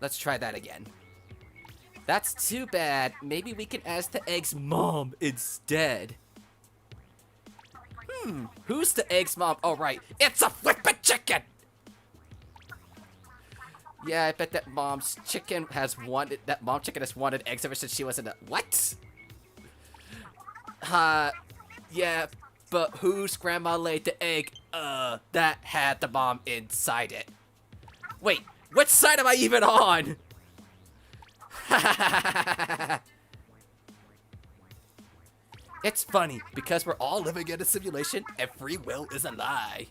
Let's try that again. That's too bad. Maybe we can ask the egg's mom instead. Who's the egg's mom? Oh, right. It's a flippin' chicken! Yeah, I bet that mom chicken has wanted eggs ever since she was in the... What? Yeah, but whose grandma laid the egg, that had the mom inside it? Wait, which side am I even on? It's funny, because we're all living in a simulation and free will is a lie.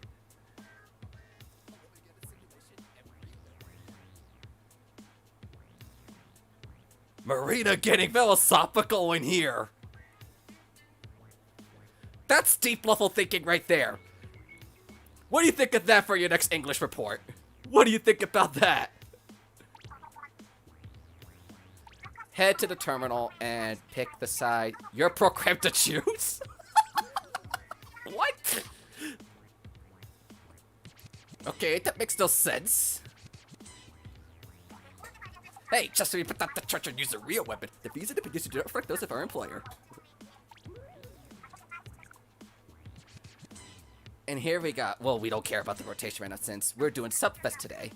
Marina getting philosophical in here. That's deep level thinking right there. What do you think of that for your next English report? What do you think about that? Head to the terminal and pick the side you're programmed to choose. What? Okay, that makes no sense. Hey, just so we put out the church and use a real weapon, the visa to be used to do not affect those of our employer. And here we got, well, we don't care about the rotation right now since we're doing Subfest today.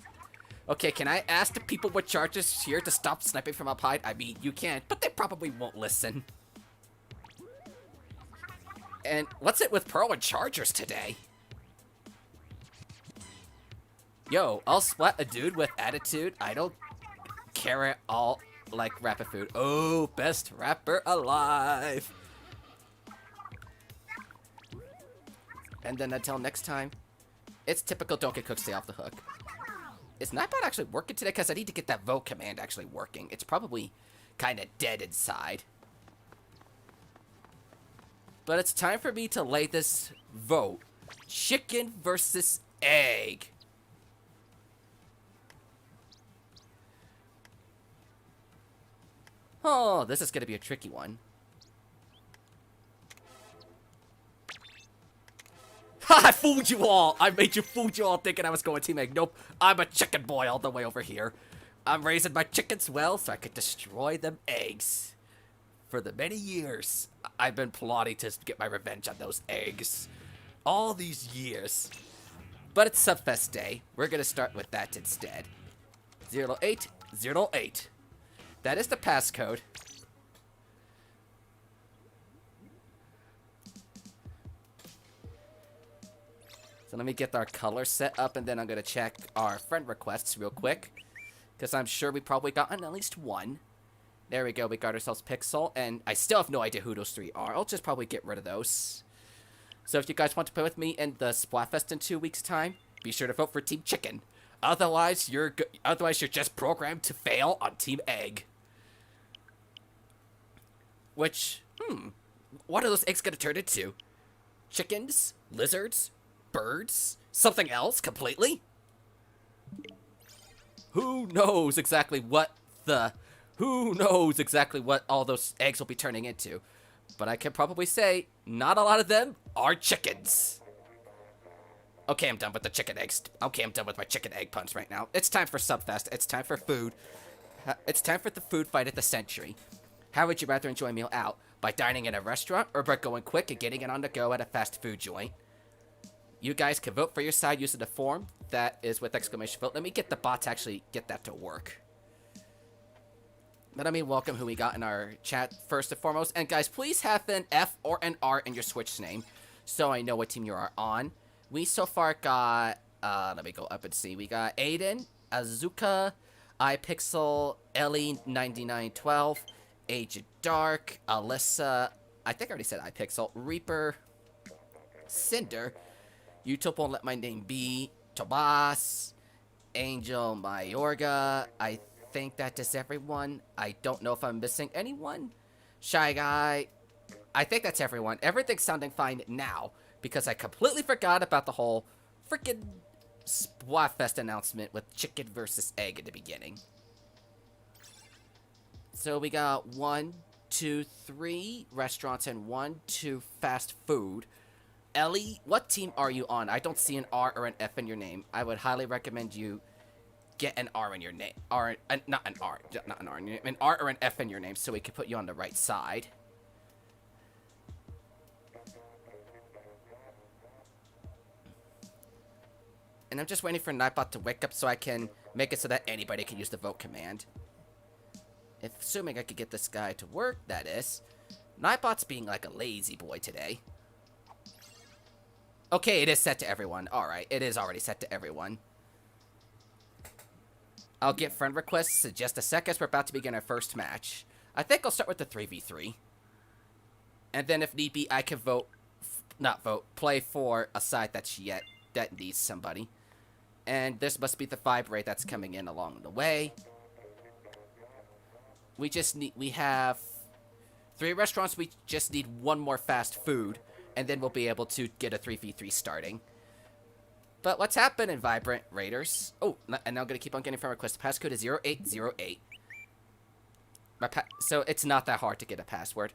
Okay, can I ask the people with charges here to stop sniping from up high? I mean, you can, but they probably won't listen. And what's it with Pearl and Chargers today? Yo, I'll splat a dude with attitude. I don't care at all like rapper food. Oh, best rapper alive. And then until next time, it's typical don't get cooked, stay off the hook. Is Nightbot actually working today? Because I need to get that vote command actually working. It's probably kind of dead inside. But it's time for me to lay this vote. Chicken versus egg. Oh, this is going to be a tricky one. Ha! I fooled you all! I made you fool you all thinking I was going Team Egg. Nope, I'm a chicken boy all the way over here. I'm raising my chickens well so I could destroy them eggs. For the many years, I've been plotting to get my revenge on those eggs. All these years. But it's Subfest Day. We're going to start with that instead. 0808. That is the passcode. So let me get our color set up, and then I'm going to check our friend requests real quick. Because I'm sure we probably gotten at least one. There we go, we got ourselves Pixel, and I still have no idea who those three are. I'll just probably get rid of those. So if you guys want to play with me in the Splatfest in 2 weeks' time, be sure to vote for Team Chicken. Otherwise, you're just programmed to fail on Team Egg. Which, what are those eggs going to turn into? Chickens? Lizards? Birds? Something else completely? Who knows exactly what all those eggs will be turning into. But I can probably say, not a lot of them are chickens. Okay, I'm done with the chicken eggs. Okay, I'm done with my chicken egg puns right now. It's time for Subfest. It's time for food. It's time for the food fight of the century. How would you rather enjoy a meal out? By dining in a restaurant or by going quick and getting it on the go at a fast food joint? You guys can vote for your side using the form. That is with exclamation vote. Let me get the bot to actually get that to work. Let me welcome who we got in our chat first and foremost. And guys, please have an F or an R in your Switch name so I know what team you are on. We so far got, let me go up and see. We got Aiden, Azuka, iPixel, Ellie9912, Agent Dark, Alyssa, I think I already said iPixel, Reaper, Cinder, YouTube won't let my name be, Tobias, Angel Mayorga, I think that is everyone. I don't know if I'm missing anyone. Shy Guy, I think that's everyone. Everything's sounding fine now because I completely forgot about the whole freaking Splatfest announcement with chicken versus egg in the beginning. So we got 1, 2, 3 restaurants and 1, 2 fast food. Ellie, what team are you on? I don't see an R or an F in your name. I would highly recommend you get an R in your name. R, not an R in your name. An R or an F in your name so we can put you on the right side. And I'm just waiting for Nightbot to wake up so I can make it so that anybody can use the vote command. Assuming I could get this guy to work, that is. Nightbot's being like a lazy boy today. Okay, it is set to everyone. Alright, it is already set to everyone. I'll get friend requests in just a sec as we're about to begin our first match. I think I'll start with the 3v3. And then if need be, I can play for a side that needs somebody. And this must be the vibrate that's coming in along the way. We have 3 restaurants, we just need 1 more fast food, and then we'll be able to get a 3v3 starting. But what's happening, Vibrant Raiders? Oh, and I'm going to keep on getting friend requests. The passcode is 0808. So it's not that hard to get a password.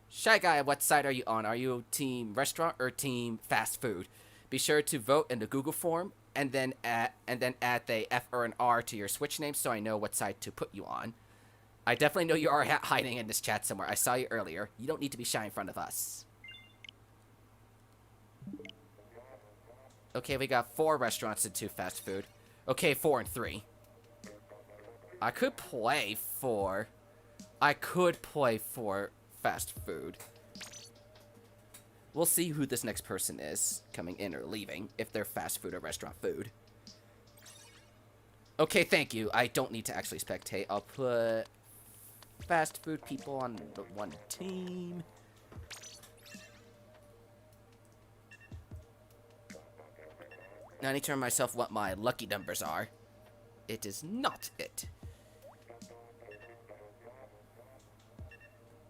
Shy Guy, what side are you on? Are you team restaurant or team fast food? Be sure to vote in the Google form, and then add the F or an R to your Switch name so I know what side to put you on. I definitely know you are hiding in this chat somewhere. I saw you earlier. You don't need to be shy in front of us. Okay, we got 4 restaurants and 2 fast food. Okay, 4 and 3. I could play for fast food. We'll see who this next person is coming in or leaving, if they're fast food or restaurant food. Okay, thank you. I don't need to actually spectate. I'll put fast food people on the one team. Now I need to remind myself what my lucky numbers are. It is not it.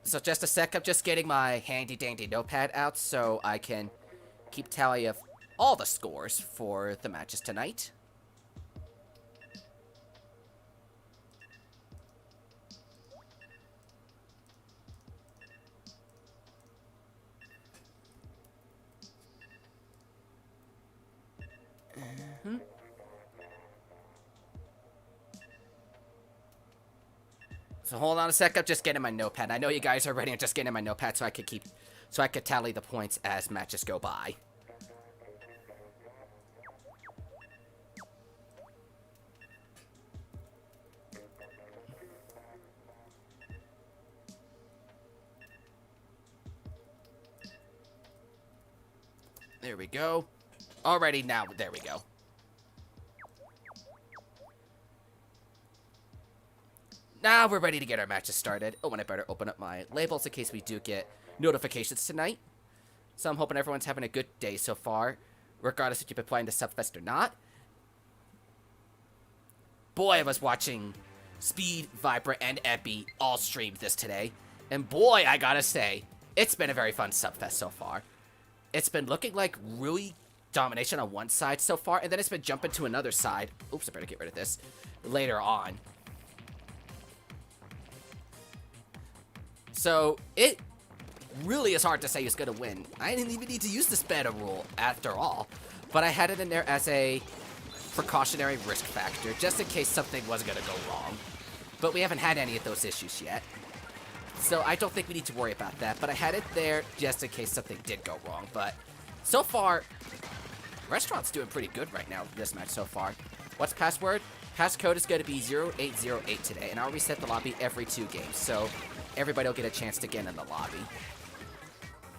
So just a sec, I'm just getting my handy-dandy notepad out so I can keep tally of all the scores for the matches tonight. So hold on a sec, I'm just getting my notepad. I know you guys are ready. I'm just getting my notepad so I could tally the points as matches go by. There we go. Already now, there we go. Now we're ready to get our matches started. Oh, and I better open up my labels in case we do get notifications tonight. So I'm hoping everyone's having a good day so far, regardless if you've been playing the Subfest or not. Boy, I was watching Speed, Vibrant, and Epi all streamed this today. And boy, I gotta say, it's been a very fun Subfest so far. It's been looking like really domination on one side so far, and then it's been jumping to another side. Oops, I better get rid of this later on. So, it really is hard to say who's going to win. I didn't even need to use this beta rule, after all. But I had it in there as a precautionary risk factor, just in case something was going to go wrong. But we haven't had any of those issues yet. So I don't think we need to worry about that. But I had it there just in case something did go wrong. But so far, Restaurant's doing pretty good right now this match so far. What's password? Passcode is going to be 0808 today. And I'll reset the lobby every 2 games. So everybody will get a chance to get in the lobby.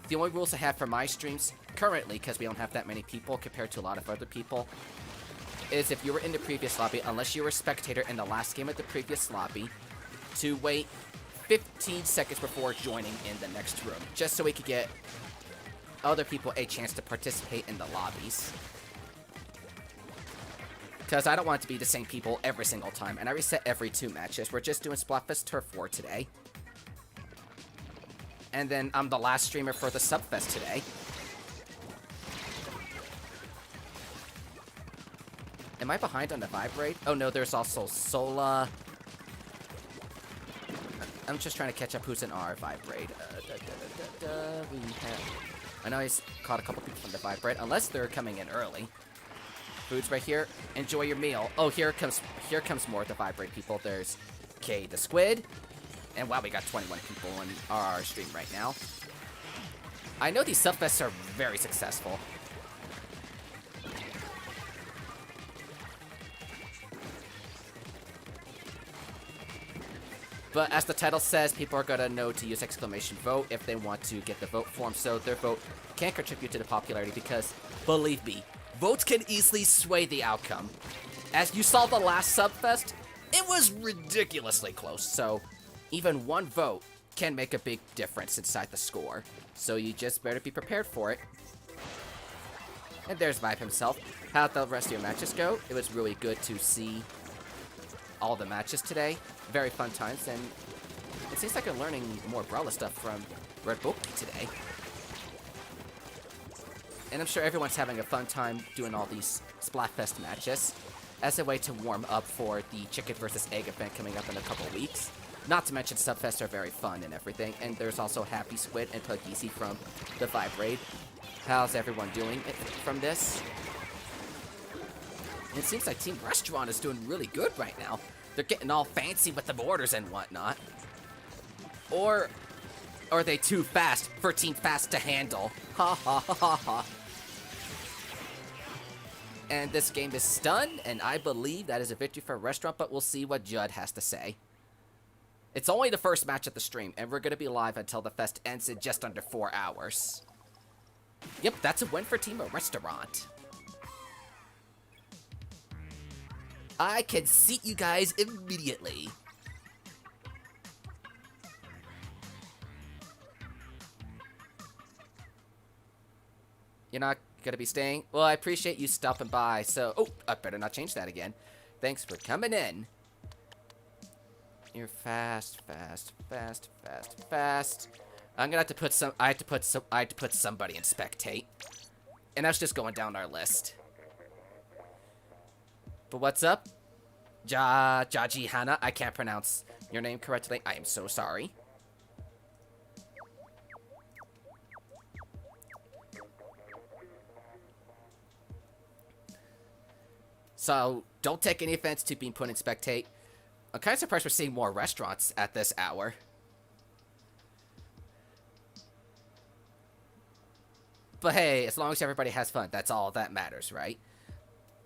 The only rules I have for my streams, currently, because we don't have that many people compared to a lot of other people, is if you were in the previous lobby, unless you were a spectator in the last game of the previous lobby, to wait 15 seconds before joining in the next room, just so we could get other people a chance to participate in the lobbies. Because I don't want it to be the same people every single time, and I reset every 2 matches. We're just doing Splatfest Turf War today. And then I'm the last streamer for the Subfest today. Am I behind on the vibrate? Oh no, there's also Sola. I'm just trying to catch up who's in our vibrate. We have... I know I caught a couple people from the vibrate, unless they're coming in early. Food's right here. Enjoy your meal. Oh, here comes more of the Vibrate people. There's Kay the Squid. And wow, we got 21 people on our stream right now. I know these Subfests are very successful. But as the title says, people are gonna know to use exclamation vote if they want to get the vote form, so their vote can contribute to the popularity because, believe me, votes can easily sway the outcome. As you saw the last Subfest, it was ridiculously close, so even one vote can make a big difference inside the score. So you just better be prepared for it. And there's Vibe himself. How'd the rest of your matches go? It was really good to see all the matches today. Very fun times, and it seems like I'm learning more Brawler stuff from Red Bull today. And I'm sure everyone's having a fun time doing all these Splatfest matches as a way to warm up for the Chicken vs. Egg event coming up in a couple weeks. Not to mention Subfest are very fun and everything, and there's also Happy Squid and Puggeezy from the Vibe Raid. How's everyone doing from this? It seems like Team Restaurant is doing really good right now. They're getting all fancy with the borders and whatnot. Or are they too fast for Team Fast to handle? Ha ha ha ha ha. And this game is stunned, and I believe that is a victory for Restaurant, but we'll see what Judd has to say. It's only the first match of the stream, and we're going to be live until the fest ends in just under 4 hours. Yep, that's a win for Team Restaurant. I can seat you guys immediately. You're not gonna be staying? Well, I appreciate you stopping by, so... Oh, I better not change that again. Thanks for coming in. You're fast. I'm gonna have to put some... I had to put somebody in spectate. And that's just going down our list. But what's up? Jaji Hana. I can't pronounce your name correctly. I am so sorry. So, don't take any offense to being put in spectate. I'm kind of surprised we're seeing more restaurants at this hour. But hey, as long as everybody has fun, that's all that matters, right?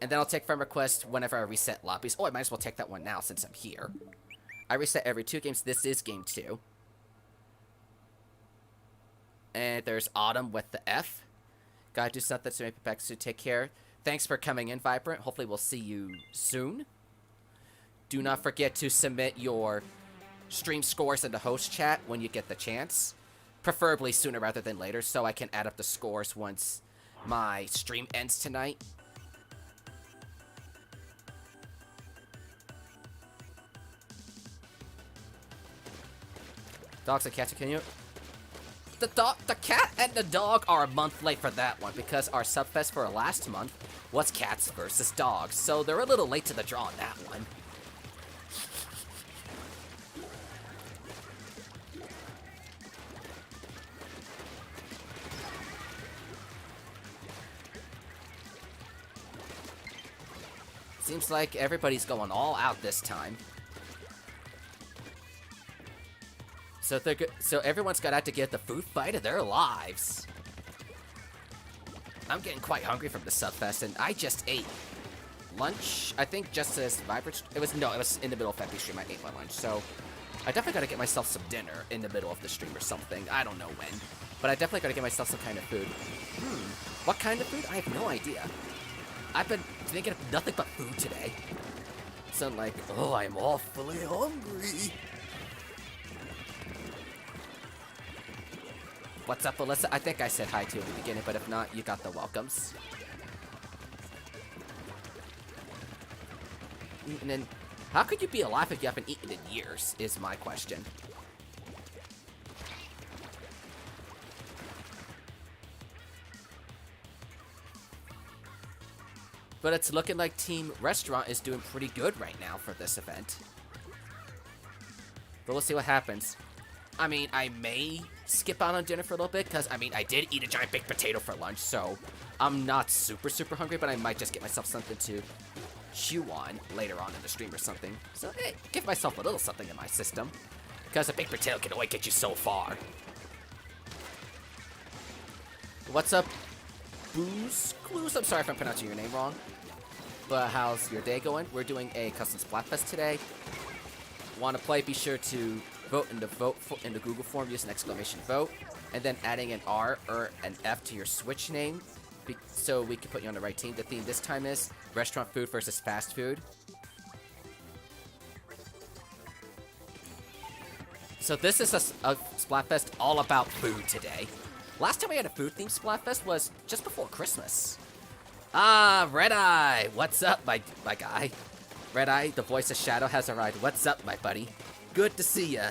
And then I'll take friend requests whenever I reset lobbies. Oh, I might as well take that one now since I'm here. I reset every 2 games. This is game 2. And there's Autumn with the F. Gotta do something to make it back, so take care. Thanks for coming in, Vibrant. Hopefully we'll see you soon. Do not forget to submit your stream scores in the host chat when you get the chance. Preferably sooner rather than later, so I can add up the scores once my stream ends tonight. Dogs and cats, can you? The cat and the dog are a month late for that one because our Subfest for last month was cats versus dogs, so they're a little late to the draw on that one. Seems like everybody's going all out this time. So everyone's got out to get the food fight of their lives. I'm getting quite hungry from the Subfest, and I just ate lunch. I think just as Vibrant. It was in the middle of Feppy stream. I ate my lunch, so I definitely got to get myself some dinner in the middle of the stream or something. I don't know when, but I definitely got to get myself some kind of food. What kind of food? I have no idea. I've been thinking of nothing but food today. So I'm like, oh, I'm awfully hungry. What's up, Alyssa? I think I said hi to you at the beginning, but if not, you got the welcomes. And then, how could you be alive if you haven't eaten in years, is my question. But it's looking like Team Restaurant is doing pretty good right now for this event. But we'll see what happens. I mean, I may skip out on dinner for a little bit, because, I mean, I did eat a giant baked potato for lunch, so I'm not super hungry, but I might just get myself something to chew on later on in the stream or something. So, hey, give myself a little something in my system, because a baked potato can only get you so far. What's up, Booze Clues? I'm sorry if I'm pronouncing your name wrong. But how's your day going? We're doing a custom Splatfest today. Want to play? Be sure to vote in the Google form. Use an exclamation vote, and then adding an R or an F to your Switch name, so we can put you on the right team. The theme this time is restaurant food versus fast food. So this is a Splatfest all about food today. Last time we had a food-themed Splatfest was just before Christmas. Ah, Red Eye! What's up, my guy? Red Eye, the voice of Shadow, has arrived. What's up, my buddy? Good to see ya.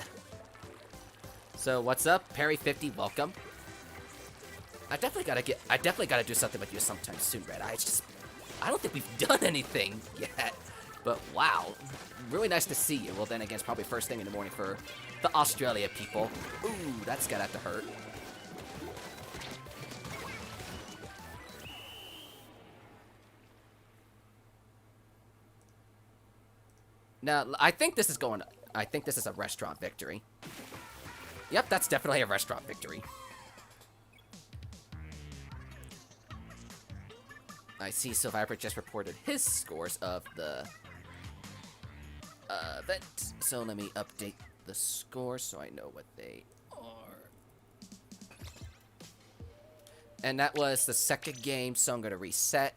So, what's up? Perry50, welcome. I definitely gotta do something with you sometime soon, Red Eye. It's just, I don't think we've done anything yet. But wow, really nice to see you. Well, then again, it's probably first thing in the morning for the Australia people. Ooh, that's gotta have to hurt. Now, I think this is a restaurant victory. Yep, that's definitely a restaurant victory. I see Survivor just reported his scores of the event. So let me update the scores so I know what they are. And that was the second game, so I'm going to reset.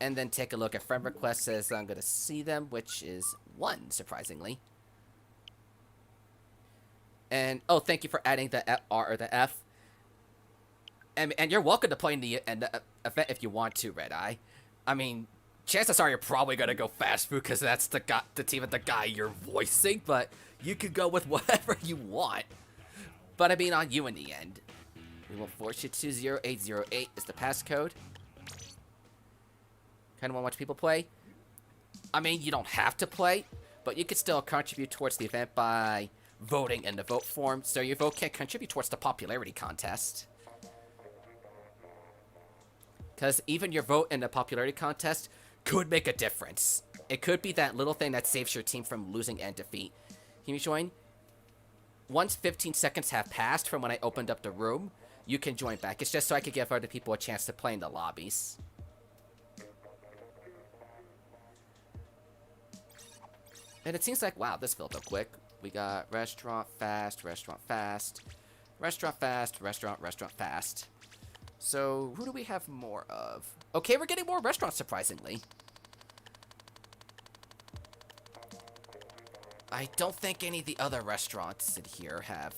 And then take a look at friend requests, says I'm going to see them, which is 1, surprisingly. And, oh, thank you for adding the R or the F. And you're welcome to play in the event if you want to, Red Eye. I mean, chances are you're probably going to go fast food because that's the team of the guy you're voicing, but you could go with whatever you want. But I mean, on you in the end. We will force you to 0808 is the passcode. Kind of want to watch people play. I mean, you don't have to play, but you could still contribute towards the event by voting in the vote form, so your vote can contribute towards the popularity contest. Because even your vote in the popularity contest could make a difference. It could be that little thing that saves your team from losing and defeat. Can you join? Once 15 seconds have passed from when I opened up the room, you can join back. It's just so I could give other people a chance to play in the lobbies. And it seems like, wow, this filled up quick. We got restaurant fast, restaurant fast, restaurant fast, restaurant fast. So, who do we have more of? Okay, we're getting more restaurants, surprisingly. I don't think any of the other restaurants in here have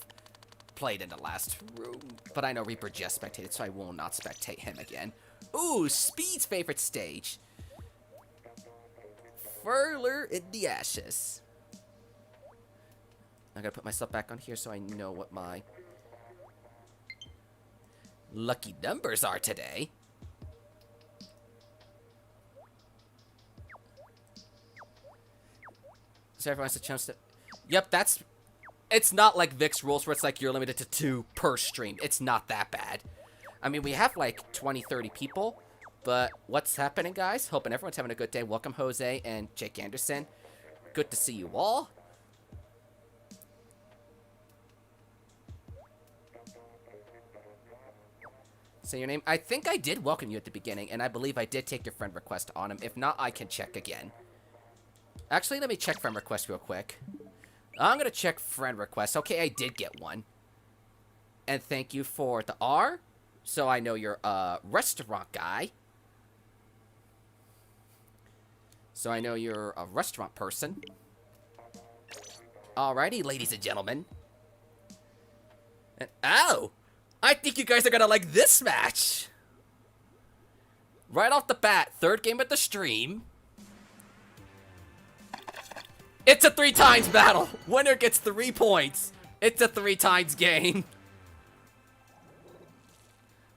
played in the last room. But I know Reaper just spectated, so I will not spectate him again. Ooh, Speed's favorite stage. Furler in the ashes. I gotta put myself back on here so I know what my lucky numbers are today. So everyone has a chance to... Yep, that's... It's not like Vic's rules where it's like you're limited to 2 per stream. It's not that bad. I mean, we have like 20, 30 people. But what's happening, guys? Hoping everyone's having a good day. Welcome, Jose and Jake Anderson. Good to see you all. Say your name. I think I did welcome you at the beginning, and I believe I did take your friend request on him. If not, I can check again. Actually, let me check friend request real quick. I'm going to check friend request. Okay, I did get one. And thank you for the R. So I know you're a restaurant guy. So I know you're a restaurant person. Alrighty, ladies and gentlemen. And, oh! I think you guys are gonna like this match! Right off the bat, third game of the stream. It's a 3 times battle! Winner gets 3 points! It's a 3 times game!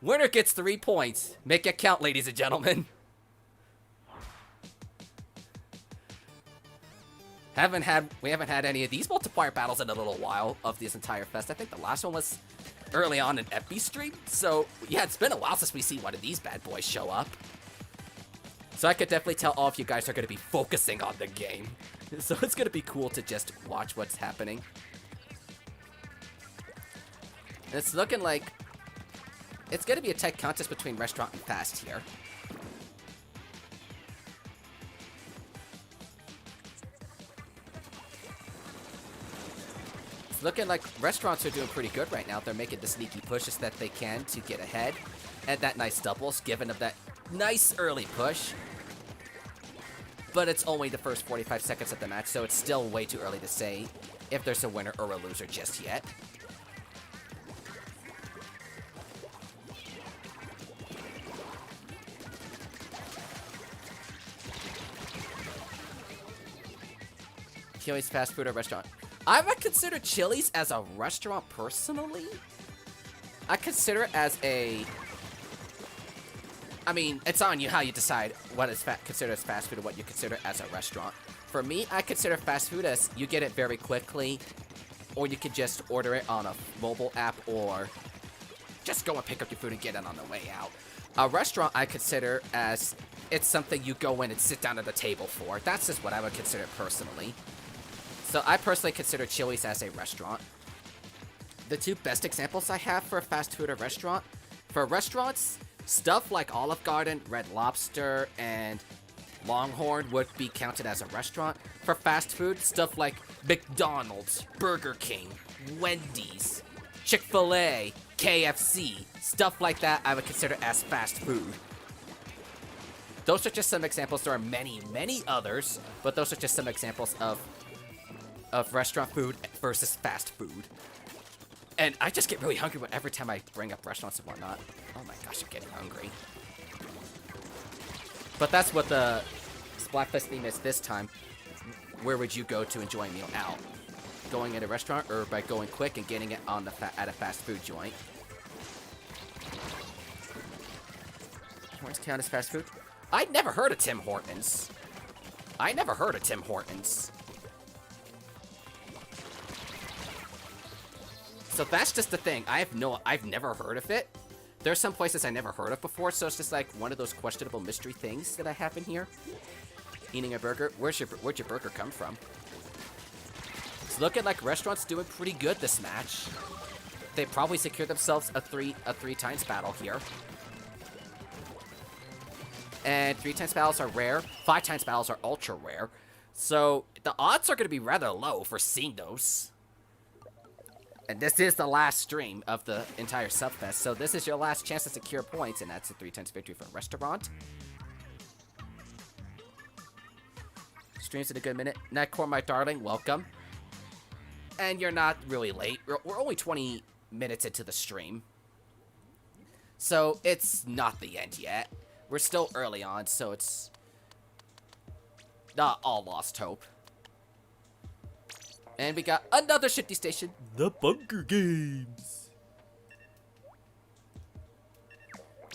Winner gets 3 points. Make it count, ladies and gentlemen. We haven't had any of these multiplier battles in a little while of this entire fest. I think the last one was early on in Epi stream. So yeah, it's been a while since we see one of these bad boys show up. So I could definitely tell all of you guys are going to be focusing on the game. So it's going to be cool to just watch what's happening. It's looking like it's going to be a tight contest between Restaurant and Fast here. It's looking like Restaurants are doing pretty good right now. They're making the sneaky pushes that they can to get ahead. And that nice doubles, giving them that nice early push. But it's only the first 45 seconds of the match, so it's still way too early to say if there's a winner or a loser just yet. Chili's fast food or restaurant? I would consider Chili's as a restaurant personally. I consider it as a... I mean, it's on you how you decide what is considered as fast food and what you consider as a restaurant. For me, I consider fast food as you get it very quickly, or you could just order it on a mobile app, or just go and pick up your food and get it on the way out. A restaurant I consider as it's something you go in and sit down at the table for. That's just what I would consider personally. So I personally consider Chili's as a restaurant. The two best examples I have for fast food or restaurant, for restaurants, stuff like Olive Garden, Red Lobster, and Longhorn would be counted as a restaurant. For fast food, stuff like McDonald's, Burger King, Wendy's, Chick-fil-A, KFC, stuff like that I would consider as fast food. Those are just some examples. There are many, many others, but those are just some examples of restaurant food versus fast food. And I just get really hungry every time I bring up restaurants and whatnot. Oh my gosh, I'm getting hungry. But that's what the Splatfest theme is this time. Where would you go to enjoy a meal out? Going in a restaurant, or by going quick and getting it on at a fast food joint? Where's count as fast food? I'd never heard of Tim Hortons. I never heard of Tim Hortons. So that's just the thing. I've never heard of it. There's some places I never heard of before, so it's just like one of those questionable mystery things that I have in here. Eating a burger. Where'd your burger come from? It's looking like restaurants doing pretty good this match. They probably secured themselves a three times battle here. And 3 times battles are rare. 5 times battles are ultra rare. So the odds are going to be rather low for seeing those. And this is the last stream of the entire Subfest, so this is your last chance to secure points, and that's a 3 times victory for a restaurant. Streams in a good minute. Netcore, my darling, welcome. And you're not really late. We're only 20 minutes into the stream. So it's not the end yet. We're still early on, so it's not all lost hope. And we got another shifty station, the Bunker Games.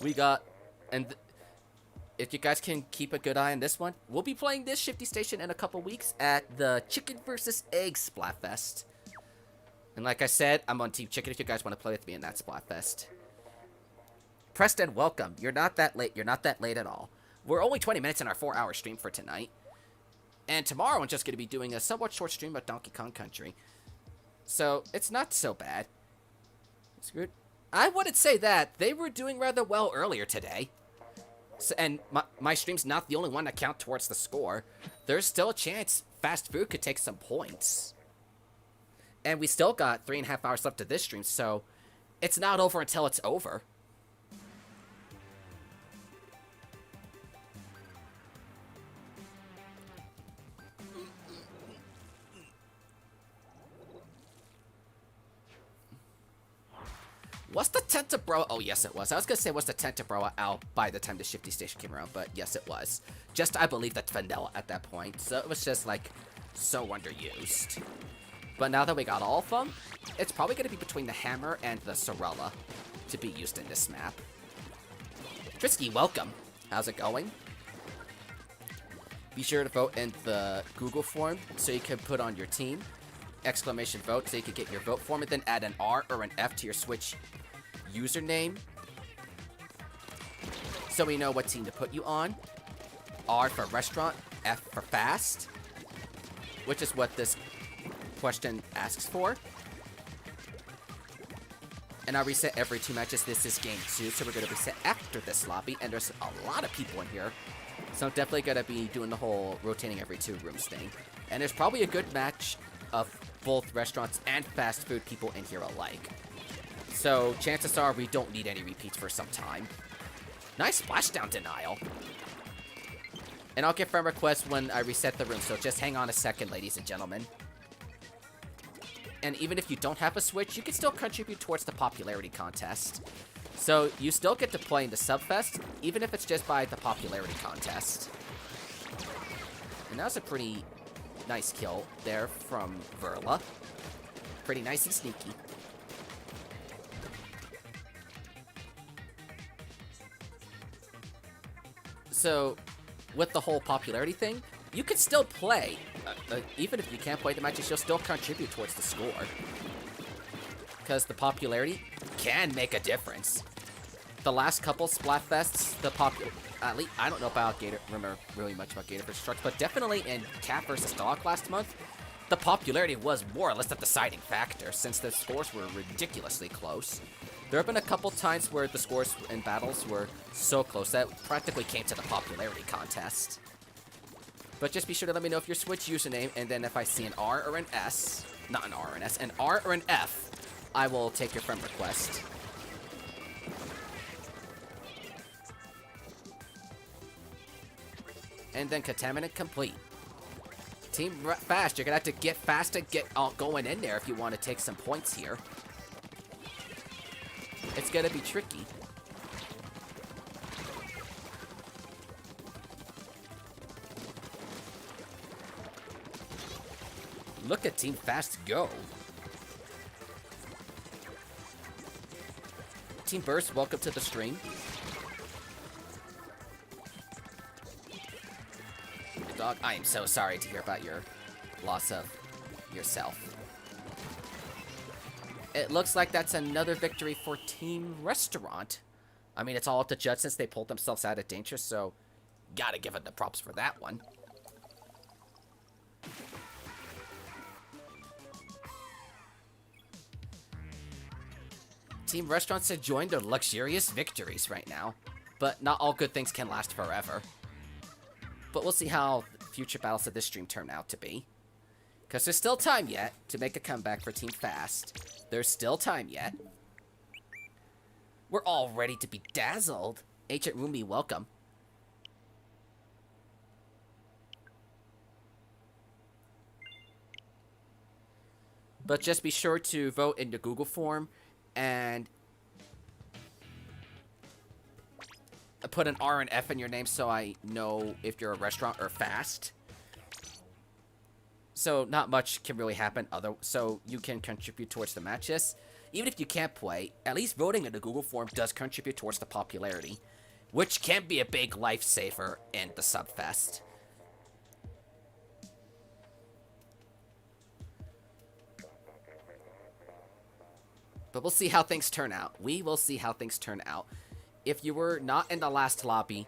We got, and if you guys can keep a good eye on this one, we'll be playing this shifty station in a couple weeks at the Chicken vs. Egg Splatfest. And like I said, I'm on Team Chicken if you guys want to play with me in that Splatfest. Preston, welcome. You're not that late. You're not that late at all. We're only 20 minutes in our 4-hour stream for tonight. And tomorrow I'm just going to be doing a somewhat short stream of Donkey Kong Country. So, it's not so bad. It's good. I wouldn't say that. They were doing rather well earlier today. So, and my stream's not the only one that counts towards the score. There's still a chance fast food could take some points. And we still got 3.5 hours left of this stream, so it's not over until it's over. Was the Tentabroa? Oh, yes, it was. I was going to say, was the Tentabroa out by the time the shifty station came around? But yes, it was. Just, I believe, that's vanilla at that point. So it was just, like, so underused. But now that we got all of them, it's probably going to be between the Hammer and the Sorella to be used in this map. Trisky, welcome. How's it going? Be sure to vote in the Google form so you can put on your team. Exclamation vote so you can get your vote form, and then add an R or an F to your Switch username so we know what team to put you on. R for restaurant, F for fast, which is what this question asks for. And I'll reset every 2 matches. This is game 2, so we're going to reset after this lobby, and there's a lot of people in here. So I'm definitely going to be doing the whole rotating every 2 rooms thing. And there's probably a good match of both restaurants and fast food people in here alike. So chances are we don't need any repeats for some time. Nice splashdown denial. And I'll get friend requests when I reset the room, so just hang on a second, ladies and gentlemen. And even if you don't have a Switch, you can still contribute towards the popularity contest. So you still get to play in the Subfest, even if it's just by the popularity contest. And that was a pretty nice kill there from Verla. Pretty nice and sneaky. So, with the whole popularity thing, you can still play. Even if you can't play the matches, you'll still contribute towards the score. Because the popularity can make a difference. The last couple Splatfests, at least I don't know about remember really much about Gator vs. Sharks, but definitely in Cat vs. Dog last month, the popularity was more or less the deciding factor, since the scores were ridiculously close. There have been a couple times where the scores in battles were so close that it practically came to the popularity contest. But just be sure to let me know if your Switch username, and then if I see an R or an S, not an R or an S, an R or an F, I will take your friend request. And then contaminant complete. Team fast, you're gonna have to get fast and get going in there if you want to take some points here. It's gonna be tricky. Look at Team Fast go. Team Burst, welcome to the stream. Dog, I am so sorry to hear about your loss of yourself. It looks like that's another victory for Team Restaurant. I mean, it's all up to Judge since they pulled themselves out of danger, so gotta give it the props for that one. Team Restaurants enjoying their luxurious victories right now, but not all good things can last forever. But we'll see how future battles of this stream turn out to be. Because there's still time yet to make a comeback for Team Fast. There's still time yet. We're all ready to be dazzled. Ancient Rumi, welcome. But just be sure to vote in the Google form and put an R and F in your name so I know if you're a restaurant or fast. So not much can really happen so you can contribute towards the matches. Even if you can't play, at least voting in the Google form does contribute towards the popularity, which can be a big lifesaver in the Subfest. But we'll see how things turn out. We will see how things turn out. If you were not in the last lobby,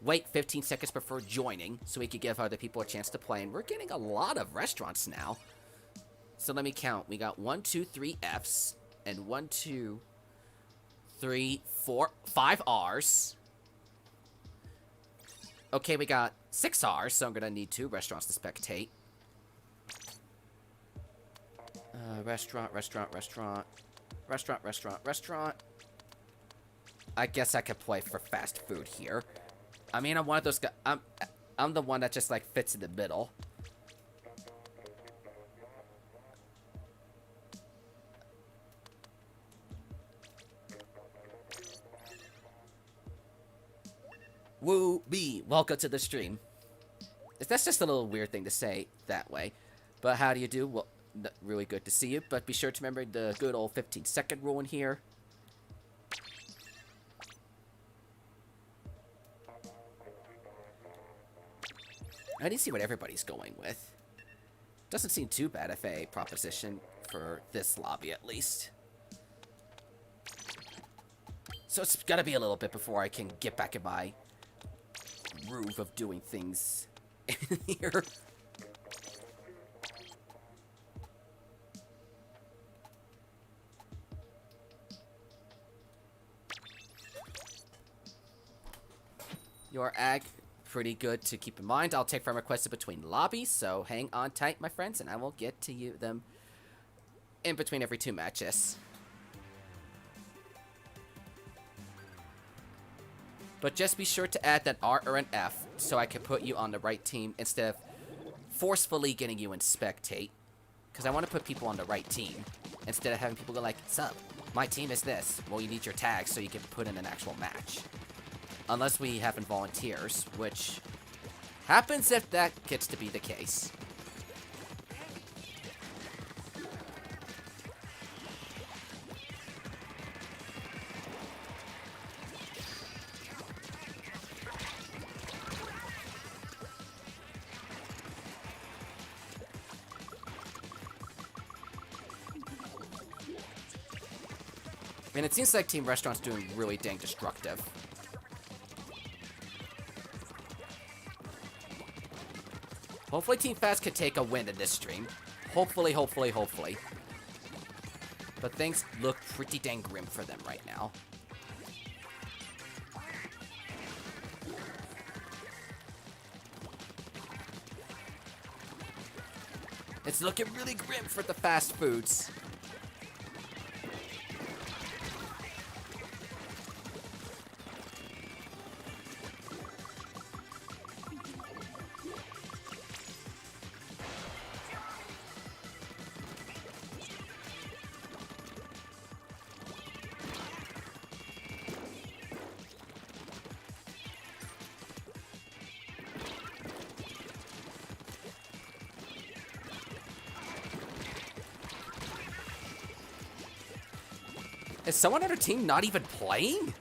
wait 15 seconds before joining so we could give other people a chance to play. And we're getting a lot of restaurants now. So let me count. We got 1, 2, 3 Fs and 1, 2, 3, 4, 5 Rs. Okay, we got 6 Rs, so I'm gonna need 2 restaurants to spectate. Restaurant. I guess I could play for fast food here. I mean, I'm one of those guys. I'm the one that just like fits in the middle. Woo B, welcome to the stream. That's just a little weird thing to say that way. But how do you do? Well, really good to see you. But be sure to remember the good old 15-second rule in here. I need to see what everybody's going with. Doesn't seem too bad of a proposition for this lobby, at least. So it's gotta be a little bit before I can get back in my groove of doing things in here. Your ag, pretty good to keep in mind. I'll take friend requests between lobbies, so hang on tight, my friends, and I will get to them in between every 2 matches. But just be sure to add that R or an F so I can put you on the right team instead of forcefully getting you in spectate. Because I want to put people on the right team instead of having people go like, sup, my team is this. Well, you need your tag so you can put in an actual match. Unless we have volunteers, which happens if that gets to be the case. And it seems like Team Restaurant's doing really dang destructive. Hopefully Team Fast can take a win in this stream. Hopefully, hopefully, hopefully. But things look pretty dang grim for them right now. It's looking really grim for the fast foods. Is someone on our team not even playing?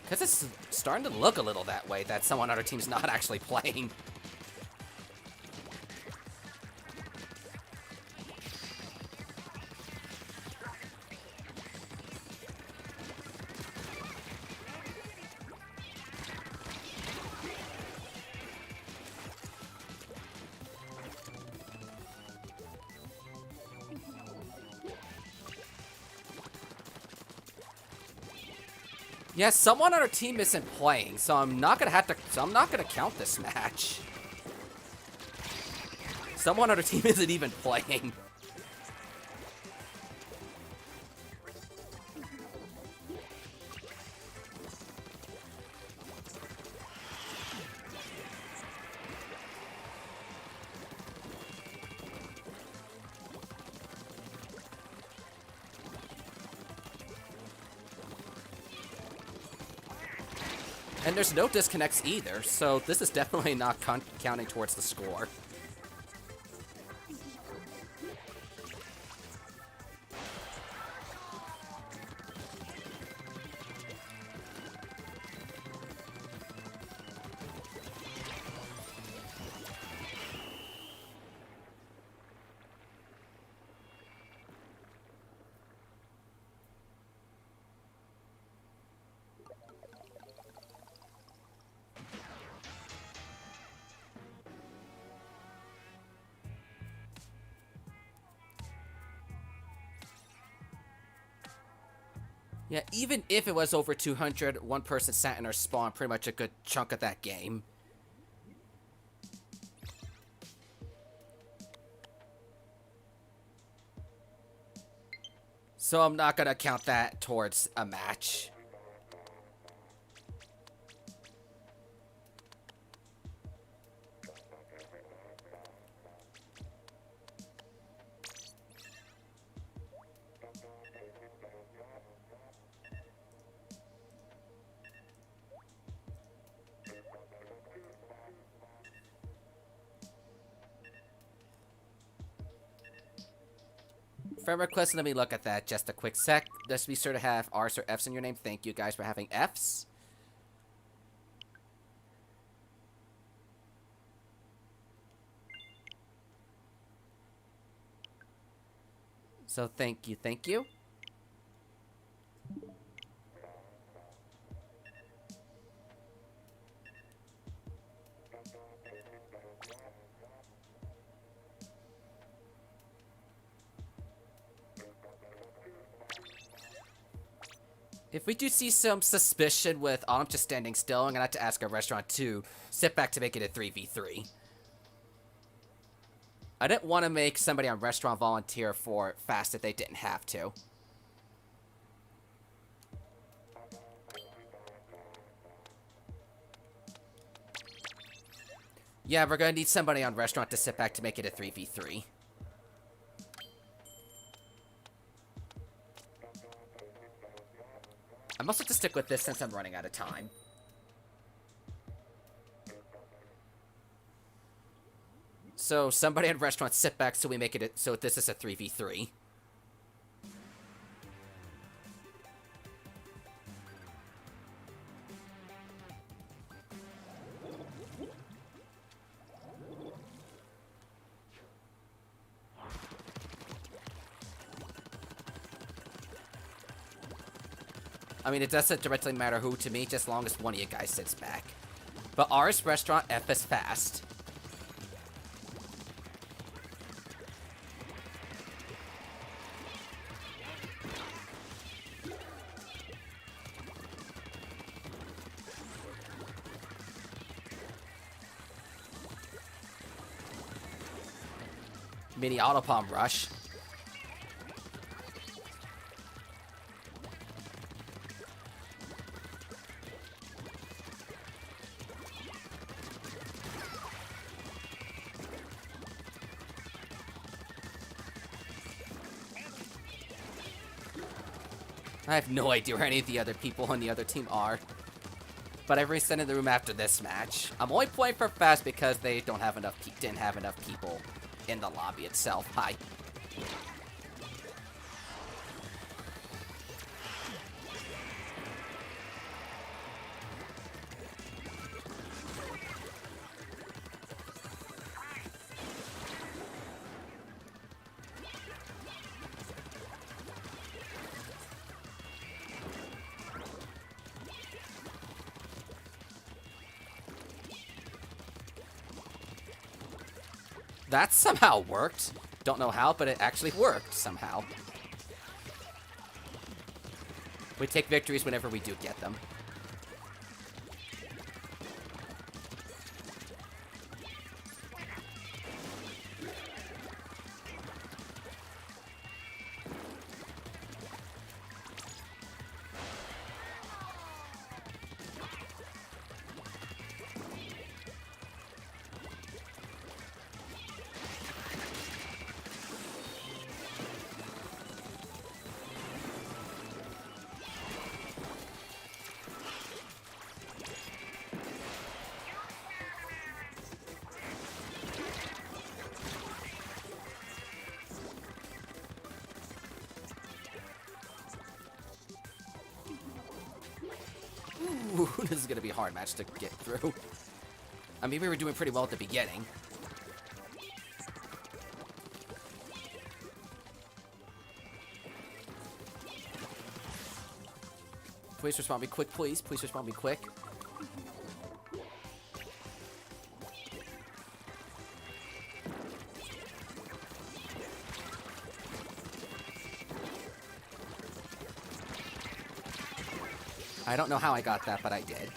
Because it's starting to look a little that way, that someone on our team's not actually playing. Yeah, someone on our team isn't playing, so I'm not gonna count this match. Someone on our team isn't even playing. And there's no disconnects either, so this is definitely not counting towards the score. Yeah, even if it was over 200, one person sat in our spawn pretty much a good chunk of that game. So I'm not gonna count that towards a match. Friend request, let me look at that just a quick sec. Just be sure to have R's or F's in your name. Thank you guys for having F's. So thank you, thank you. If we do see some suspicion with Autumn just standing still, I'm gonna have to ask our restaurant to sit back to make it a 3v3. I didn't want to make somebody on restaurant volunteer for fast if they didn't have to. Yeah, we're gonna need somebody on restaurant to sit back to make it a 3v3. I must have to stick with this since I'm running out of time. So somebody on restaurant sit back so we make it so this is a 3v3. I mean, it doesn't directly matter who to me, just as long as one of you guys sits back. But ours, restaurant, F is fast. Mini Autopalm Rush. I have no idea where any of the other people on the other team are. But I've reset in the room after this match. I'm only playing for fast because they didn't have enough people in the lobby itself. Hi. That somehow worked. Don't know how, but it actually worked somehow. We take victories whenever we do get them. Ooh, this is going to be a hard match to get through. I mean, we were doing pretty well at the beginning. Please respond me quick, please. Please respond me quick. I don't know how I got that, but I did.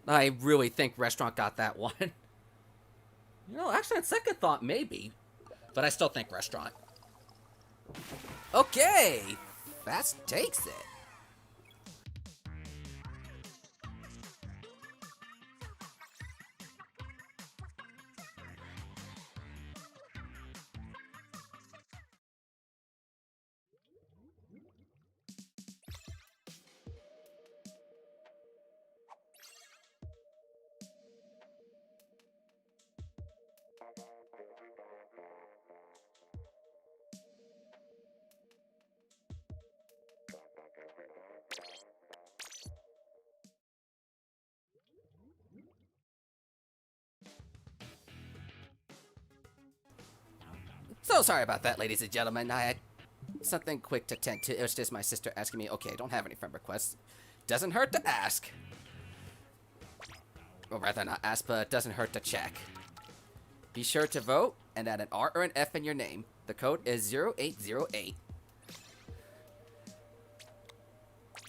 I really think Restaurant got that one. You know, actually, on second thought, maybe. But I still think Restaurant. Okay! Fast takes it. So sorry about that, ladies and gentlemen. I had something quick to tend to. It was just my sister asking me, okay, I don't have any friend requests. Doesn't hurt to ask. Or rather not ask, but it doesn't hurt to check. Be sure to vote and add an R or an F in your name. The code is 0808.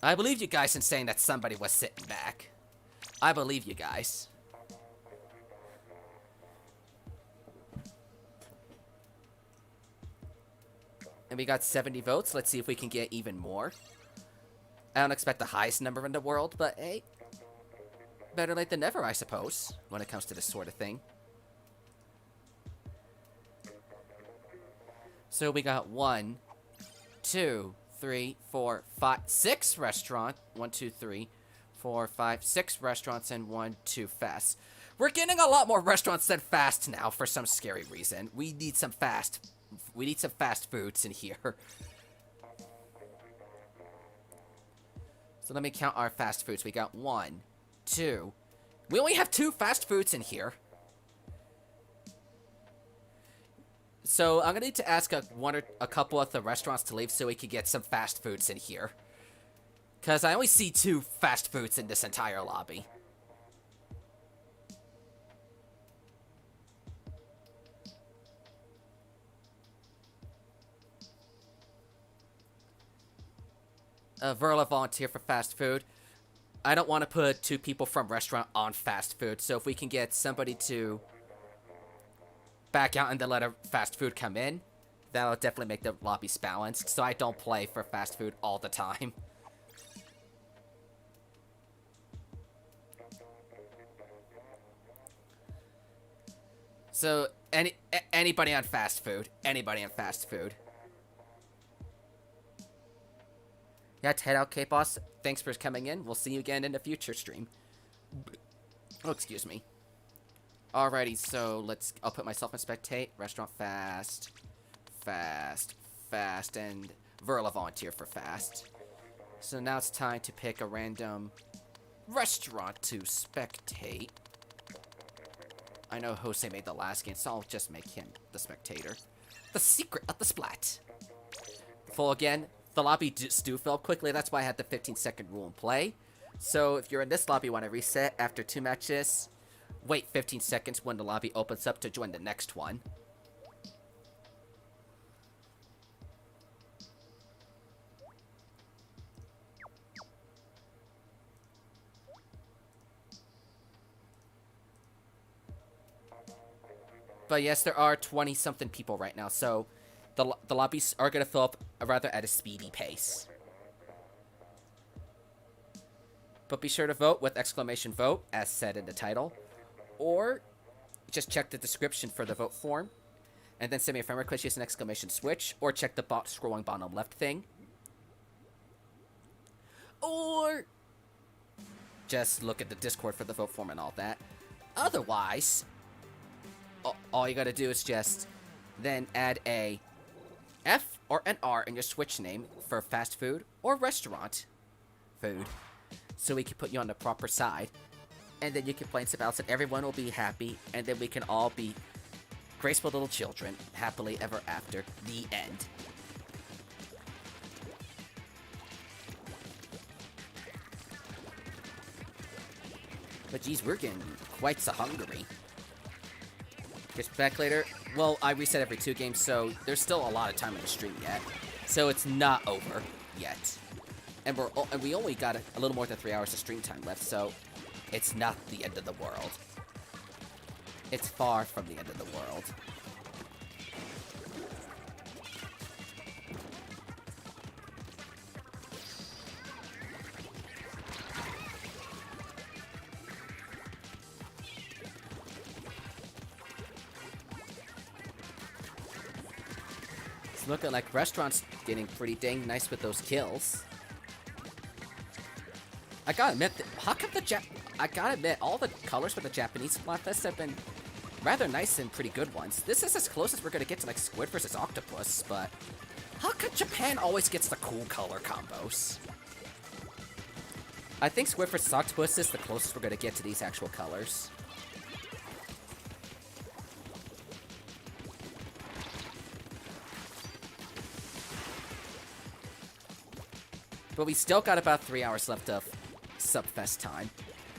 I believe you guys in saying that somebody was sitting back. I believe you guys. And we got 70 votes. Let's see if we can get even more. I don't expect the highest number in the world, but hey, better late than never, I suppose, when it comes to this sort of thing. So we got 1, 2, 3, 4, 5, 6 restaurants. 1, 2, 3, 4, 5, 6 restaurants and 1, 2 fests. We're getting a lot more restaurants than fast now for some scary reason. We need some fast foods in here. So let me count our fast foods. We got 1, 2. We only have 2 fast foods in here. So I'm gonna need to ask a couple of the restaurants to leave so we can get some fast foods in here. Cause I only see 2 fast foods in this entire lobby. Verla volunteer for fast food. I don't want to put 2 people from restaurant on fast food, so if we can get somebody to back out and then let a fast food come in, that'll definitely make the lobbies balanced, so I don't play for fast food all the time. So, anybody on fast food. Anybody on fast food. Yeah, head out, K-Boss. Thanks for coming in. We'll see you again in a future stream. Oh, excuse me. Alrighty, so I'll put myself in spectate. Restaurant fast, and Verla volunteer for fast. So now it's time to pick a random restaurant to spectate. I know Jose made the last game, so I'll just make him the spectator. The secret of the Splat. Full again. The lobby do fill up quickly, that's why I had the 15-second rule in play. So if you're in this lobby, want to reset after 2 matches, wait 15 seconds when the lobby opens up to join the next one. But yes, there are 20-something people right now, so the lobbies are going to fill up rather at a speedy pace. But be sure to vote with exclamation vote, as said in the title. Or just check the description for the vote form. And then send me a friend request using exclamation switch. Or check the scrolling bottom left thing. Or just look at the Discord for the vote form and all that. Otherwise, all you gotta do is just then add a F or an R in your Switch name for fast food or restaurant food, so we can put you on the proper side, and then you can play in some else and everyone will be happy, and then we can all be graceful little children, happily ever after. The end. But geez, we're getting quite so hungry. Get back later. Well, I reset every 2 games, so there's still a lot of time in the stream yet. So it's not over yet. And we only got a little more than 3 hours of stream time left, so it's not the end of the world. It's far from the end of the world. It's looking like restaurants getting pretty dang nice with those kills. I gotta admit, I gotta admit, all the colors for the Japanese Splatfest have been rather nice and pretty good ones. This is as close as we're gonna get to like Squid versus Octopus, but how come Japan always gets the cool color combos? I think Squid versus Octopus is the closest we're gonna get to these actual colors. But we still got about 3 hours left of Subfest time.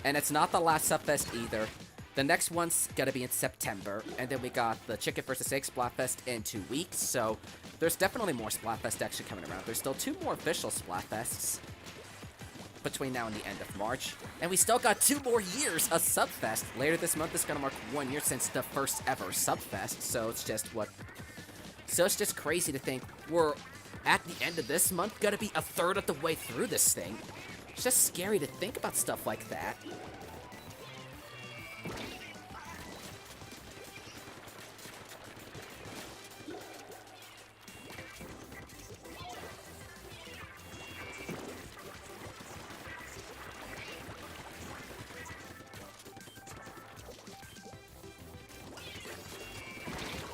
And it's not the last Subfest either. The next one's gonna be in September, and then we got the Chicken vs. Egg Splatfest in 2 weeks, so there's definitely more Splatfest action coming around. There's still 2 more official Splatfests between now and the end of March, and we still got 2 more years of Subfest. Later this month is gonna mark 1 year since the first ever Subfest, so it's just crazy to think we're at the end of this month gonna be a third of the way through this thing. It's just scary to think about stuff like that.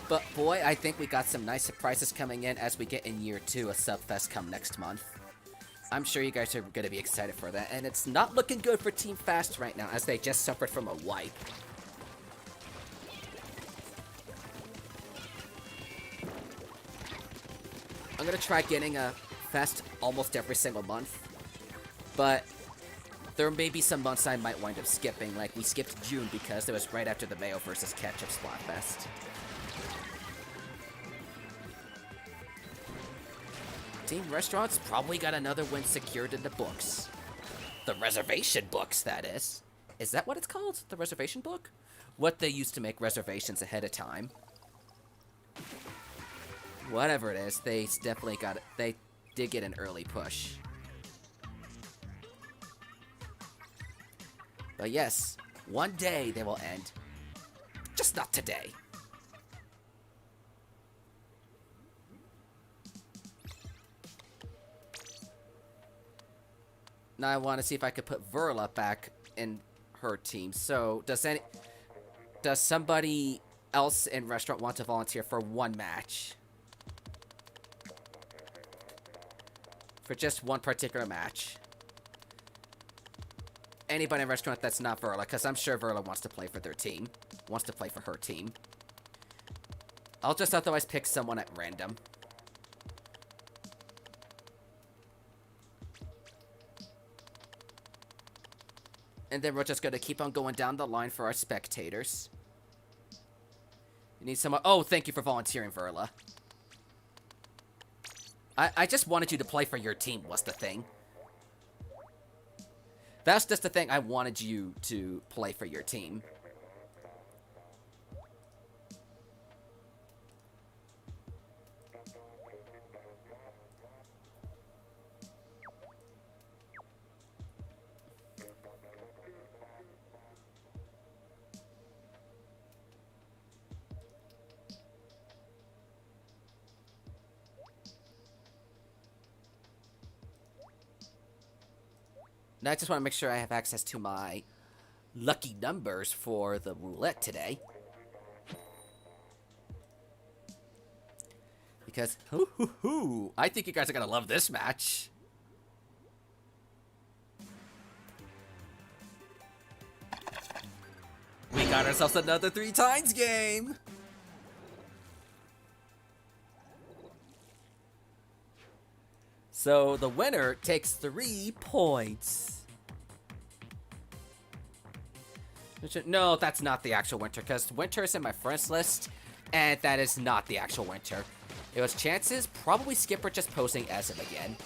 But boy, I think we got some nice surprises coming in as we get in year 2 of Subfest come next month. I'm sure you guys are going to be excited for that, and it's not looking good for Team Fast right now as they just suffered from a wipe. I'm going to try getting a Fest almost every single month, but there may be some months I might wind up skipping, like we skipped June because it was right after the Mayo vs. Ketchup Splatfest. Team Restaurants probably got another win secured in the books. The reservation books, that is. Is that what it's called? The reservation book? What they used to make reservations ahead of time. Whatever it is, they definitely got it. They did get an early push. But yes, one day they will end. Just not today. Now I want to see if I could put Verla back in her team. So, does somebody else in Restaurant want to volunteer for 1 match? For just 1 particular match. Anybody in Restaurant that's not Verla, because I'm sure Verla wants to play for their team. Wants to play for her team. I'll just otherwise pick someone at random. And then we're just going to keep on going down the line for our spectators. You need someone... Oh, thank you for volunteering, Verla. I just wanted you to play for your team, was the thing. That's just the thing. I wanted you to play for your team. Now I just want to make sure I have access to my lucky numbers for the roulette today. Because, I think you guys are going to love this match. We got ourselves another 3 times game. So the winner takes 3 points. No, that's not the actual winter, because winter is in my friends list, and that is not the actual winter. It was chances, probably Skipper just posing as him again.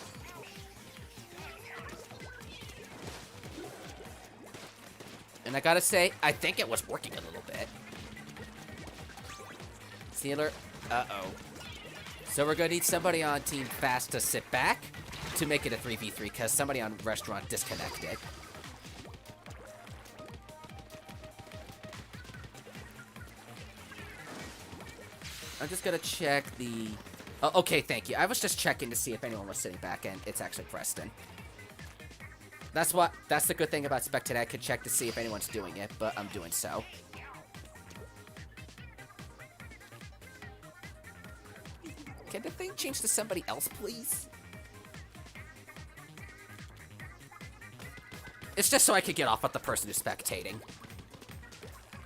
And I gotta say, I think it was working a little bit. Sealer, uh-oh. So we're gonna need somebody on Team Fast to sit back to make it a 3v3, because somebody on Restaurant disconnected. I'm just gonna check the... Oh, okay, thank you. I was just checking to see if anyone was sitting back, and it's actually Preston. That's the good thing about Spectated. I could check to see if anyone's doing it, but I'm doing so. Can the thing change to somebody else, please? It's just so I could get off with the person who's spectating.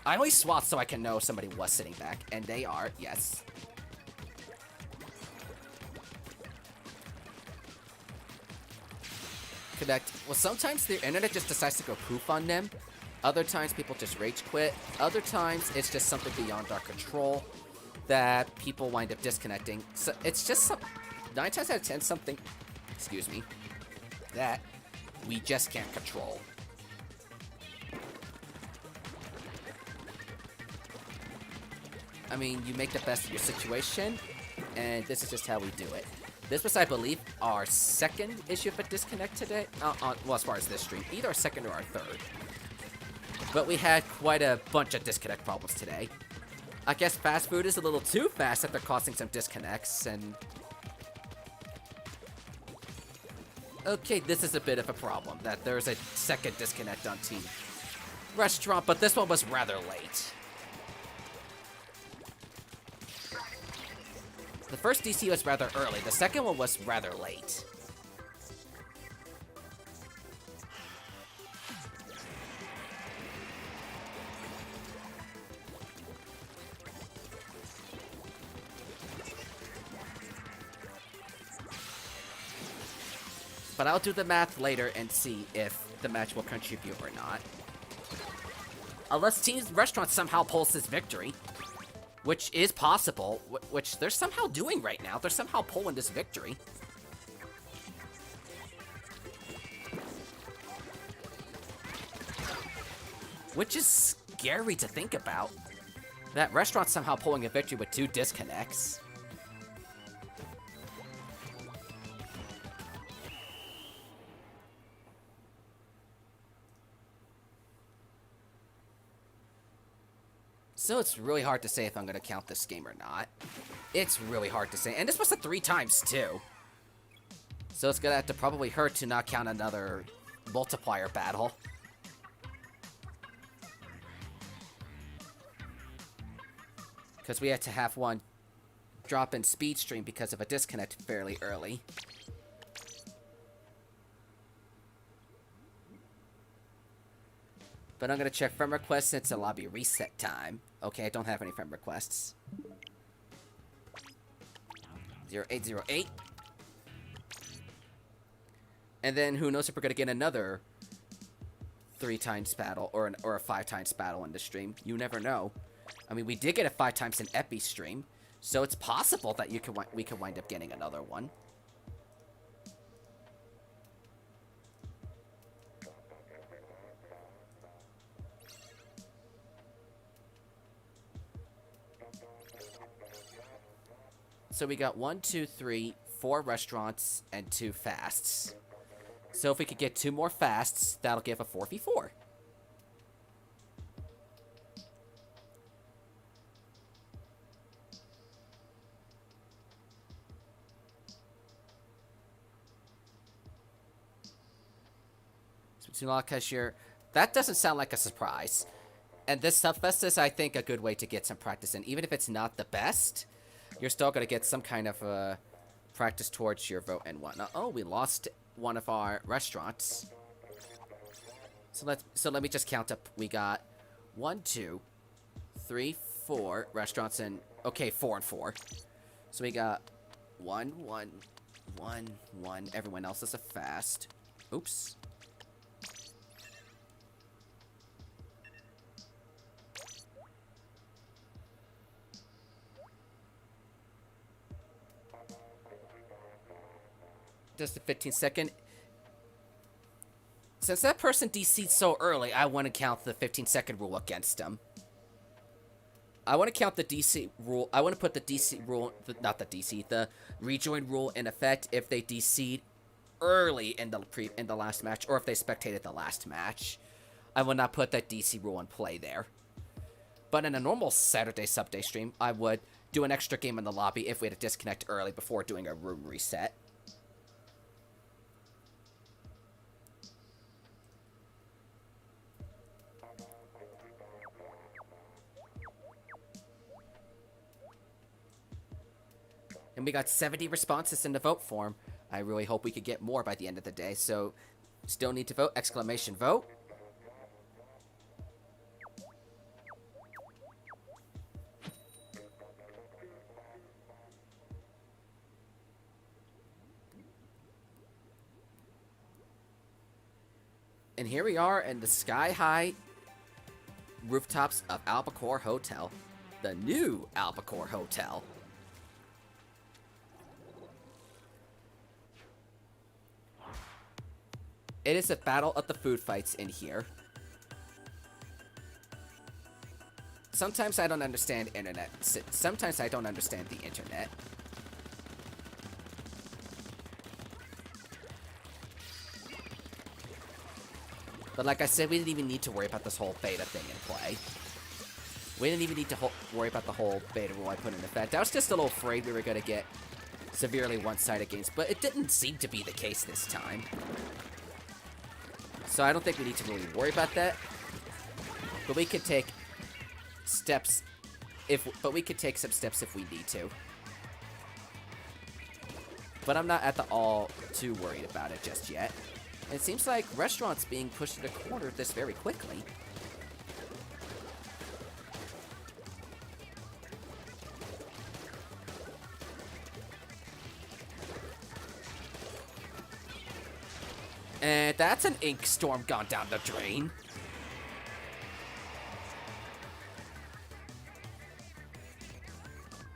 I always swap so I can know somebody was sitting back, and they are, yes. disconnect. Well, sometimes their internet just decides to go poof on them. Other times, people just rage quit. Other times, it's just something beyond our control that people wind up disconnecting. So it's just 9 times out of 10 something, excuse me, that we just can't control. I mean, you make the best of your situation, and this is just how we do it. This was, I believe, our second issue of a disconnect today. Well, as far as this stream, either our second or our third. But we had quite a bunch of disconnect problems today. I guess fast food is a little too fast after causing some disconnects, and... Okay, this is a bit of a problem, that there's a second disconnect on Team Restaurant, but this one was rather late. The first DC was rather early, the second one was rather late. But I'll do the math later and see if the match will contribute or not. Unless Team Restaurant somehow pulls this victory. Which is possible, which they're somehow doing right now. They're somehow pulling this victory. Which is scary to think about. That Restaurant's somehow pulling a victory with 2 disconnects. So it's really hard to say if I'm going to count this game or not. It's really hard to say. And this was a 3 times too. So it's going to have to probably hurt to not count another multiplier battle. Because we had to have one drop in speed stream because of a disconnect fairly early. But I'm going to check friend requests since it's a lobby reset time. Okay, I don't have any friend requests. 0808. And then who knows if we're going to get another 3 times battle or a 5 times battle in the stream. You never know. I mean, we did get a 5 times in Epi stream. So it's possible that we could wind up getting another one. So we got 1, 2, 3, 4 restaurants and 2 fasts. So if we could get 2 more fasts, that'll give a 4v4. Splatoon cashier. That doesn't sound like a surprise. And this Subfest is, I think, a good way to get some practice in. Even if it's not the best, you're still going to get some kind of practice towards your vote and whatnot. Oh, we lost one of our restaurants. So let me just count up. We got 1, 2, 3, 4 restaurants and... Okay, 4 and 4. So we got 1, 1, 1, 1. Everyone else is a fast. Oops. Just a 15-second. Since that person DC'd so early, I want to count the 15-second rule against them. I want to count the DC rule. I want to put the DC rule, not the DC, the rejoin rule in effect if they DC'd early in the last match, or if they spectated the last match. I will not put that DC rule in play there. But in a normal Saturday sub-day stream, I would do an extra game in the lobby if we had to disconnect early before doing a room reset. And we got 70 responses in the vote form. I really hope we could get more by the end of the day. So, still need to vote, exclamation vote. And here we are in the sky-high rooftops of Albacore Hotel. The new Albacore Hotel. It is a battle of the food fights in here. Sometimes I don't understand internet. Sometimes I don't understand the internet. But like I said, we didn't even need to worry about this whole beta thing in play. We didn't even need to worry about the whole beta rule I put in effect. I was just a little afraid we were going to get severely one-sided games, but it didn't seem to be the case this time. So I don't think we need to really worry about that. But we could take steps some steps if we need to. But I'm not at the all too worried about it just yet. It seems like restaurants being pushed to the corner this very quickly. And that's an ink storm gone down the drain.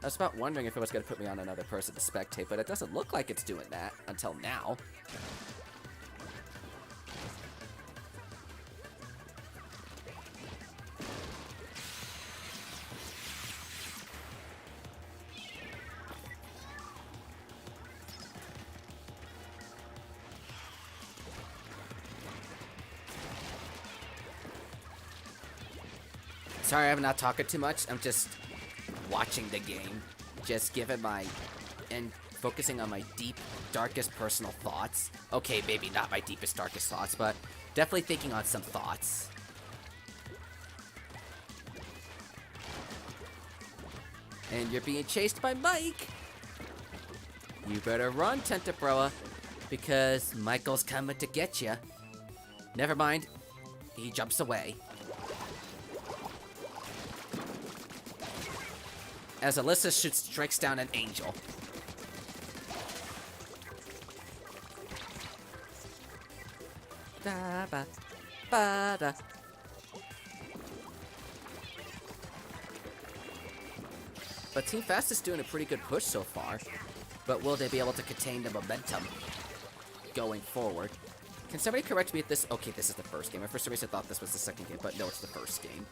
I was about wondering if it was going to put me on another person to spectate, but it doesn't look like it's doing that until now. Sorry, I'm not talking too much. I'm just watching the game, just focusing on my deep, darkest personal thoughts. Okay, maybe not my deepest, darkest thoughts, but definitely thinking on some thoughts. And you're being chased by Mike. You better run, Tentabrella, because Michael's coming to get you. Never mind. He jumps away. As Alyssa strikes down an angel. Da ba ba da. But Team Fast is doing a pretty good push so far. But will they be able to contain the momentum going forward? Can somebody correct me if this... Okay, this is the first game. I for some reason thought this was the second game, but no, it's the first game.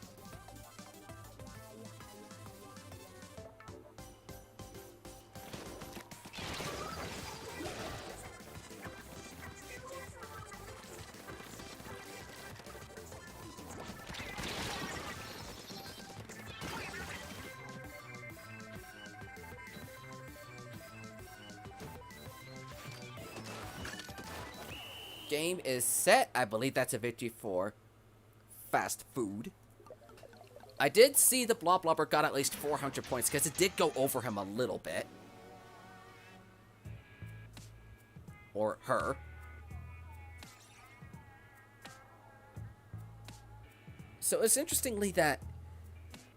Game is set. I believe that's a victory for fast food. I did see the Blobber got at least 400 points because it did go over him a little bit. Or her. So it's interestingly that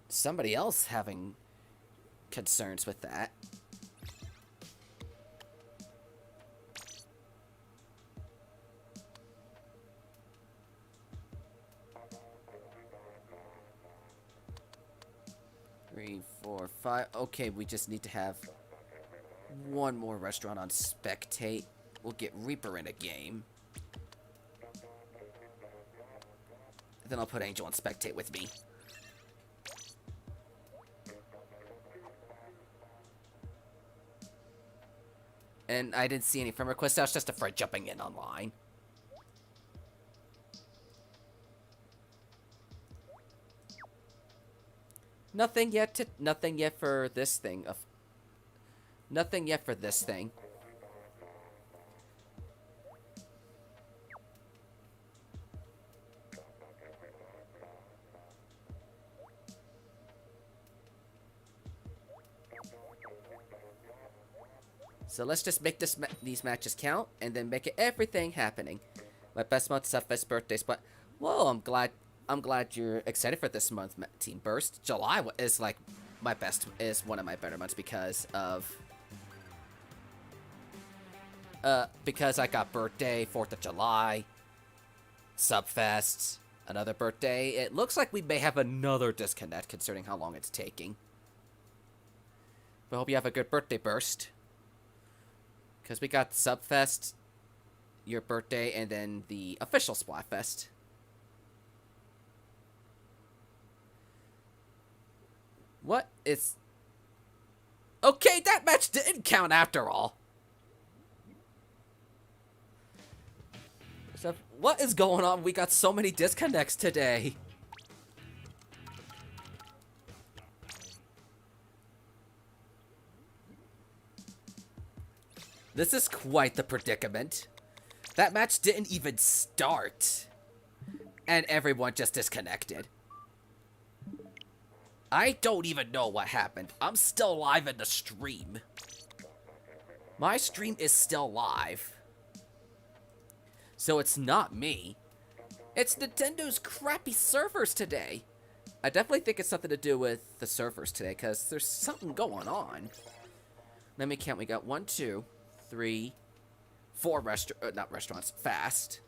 somebody else having concerns with that. Three, four, five. Okay, we just need to have one more restaurant on spectate. We'll get Reaper in a game. Then I'll put Angel on spectate with me. And I didn't see any friend requests. I was just afraid jumping in online. Nothing yet for this thing. Nothing yet for this thing. So let's just make these matches count, and then make it everything happening. My best month, Subfest birthday spot. Whoa, I'm glad you're excited for this month, Team Burst. July is like is one of my better months because of because I got birthday, 4th of July. Subfest, another birthday. It looks like we may have another disconnect concerning how long it's taking. But I hope you have a good birthday burst. Because we got Subfest, your birthday, and then the official Splatfest. What is... Okay, that match didn't count after all. So, what is going on? We got so many disconnects today. This is quite the predicament. That match didn't even start. And everyone just disconnected. I don't even know what happened. I'm still live in the stream. My stream is still live. So it's not me. It's Nintendo's crappy servers today. I definitely think it's something to do with the servers today, because there's something going on. Let me count. We got 1, 2, 3, 4 not restaurants. Fast.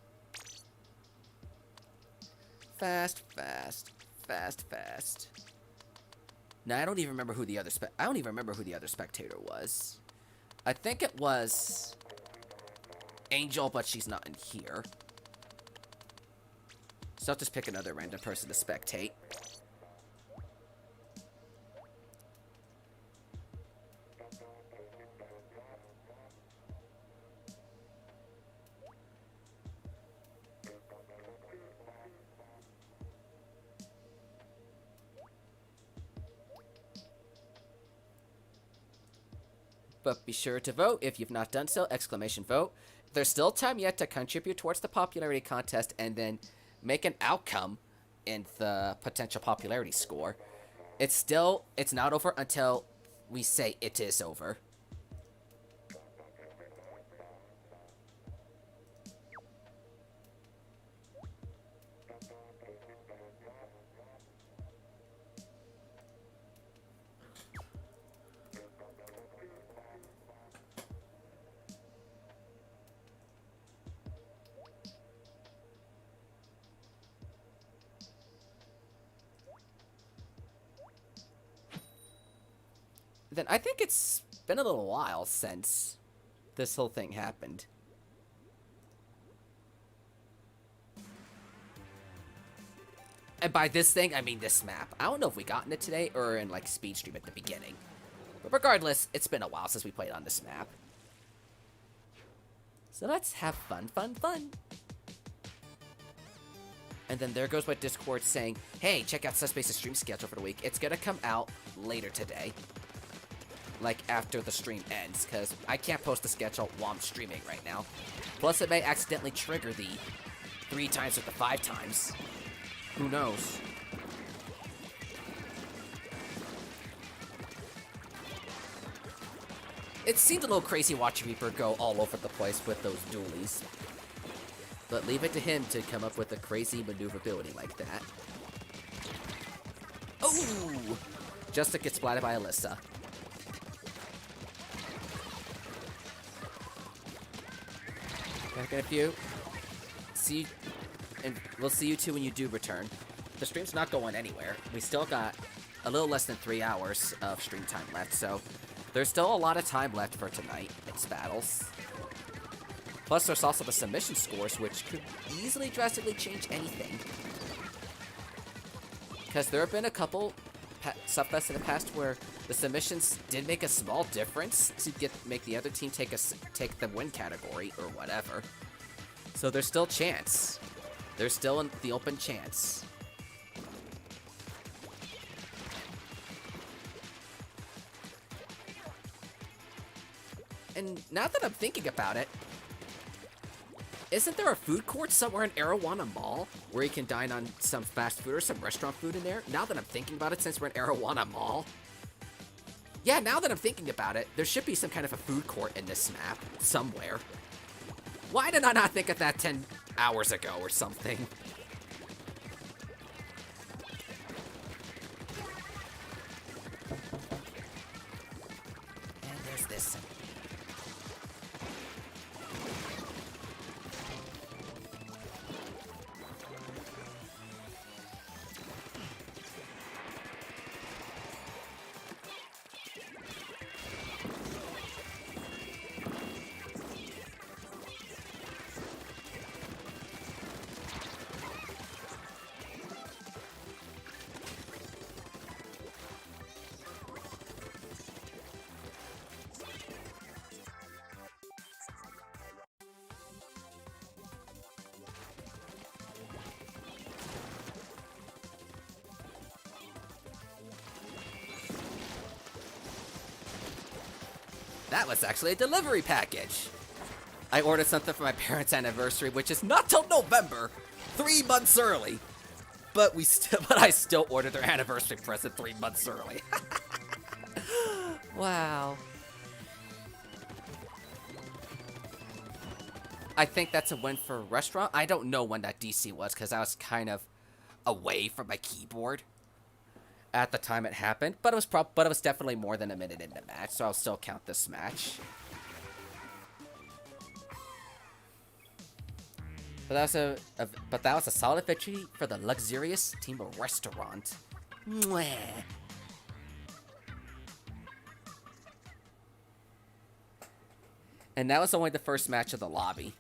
Fast. Now I don't even remember who the other spectator was. I think it was Angel, but she's not in here. So I'll just pick another random person to spectate. But be sure to vote if you've not done so, exclamation vote. There's still time yet to contribute towards the popularity contest and then make an outcome in the potential popularity score. It's not over until we say it is over. Then I think it's been a little while since this whole thing happened. And by this thing, I mean this map. I don't know if we got in it today or in, like, speed stream at the beginning. But regardless, it's been a while since we played on this map. So let's have fun. And then there goes my Discord saying, hey, check out Subspace's stream schedule for the week. It's gonna come out later today. Like, after the stream ends, because I can't post the schedule while I'm streaming right now. Plus, it may accidentally trigger the 3 times or the 5 times. Who knows? It seemed a little crazy watching Reaper go all over the place with those dualies. But leave it to him to come up with a crazy maneuverability like that. Oh! Just to get splatted by Alyssa. Back in a few. And we'll see you two when you do return. The stream's not going anywhere. We still got a little less than 3 hours of stream time left, so there's still a lot of time left for tonight. It's battles. Plus, there's also the submission scores, which could easily drastically change anything. Because there have been a couple Subfests in the past where the submissions did make a small difference to make the other team take the win category or whatever. So there's still chance. There's still the open chance. And now that I'm thinking about it, isn't there a food court somewhere in Arowana Mall where you can dine on some fast food or some restaurant food in there? Now that I'm thinking about it, since we're in Arowana Mall. Yeah, now that I'm thinking about it, there should be some kind of a food court in this map somewhere. Why did I not think of that 10 hours ago or something? And there's this. That was actually a delivery package. I ordered something for my parents' anniversary, which is not till November, 3 months early. But I still ordered their anniversary present 3 months early. Wow. I think that's a win for restaurant. I don't know when that DC was because I was kind of away from my keyboard at the time it happened. But it was definitely more than a minute in the match, so I'll still count this match. But that was a solid victory for the luxurious team of restaurant. Mwah. And that was only the first match of the lobby.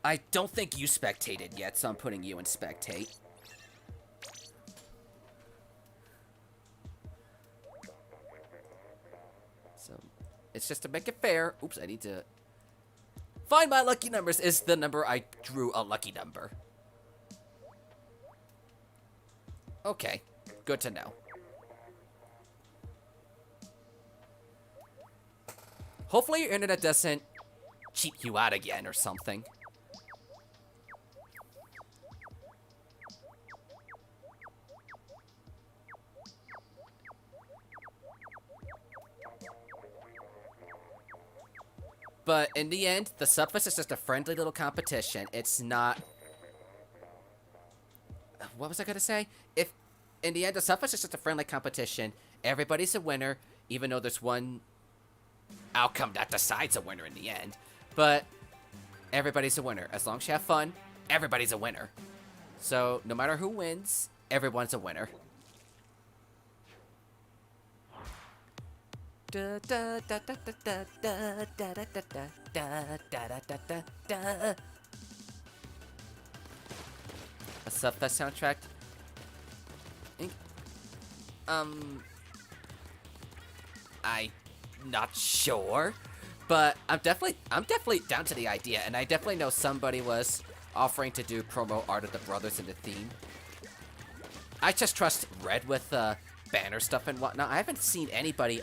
I don't think you spectated yet, so I'm putting you in spectate. So, it's just to make it fair. Oops, I need to... Find my lucky numbers is the number I drew a lucky number. Okay, good to know. Hopefully your internet doesn't cheat you out again or something. But in the end, the Subfest is just a friendly little competition. It's not... What was I going to say? If in the end, the Subfest is just a friendly competition. Everybody's a winner, even though there's one outcome that decides a winner in the end. But everybody's a winner. As long as you have fun, everybody's a winner. So no matter who wins, everyone's a winner. A Subfest soundtrack. I'm not sure, but I'm definitely down to the idea, and I definitely know somebody was offering to do promo art of the brothers in the theme. I just trust Red with banner stuff and whatnot. I haven't seen anybody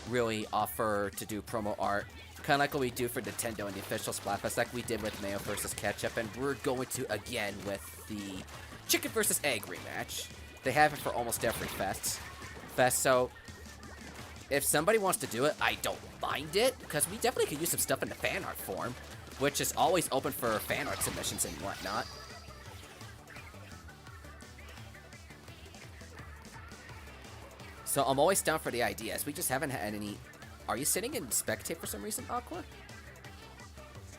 really offer to do promo art, kind of like what we do for Nintendo and the official Splatfest, like we did with Mayo versus Ketchup, and we're going to again with the Chicken versus Egg rematch. They have it for almost every fest, so if somebody wants to do it, I don't mind it, because we definitely could use some stuff in the fan art form, which is always open for fan art submissions and whatnot. So I'm always down for the ideas. We just haven't had any... Are you sitting in spectate for some reason, Aqua?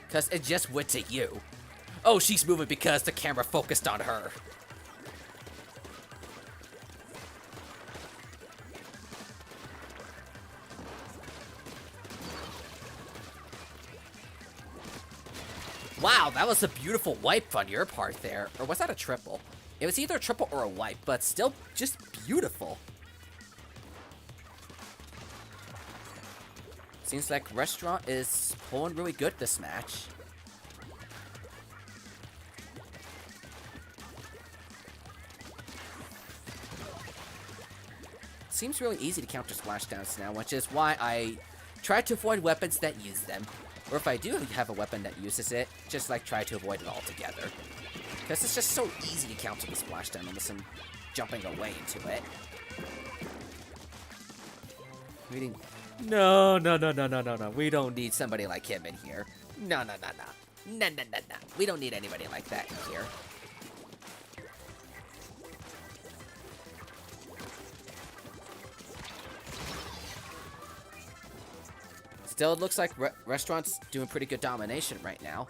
Because it just went to you. Oh, she's moving because the camera focused on her. Wow, that was a beautiful wipe on your part there. Or was that a triple? It was either a triple or a wipe, but still just beautiful. Seems like Restaurant is pulling really good this match. Seems really easy to counter splashdowns now, which is why I try to avoid weapons that use them. Or if I do have a weapon that uses it, just like try to avoid it altogether. Because it's just so easy to counter the splashdown unless I'm jumping away into it. No. We don't need somebody like him in here. No. We don't need anybody like that in here. Still, it looks like Restaurant's doing pretty good domination right now.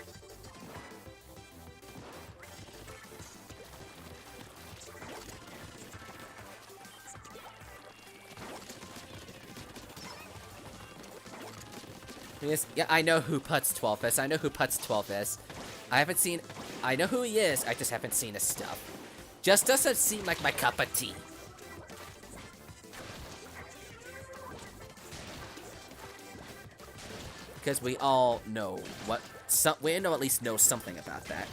Yeah, I know who Putz 12 is. I know who Putz 12 is. I know who he is, I just haven't seen his stuff. Just doesn't seem like my cup of tea. Because we all know we at least know something about that.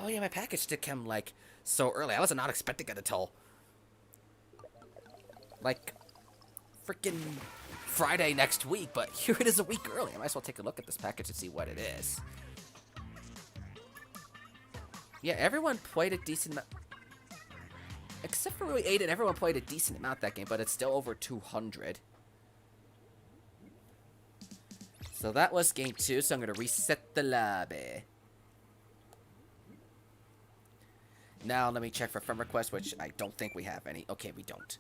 Oh yeah, my package did come, like, so early. I was not expecting it until, like, freaking Friday next week, but here it is a week early. I might as well take a look at this package and see what it is. Yeah, everyone played a decent amount. Except for really Aiden, everyone played a decent amount that game, but it's still over 200. So that was game 2, so I'm going to reset the lobby. Now let me check for friend requests, which I don't think we have any. Okay, we don't.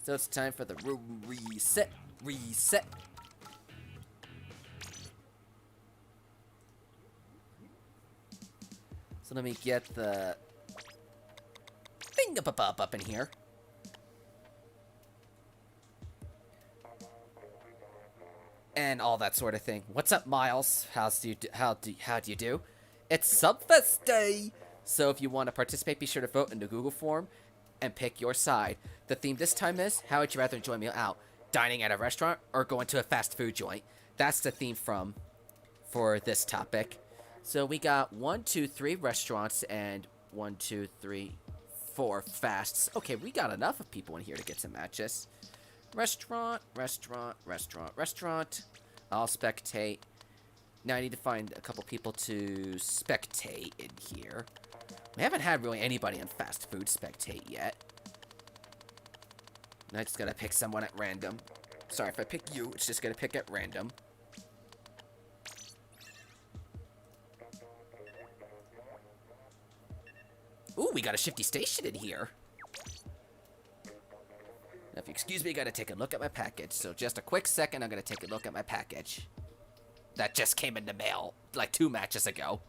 So it's time for the room reset. Reset. So let me get the thing up in here. And all that sort of thing. What's up, Miles? How do you do? It's Subfest Day! So if you want to participate, be sure to vote in the Google form and pick your side. The theme this time is, how would you rather enjoy a meal out? Dining at a restaurant or going to a fast food joint? That's the theme for this topic. So we got 1, 2, 3 restaurants and 1, 2, 3, 4 fasts. Okay, we got enough of people in here to get some matches. Restaurant, restaurant, restaurant, restaurant. I'll spectate. Now I need to find a couple people to spectate in here. We haven't had really anybody on fast food spectate yet. And I just gotta pick someone at random. Sorry, if I pick you, it's just gonna pick at random. Ooh, we got a shifty station in here. Now, if you excuse me, I gotta take a look at my package. So just a quick second, I'm gonna take a look at my package. That just came in the mail, like 2 matches ago.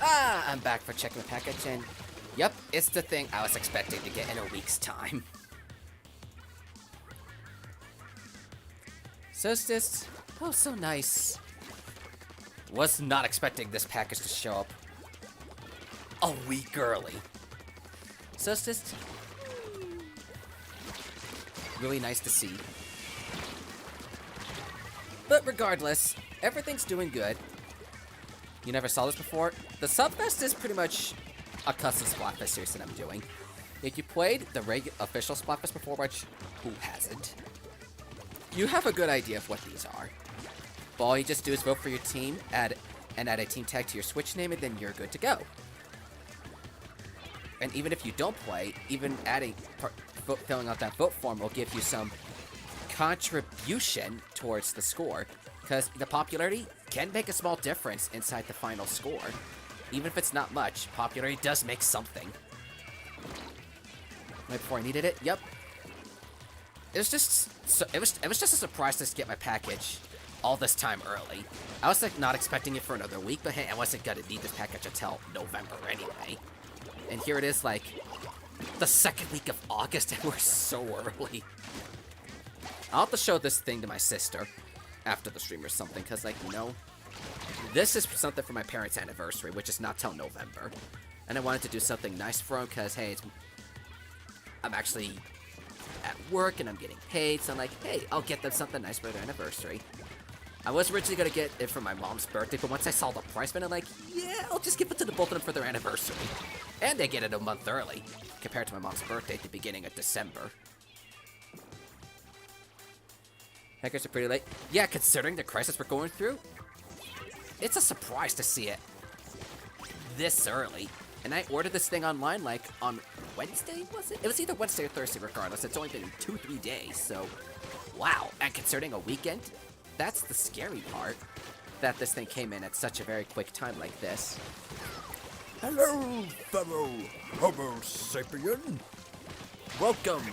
Ah, I'm back for checking the package, and yep, it's the thing I was expecting to get in a week's time. Solstice, oh, so nice. Was not expecting this package to show up a week early. Solstice, really nice to see. But regardless, everything's doing good. You never saw this before? The Subfest is pretty much a custom Splatfest series that I'm doing. If you played the official Splatfest before, which who hasn't, you have a good idea of what these are. But all you just do is vote for your team, add a team tag to your Switch name, and then you're good to go. And even if you don't play, even filling out that vote form will give you some contribution towards the score, because the popularity can make a small difference inside the final score. Even if it's not much, popularity does make something. Right before I needed it, yep. it was just it was just a surprise to get my package all this time early. I was like not expecting it for another week, but hey, I wasn't gonna need this package until November anyway. And here it is, like the second week of August, and we're so early. I'll have to show this thing to my sister after the stream or something, because, like, you know, this is something for my parents' anniversary, which is not till November. And I wanted to do something nice for them, because, hey, I'm actually at work, and I'm getting paid, so I'm like, hey, I'll get them something nice for their anniversary. I was originally going to get it for my mom's birthday, but once I saw the price, I'm like, yeah, I'll just give it to the both of them for their anniversary. And they get it a month early, compared to my mom's birthday at the beginning of December. Hackers are pretty late. Yeah, considering the crisis we're going through, it's a surprise to see it this early. And I ordered this thing online, like, on Wednesday, was it? It was either Wednesday or Thursday, regardless. It's only been 2-3 days, so wow. And considering a weekend, that's the scary part, that this thing came in at such a very quick time like this. Hello, fellow Homo sapien. Welcome.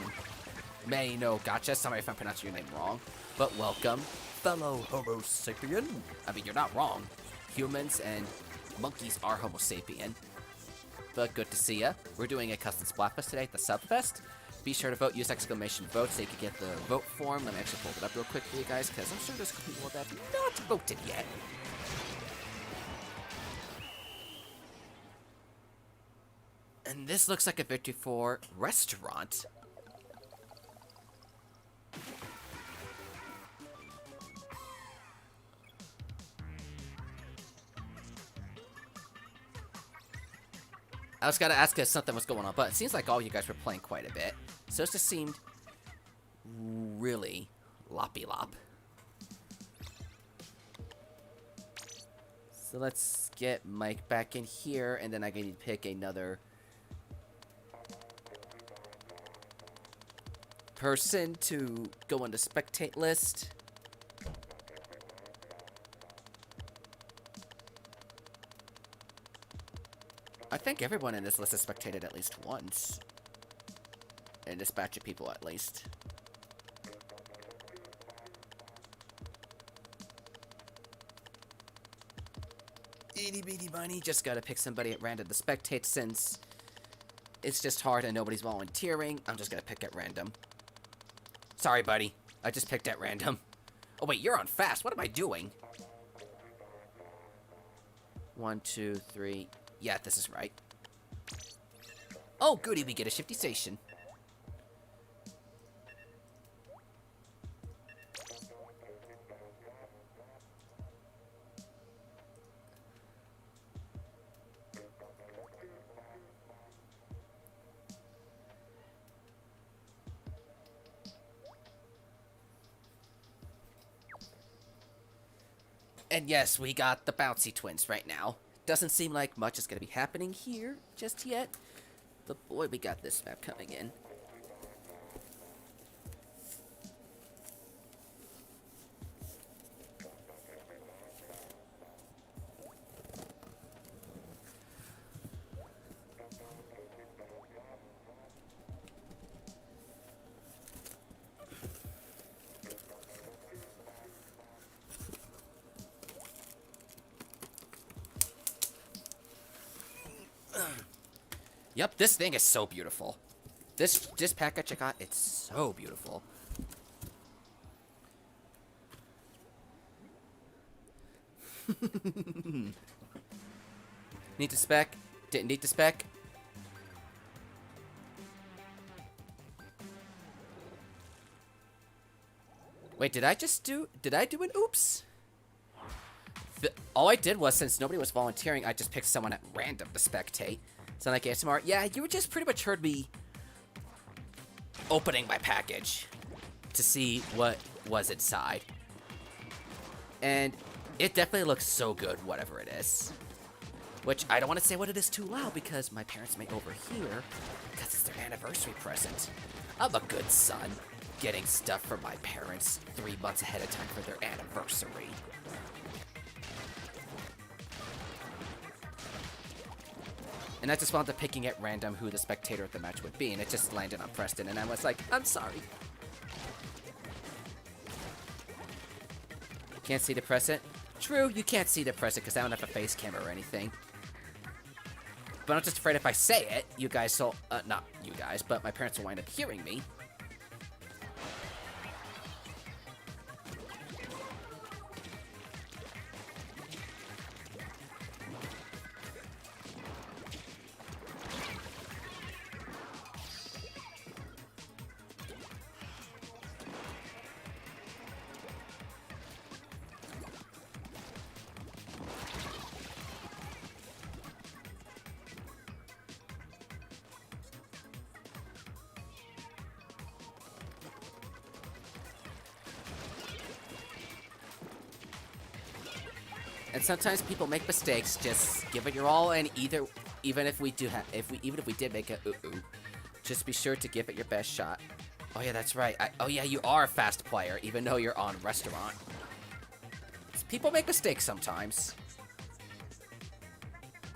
No, gotcha. Sorry if I'm pronouncing your name wrong, but welcome, Fellow Homo sapien. I mean, you're not wrong. Humans and monkeys are Homo sapien. But good to see ya. We're doing a custom Splatfest today at the Subfest. Be sure to vote, use exclamation vote so you can get the vote form. Let me actually pull it up real quick for you guys, because I'm sure there's people that have not voted yet. And this looks like a victory for restaurant. I was gonna ask if something was going on, but it seems like all you guys were playing quite a bit. So it just seemed really loppy-lop. So let's get Mike back in here, and then I need to pick another person to go on the spectate list. I think everyone in this list has spectated at least once. In this batch of people, at least. Itty bitty bunny, just gotta pick somebody at random to spectate since it's just hard and nobody's volunteering. I'm just gonna pick at random. Sorry, buddy. I just picked at random. Oh, wait, you're on fast. What am I doing? 1, 2, 3... Yeah, this is right. Oh, goody, we get a shifty station. And yes, we got the bouncy twins right now. Doesn't seem like much is going to be happening here just yet. But boy, we got this map coming in. Yep, this thing is so beautiful. This package I got, it's so beautiful. Need to spec? Didn't need to spec? Wait, did I do an oops? All I did was, since nobody was volunteering, I just picked someone at random to spectate. So like ASMR, yeah, you just pretty much heard me opening my package to see what was inside. And it definitely looks so good, whatever it is. Which, I don't want to say what it is too loud because my parents may overhear because it's their anniversary present. I'm a good son, getting stuff from my parents 3 months ahead of time for their anniversary. And I just wound up picking at random who the spectator of the match would be, and it just landed on Preston, and I was like, I'm sorry. Can't see the present? True, you can't see the present because I don't have a face camera or anything. But I'm just afraid if I say it, you guys will, not you guys, but my parents will wind up hearing me. And sometimes people make mistakes. Just give it your all, and even if we did make a just be sure to give it your best shot. Oh yeah, that's right. Oh yeah, you are a fast player, even though you're on restaurant. People make mistakes sometimes.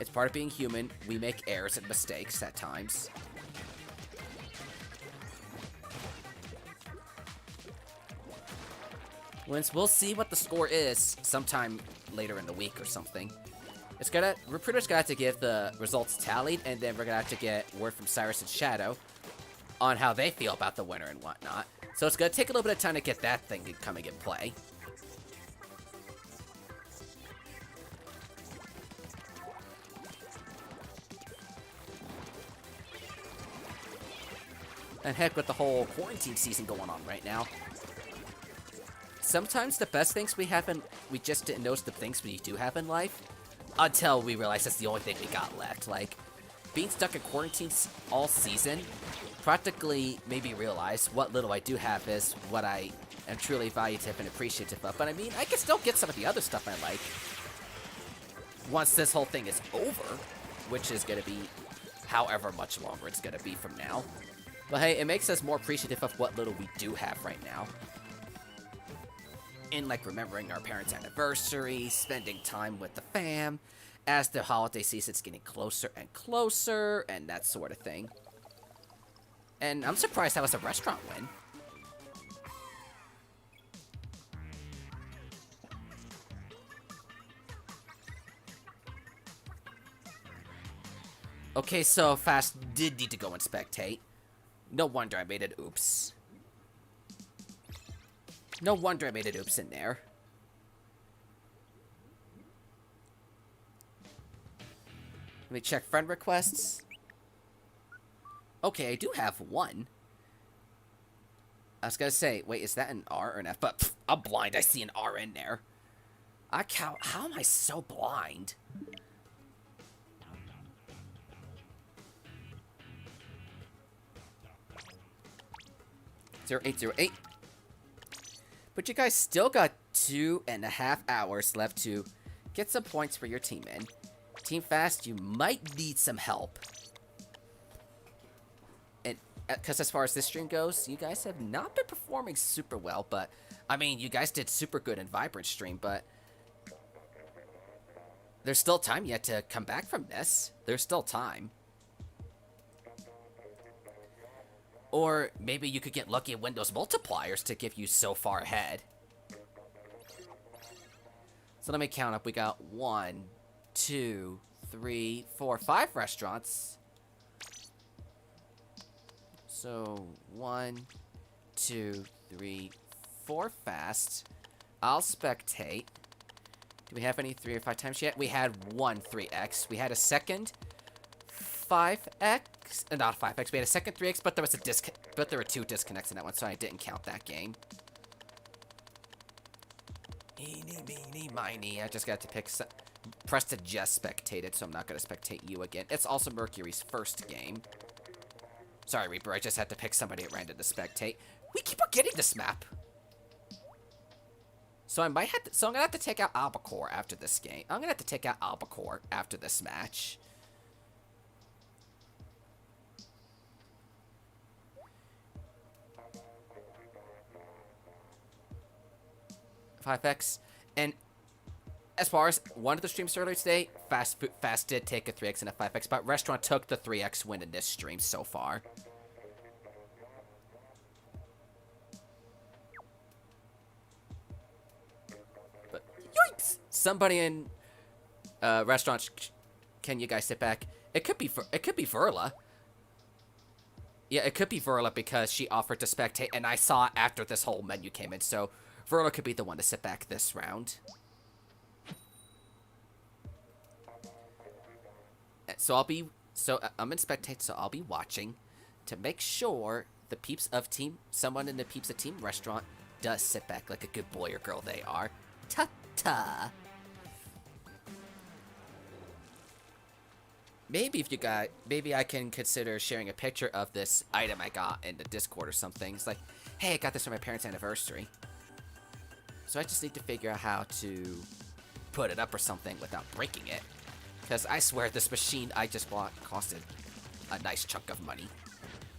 It's part of being human. We make errors and mistakes at times. We'll see what the score is sometime later in the week or something. We're pretty much gonna have to give the results tallied, and then we're gonna have to get word from Cyrus and Shadow on how they feel about the winner and whatnot. So it's gonna take a little bit of time to get that thing coming in play. And heck, with the whole quarantine season going on right now, sometimes the best things we just didn't notice the things we do have in life until we realize that's the only thing we got left. Like, being stuck in quarantine all season practically made me realize what little I do have is what I am truly valuative and appreciative of. But I mean, I can still get some of the other stuff I like once this whole thing is over, which is going to be however much longer it's going to be from now. But hey, it makes us more appreciative of what little we do have right now. In like remembering our parents' anniversary, spending time with the fam, as the holiday season's getting closer and closer, and that sort of thing. And I'm surprised that was a restaurant win. Okay, so Fast did need to go and spectate. No wonder I made an oops. No wonder I made an oops in there. Let me check friend requests. Okay, I do have one. I was gonna say, wait, is that an R or an F? But pff, I'm blind, I see an R in there. How am I so blind? (0808) But you guys still got 2.5 hours left to get some points for your team in. Team Fast, you might need some help. And because as far as this stream goes, you guys have not been performing super well, but I mean, you guys did super good in Vibrant stream, but there's still time yet to come back from this. There's still time. Or maybe you could get lucky at Windows multipliers to give you so far ahead. So let me count up. We got 1, 2, 3, 4, 5 restaurants. So 1, 2, 3, 4 fast. I'll spectate. Do we have any 3 or 5 times yet? We had one 3x. We had a second 5x. Not 5x. We had a second 3x, but there were 2 disconnects in that one, so I didn't count that game. Eeny, meeny, miny. I just got to press to just spectate it, so I'm not going to spectate you again. It's also Mercury's first game. Sorry, Reaper. I just had to pick somebody at random to spectate. We keep forgetting this map. So I'm gonna have to take out Albacore after this game. I'm gonna have to take out Albacore after this match. 5x. And as far as one of the streams earlier today, Fast did take a 3x and a 5x, but Restaurant took the 3x win in this stream so far. somebody in restaurants, can you guys sit back? It could be Verla. Yeah, it could be Verla because she offered to spectate, and I saw it after this whole menu came in, so Verla could be the one to sit back this round. So I'm in spectate, so I'll be watching to make sure the peeps of someone in the peeps of team restaurant does sit back like a good boy or girl they are. Ta-ta. Maybe maybe I can consider sharing a picture of this item I got in the Discord or something. It's like, hey, I got this for my parents' anniversary. So I just need to figure out how to put it up or something without breaking it. Because I swear this machine I just bought costed a nice chunk of money.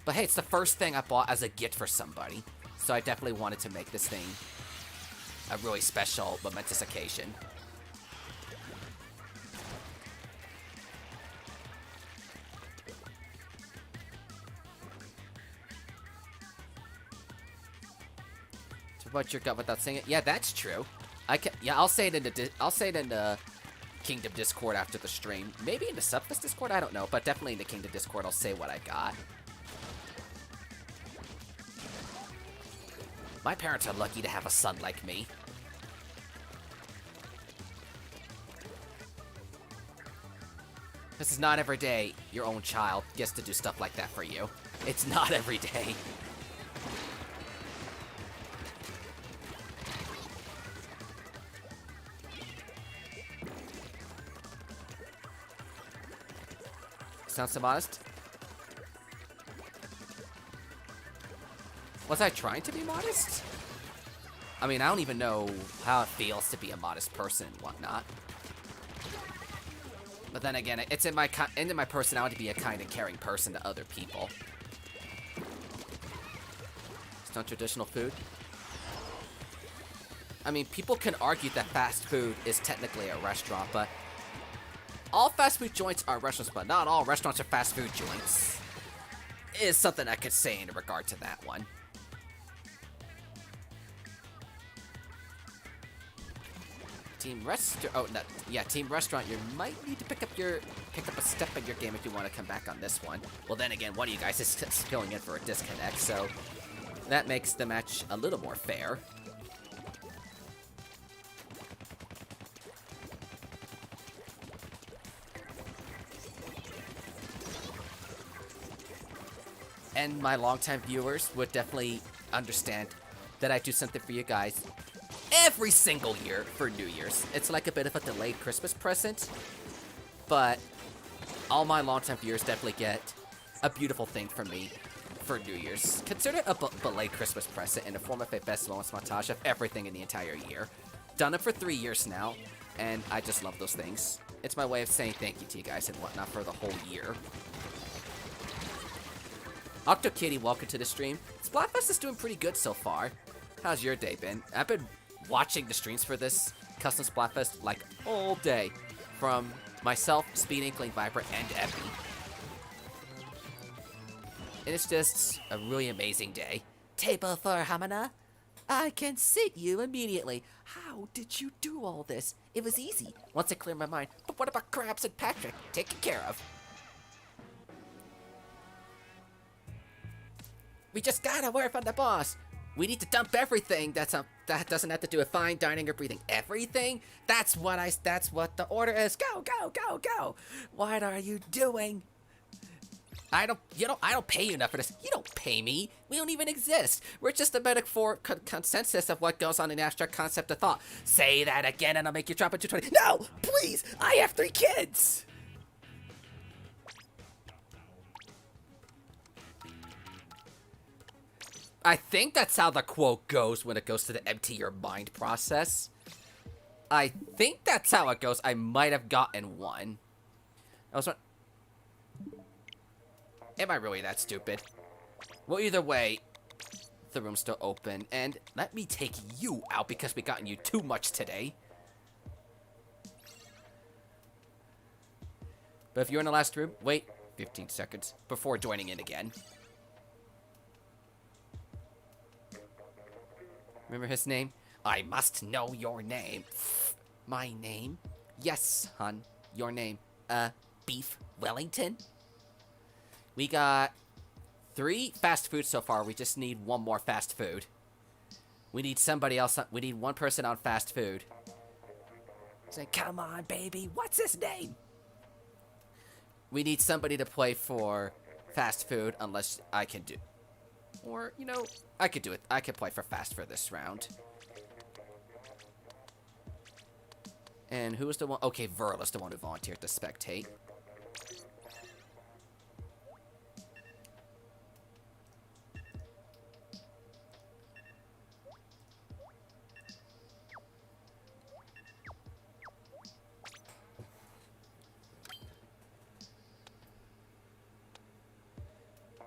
But hey, it's the first thing I bought as a gift for somebody. So I definitely wanted to make this thing a really special, momentous occasion. To what your gut without saying it? Yeah, that's true. I'll say it in the Kingdom Discord after the stream. Maybe in the Subfest Discord, I don't know, but definitely in the Kingdom Discord I'll say what I got. My parents are lucky to have a son like me. This is not every day your own child gets to do stuff like that for you. It's not every day. Sounds so modest. Was I trying to be modest? I mean, I don't even know how it feels to be a modest person and whatnot. But then again, it's in my personality to be a kind and caring person to other people. It's not traditional food. I mean, people can argue that fast food is technically a restaurant, but all fast food joints are restaurants, but not all restaurants are fast food joints. Is something I could say in regard to that one. Team Restaurant, you might need to pick up a step in your game if you want to come back on this one. Well, then again, one of you guys is filling in for a disconnect, so that makes the match a little more fair. And my longtime viewers would definitely understand that I do something for you guys every single year for New Year's. It's like a bit of a delayed Christmas present, but all my longtime viewers definitely get a beautiful thing from me for New Year's. Consider it a delayed Christmas present in the form of a best moments montage of everything in the entire year. Done it for 3 years now, and I just love those things. It's my way of saying thank you to you guys and whatnot for the whole year. OctoKitty, welcome to the stream. Splatfest is doing pretty good so far. How's your day been? I've been watching the streams for this custom Splatfest like all day. From myself, Speedinkling, Viper, and Epi. And it's just a really amazing day. Table for Hamana? I can seat you immediately. How did you do all this? It was easy, once I cleared my mind. But what about Krabs and Patrick? Taken care of. We just got a word from the boss. We need to dump everything. That doesn't have to do with fine dining or breathing. Everything? That's what the order is. Go, go, go, go. What are you doing? I don't pay you enough for this. You don't pay me. We don't even exist. We're just a metaphor consensus of what goes on in the abstract concept of thought. Say that again and I'll make you drop it to 20. No, please. I have 3 kids. I think that's how the quote goes when it goes to the empty your mind process. I think that's how it goes. I might have gotten one. Am I really that stupid? Well, either way, the room's still open. And let me take you out because we've gotten you too much today. But if you're in the last room, wait 15 seconds before joining in again. Remember his name? I must know your name. My name? Yes, hun. Your name. Beef Wellington? We got 3 fast food so far. We just need 1 more fast food. We need somebody else. We need 1 person on fast food. Say, come on, baby. What's his name? We need somebody to play for fast food, unless I can do. Or, you know, I could do it. I could play for fast for this round. And who was the one? Okay, Verla's the one who volunteered to spectate.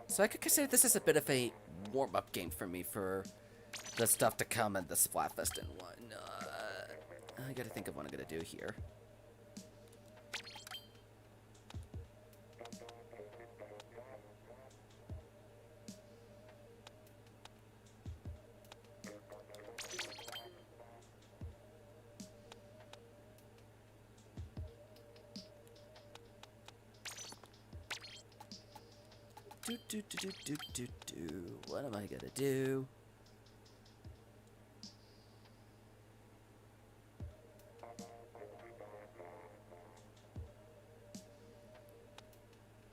So I could consider this as a bit of a warm-up game for me for the stuff to come at the Splatfest and whatnot. I gotta think of what I'm gonna do here. What am I gonna do?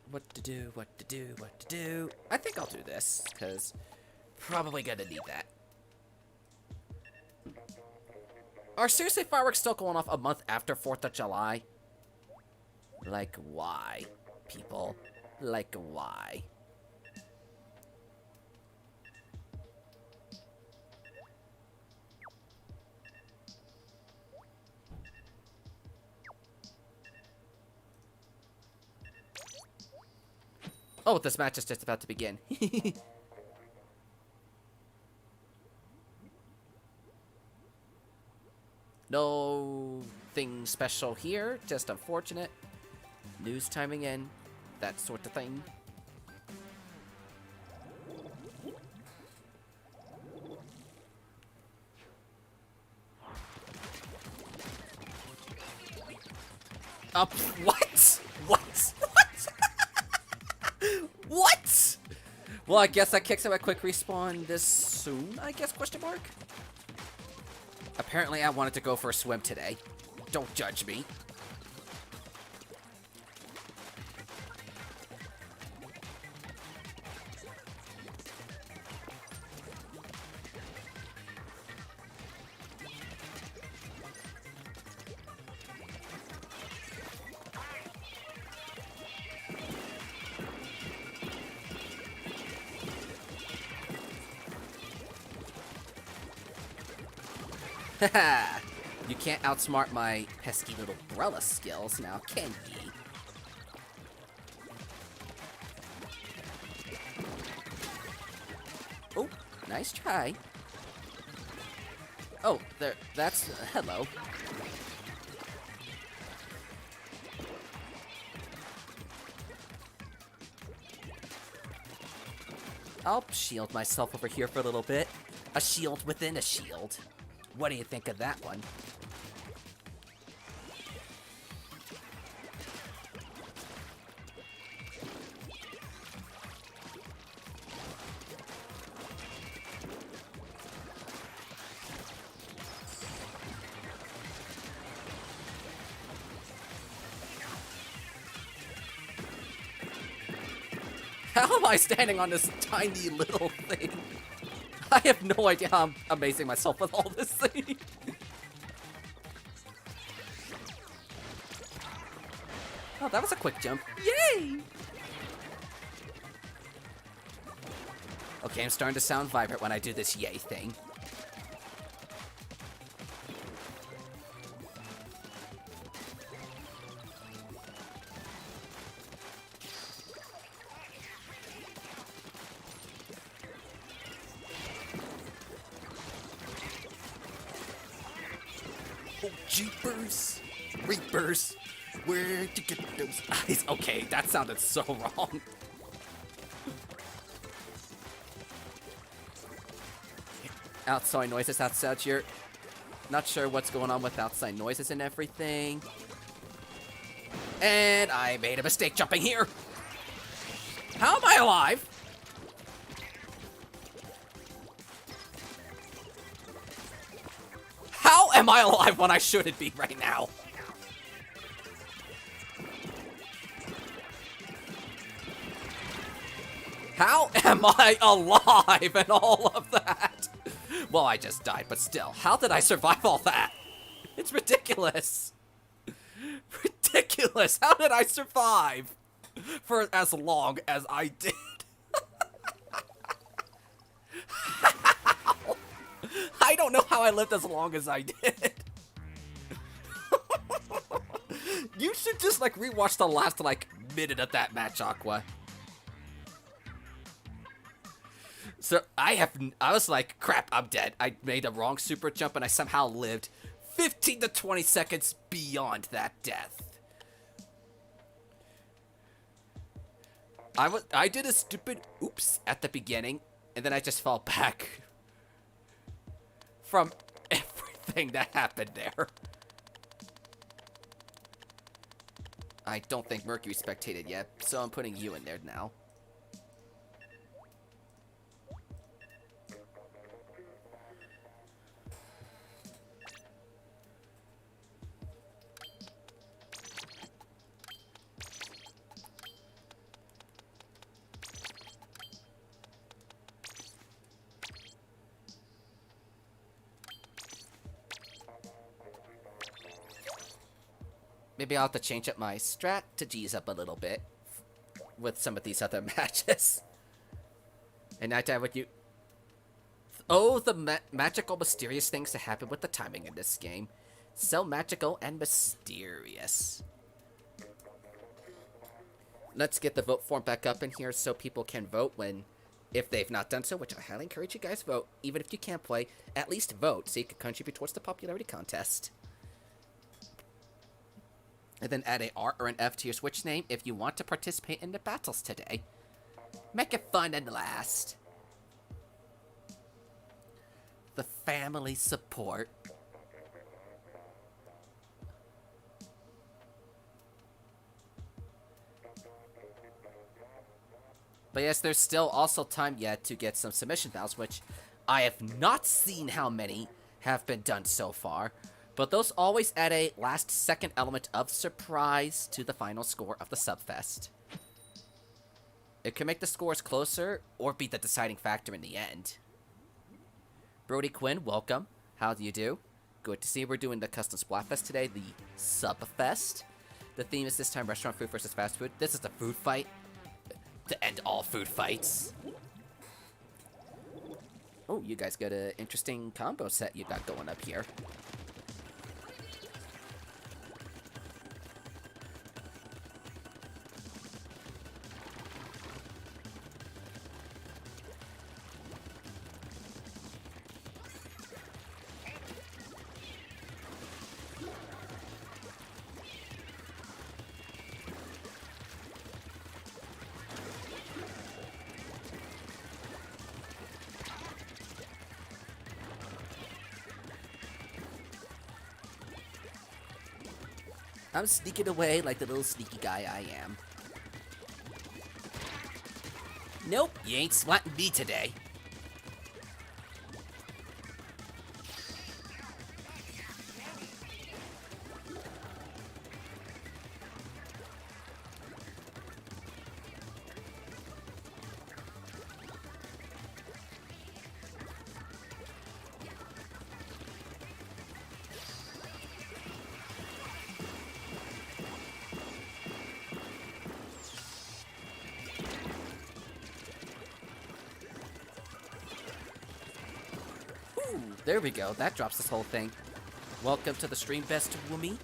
What to do, what to do, what to do. I think I'll do this, because probably gonna need that. Are seriously fireworks still going off a month after 4th of July? Like, why, people? Like, why? Oh, this match is just about to begin. Nothing special here, just unfortunate. News timing in, that sort of thing. What? What? What? What? Well, I guess that kicks him a quick respawn this soon, I guess, question mark? Apparently I wanted to go for a swim today. Don't judge me. Haha! You can't outsmart my pesky little umbrella skills now, can ye? Oh, nice try. Oh, there, that's, hello. I'll shield myself over here for a little bit. A shield within a shield. What do you think of that one? How am I standing on this tiny little thing? I have no idea how I'm amazing myself with all this thing. Oh, that was a quick jump. Yay! Okay, I'm starting to sound vibrant when I do this yay thing. Oh, jeepers, reapers, where'd you get those eyes? Okay, that sounded so wrong. Outside noises outside your Not sure what's going on with outside noises and everything. And I made a mistake jumping here. How am I alive? How am I alive when I shouldn't be right now? How am I alive and all of that? Well, I just died, but still, how did I survive all that? It's ridiculous. Ridiculous. How did I survive for as long as I did? How? I don't know how I lived as long as I did. You should just like rewatch the last like minute of that match, Aqua. So I was like, crap, I'm dead. I made a wrong super jump and I somehow lived 15 to 20 seconds beyond that death. I did a stupid oops at the beginning, and then I just fell back from everything that happened there. I don't think Mercury spectated yet, so I'm putting you in there now. Maybe I'll have to change up my strategies up a little bit with some of these other matches. And I dive with you. Oh, the magical, mysterious things that happen with the timing in this game. So magical and mysterious. Let's get the vote form back up in here so people can vote if they've not done so, which I highly encourage you guys vote. Even if you can't play, at least vote so you can contribute towards the popularity contest. And then add a R or an F to your Switch name if you want to participate in the battles today. Make it fun and last. The family support. But yes, there's still also time yet to get some submission battles, which I have not seen how many have been done so far. But those always add a last-second element of surprise to the final score of the Subfest. It can make the scores closer or be the deciding factor in the end. Brody Quinn, welcome. How do you do? Good to see we're doing the custom Splatfest today, the Subfest. The theme is this time restaurant food versus fast food. This is the food fight to end all food fights. Oh, you guys got an interesting combo set you got going up here. I'm sneaking away like the little sneaky guy I am. Nope, you ain't swatting me today. There we go. That drops this whole thing. Welcome to the stream, best Woomy.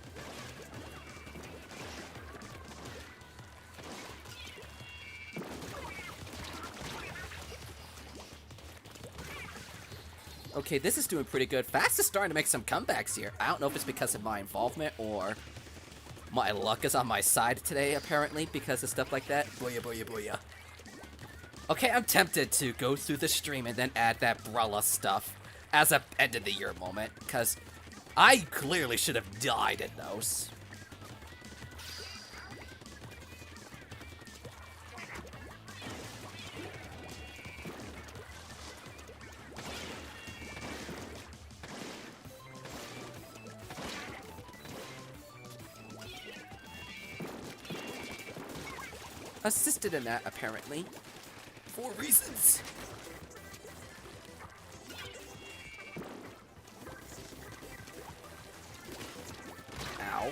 Okay, this is doing pretty good. Fast is starting to make some comebacks here. I don't know if it's because of my involvement or my luck is on my side today, apparently, because of stuff like that. Booyah, booyah, booyah. Okay, I'm tempted to go through the stream and then add that Brella stuff as a end of the year moment, because I clearly should have died in those. Assisted in that, apparently. For reasons. Ow.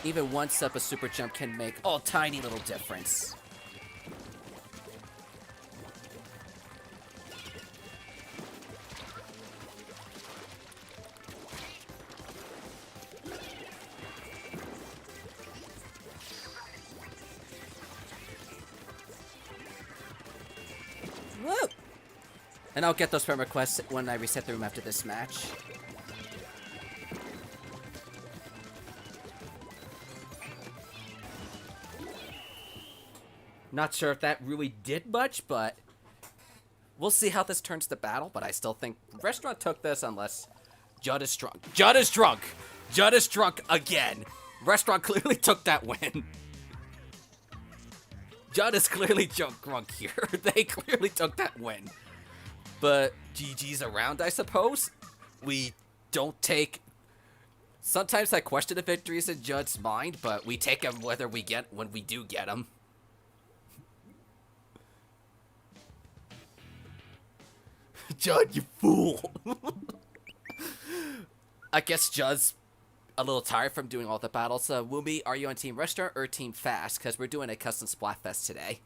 Even one step of super jump can make a tiny little difference. Woo! And I'll get those friend requests when I reset the room after this match. Not sure if that really did much, but we'll see how this turns to battle. But I still think Restaurant took this unless Judd is drunk. Judd is drunk! Judd is drunk again! Restaurant clearly took that win. Judd is clearly drunk here. They clearly took that win. But GG's around, I suppose. We don't take... Sometimes I question the victories in Judd's mind, but we take them when we do get them. Judd, you fool! I guess Judd's a little tired from doing all the battles. Woomy, are you on Team Restaurant or Team Fast? Because we're doing a custom Splatfest today.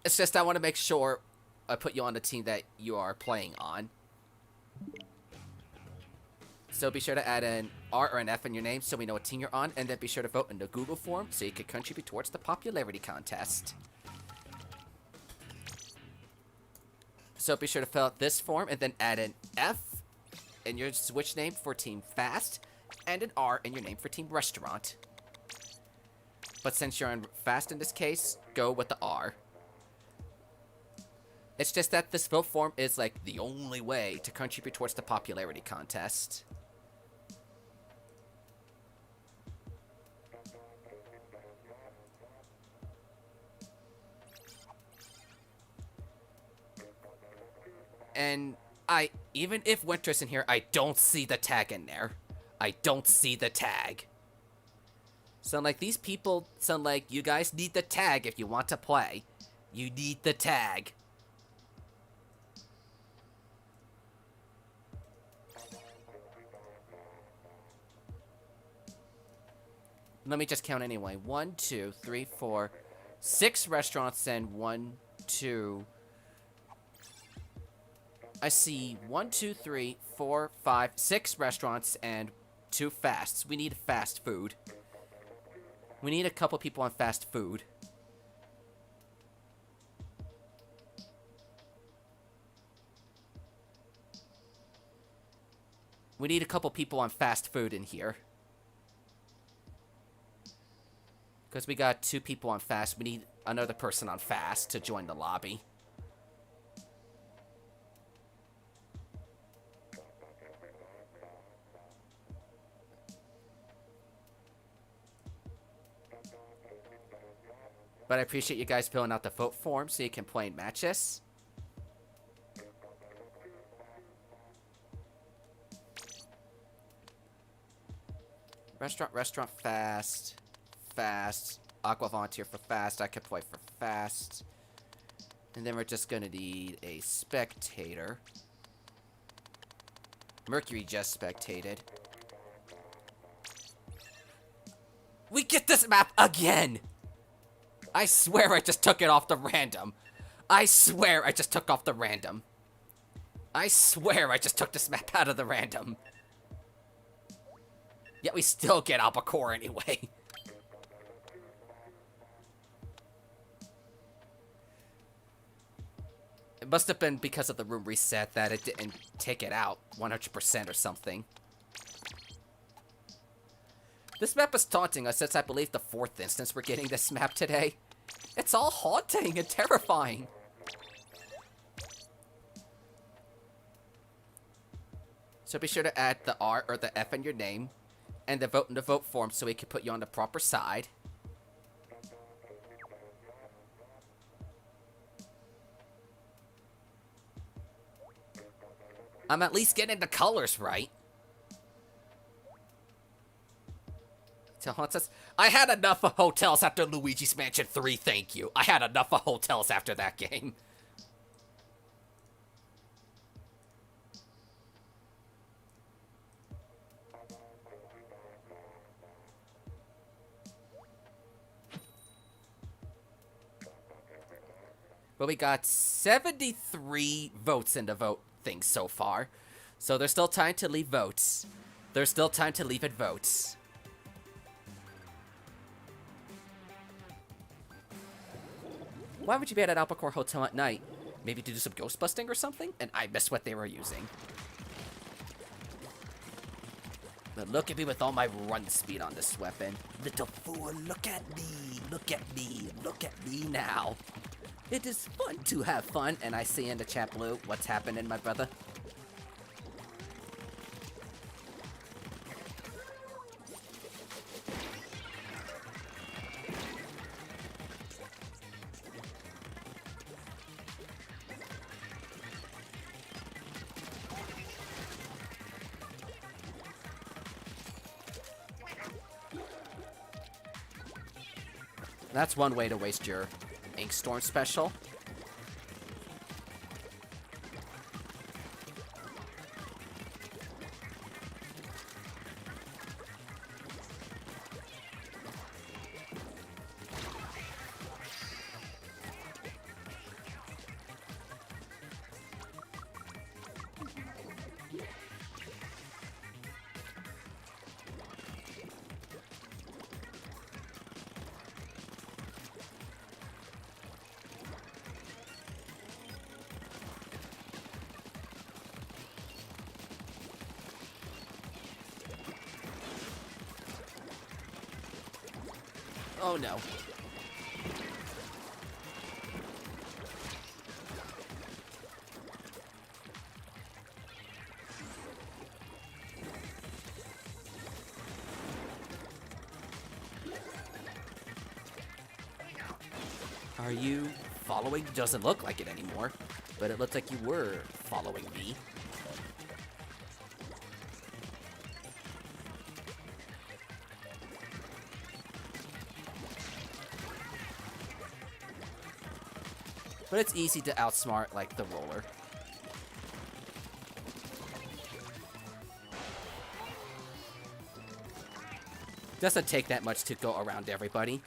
It's just I want to make sure I put you on the team that you are playing on. So be sure to add an R or an F in your name so we know what team you're on. And then be sure to vote in the Google form so you can contribute towards the popularity contest. So be sure to fill out this form and then add an F in your Switch name for Team Fast and an R in your name for Team Restaurant. But since you're on Fast in this case, go with the R. It's just that this vote form is like the only way to contribute towards the popularity contest. And even if Winter's in here, I don't see the tag in there. I don't see the tag. So like these people sound like you guys need the tag if you want to play. You need the tag. Let me just count anyway. 1, 2, 3, 4, 6 restaurants and 1, 2... I see 1, 2, 3, 4, 5, 6 restaurants and 2 fasts. We need fast food. We need a couple people on fast food. We need a couple people on fast food in here. Because we got 2 people on fast. We need another person on fast to join the lobby. But I appreciate you guys filling out the vote form so you can play in matches. Restaurant, fast. Aqua Volunteer for fast. I could play for fast. And then we're just going to need a spectator. Mercury just spectated. We get this map again! I swear I just took it off the random. I swear I just took off the random. I swear I just took this map out of the random. Yet we still get Albacore anyway. It must have been because of the room reset that it didn't take it out 100% or something. This map is taunting us since I believe the 4th instance we're getting this map today. It's all haunting and terrifying. So be sure to add the R or the F in your name and the vote in the vote form so we can put you on the proper side. I'm at least getting the colors right. So haunt us. I had enough of hotels after Luigi's Mansion 3, thank you. I had enough of hotels after that game. But we got 73 votes in the vote thing so far. So there's still time to leave votes. There's still time to leave it votes. Why would you be at an Albacore hotel at night? Maybe to do some ghost busting or something? And I missed what they were using. But look at me with all my run speed on this weapon. Little fool, look at me. Look at me. Look at me now. It is fun to have fun. And I see in the chat blue, what's happening, my brother? That's one way to waste your Ink Storm special. Oh no. Are you following? Doesn't look like it anymore, but it looked like you were following me. But it's easy to outsmart, like, the roller. Doesn't take that much to go around everybody.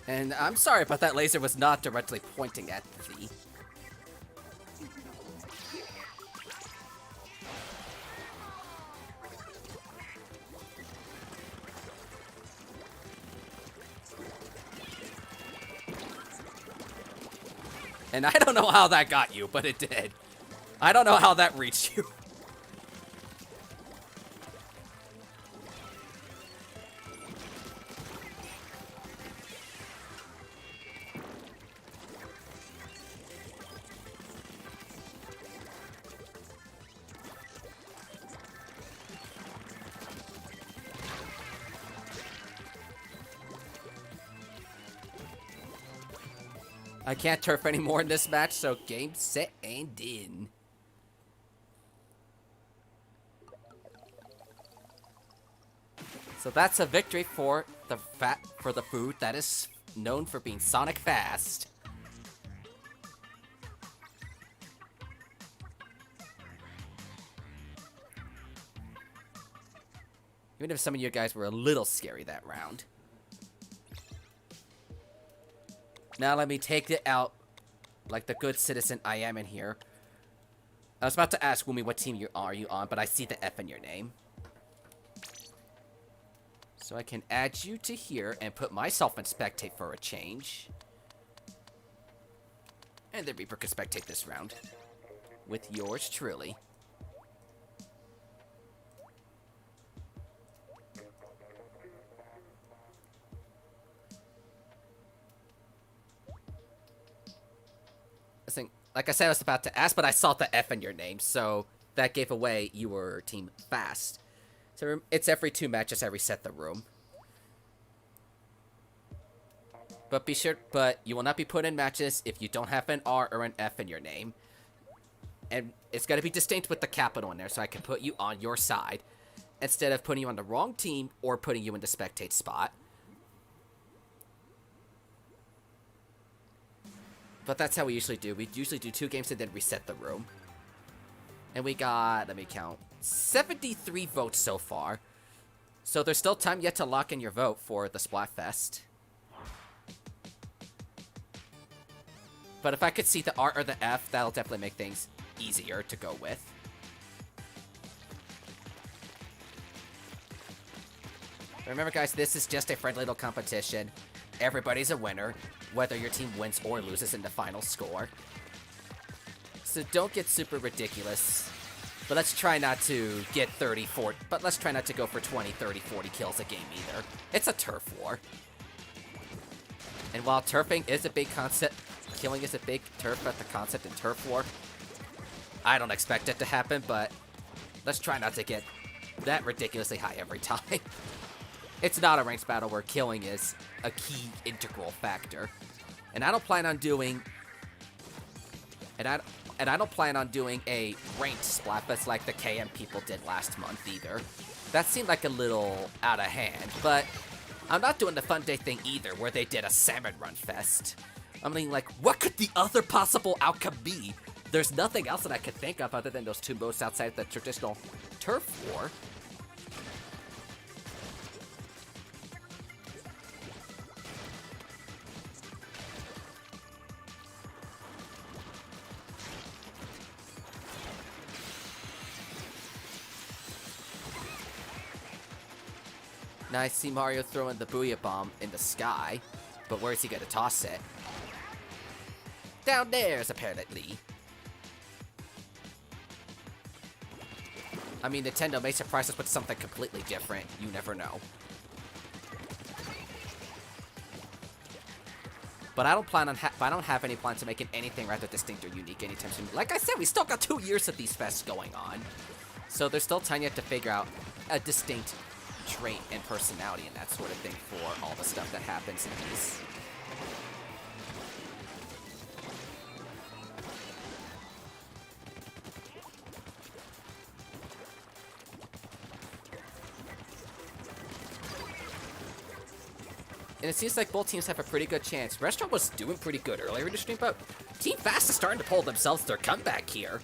And I'm sorry, but that laser was not directly pointing at thee. And I don't know how that got you, but it did. I don't know how that reached you. I can't turf anymore in this match, so game, set, and in. So that's a victory for the food that is known for being Sonic fast. Even if some of you guys were a little scary that round. Now let me take it out like the good citizen I am in here. I was about to ask Wumi what team are you on, but I see the F in your name. So I can add you to here and put myself in spectate for a change. And the Reaper can spectate this round. With yours truly. like I said, I was about to ask, but I saw the F in your name, so that gave away you were Team Fast. So it's every 2 matches I reset the room. But be sure, but you will not be put in matches if you don't have an R or an F in your name. And it's got to be distinct with the capital in there, so I can put you on your side instead of putting you on the wrong team or putting you in the spectate spot. But that's how we usually do. We usually do 2 games and then reset the room. And we got, let me count, 73 votes so far. So there's still time yet to lock in your vote for the Splatfest. But if I could see the R or the F, that'll definitely make things easier to go with. Remember, guys, this is just a friendly little competition. Everybody's a winner, whether your team wins or loses in the final score. So don't get super ridiculous. But let's try not to get 30, 40... But let's try not to go for 20, 30, 40 kills a game either. It's a turf war. And while turfing is a big concept... Killing is a big turf at the concept in turf war. I don't expect it to happen, but let's try not to get that ridiculously high every time. It's not a ranked battle where killing is a key integral factor. And I don't plan on doing... And I don't plan on doing a ranked Splatfest like the KM people did last month either. That seemed like a little out of hand, but I'm not doing the Fun Day thing either, where they did a Salmon Run Fest. I mean, like, what could the other possible outcome be? There's nothing else that I could think of other than those 2 modes outside the traditional turf war. Now I see Mario throwing the Booyah Bomb in the sky, but where is he going to toss it? Down there's apparently. I mean, Nintendo may surprise us with something completely different. You never know. But I don't plan on. I don't have any plans to make it anything rather distinct or unique anytime soon. Like I said, we still got 2 years of these fests going on, so there's still time yet to figure out a distinct trait and personality and that sort of thing for all the stuff that happens in these. And it seems like both teams have a pretty good chance. Restaurant was doing pretty good earlier in the stream, but Team Fast is starting to pull themselves their comeback here.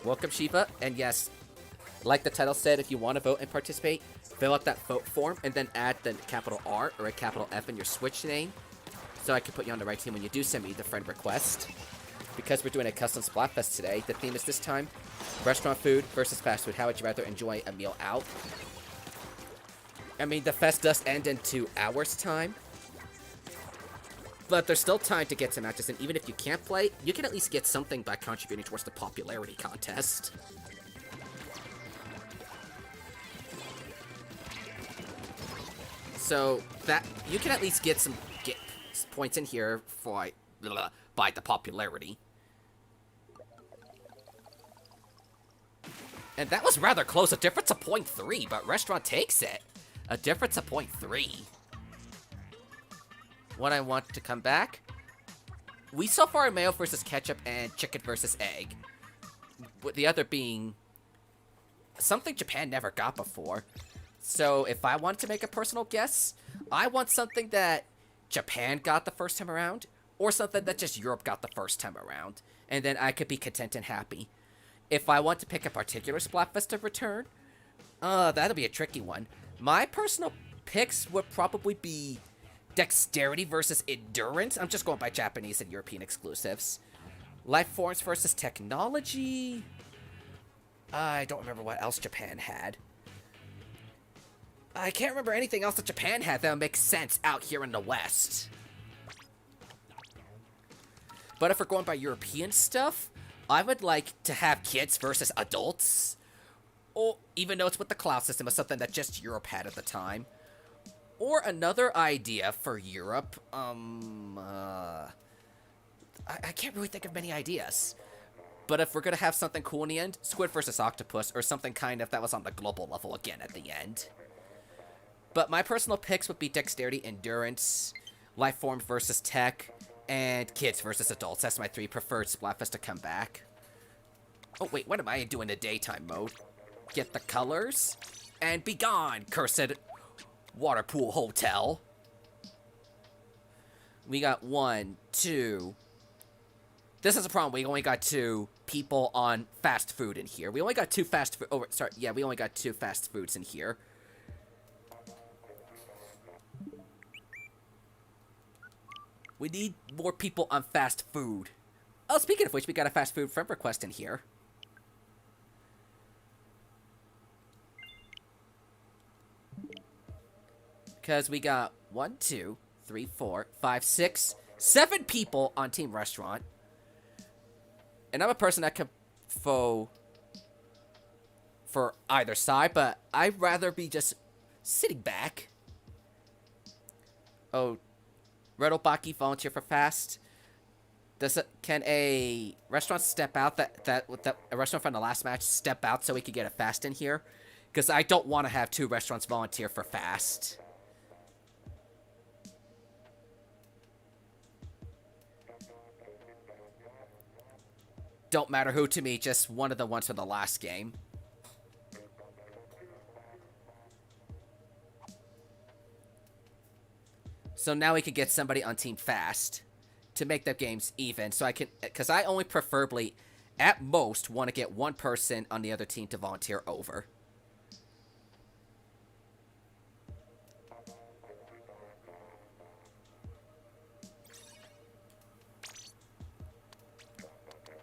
Welcome, Shiva. And yes, like the title said, if you want to vote and participate, fill out that vote form and then add the capital R or a capital F in your Switch name so I can put you on the right team when you do send me the friend request. Because we're doing a custom Splatfest today, the theme is this time restaurant food versus fast food. How would you rather enjoy a meal out? I mean, the fest does end in 2 hours time, but there's still time to get some matches, and even if you can't play, you can at least get something by contributing towards the popularity contest. So that you can at least get points in here for by the popularity. And that was rather close, a difference of 0.3, but Restaurant takes it. A difference of 0.3. What I want to come back? We so far are mayo versus ketchup and chicken versus egg. With the other being something Japan never got before. So if I wanted to make a personal guess, I want something that Japan got the first time around, or something that just Europe got the first time around. And then I could be content and happy. If I want to pick a particular Splatfest to return, that'll be a tricky one. My personal picks would probably be dexterity versus endurance. I'm just going by Japanese and European exclusives. Life forms versus technology. I don't remember what else Japan had. I can't remember anything else that Japan had that would make sense out here in the West. But if we're going by European stuff, I would like to have kids versus adults. Or even though it's with the cloud system, it's something that just Europe had at the time. Or another idea for Europe, I can't really think of many ideas. But if we're gonna have something cool in the end, Squid versus Octopus, or something kind of that was on the global level again at the end. But my personal picks would be Dexterity, Endurance, Lifeform versus Tech, and Kids versus Adults. That's my 3 preferred Splatfest to come back. Oh wait, what am I doing in daytime mode? Get the colors, and be gone, cursed Waterpool Hotel. We got 1, 2... This is a problem. We only got 2 people on fast food in here. We only got 2 fast food. Oh, sorry. Yeah, we only got 2 fast foods in here. We need more people on fast food. Oh, speaking of which, we got a fast food friend request in here. Because we got 1, 2, 3, 4, 5, 6, 7 people on Team Restaurant. And I'm a person that can vote for either side, but I'd rather be just sitting back. Oh, Redobaki volunteer for fast. Can a restaurant step out that a restaurant from the last match step out so we could get a fast in here? Because I don't want to have 2 restaurants volunteer for fast. Don't matter who to me, just one of the ones from the last game. So now we can get somebody on Team Fast to make the games even. So I can, because I only preferably, at most, want to get 1 person on the other team to volunteer over.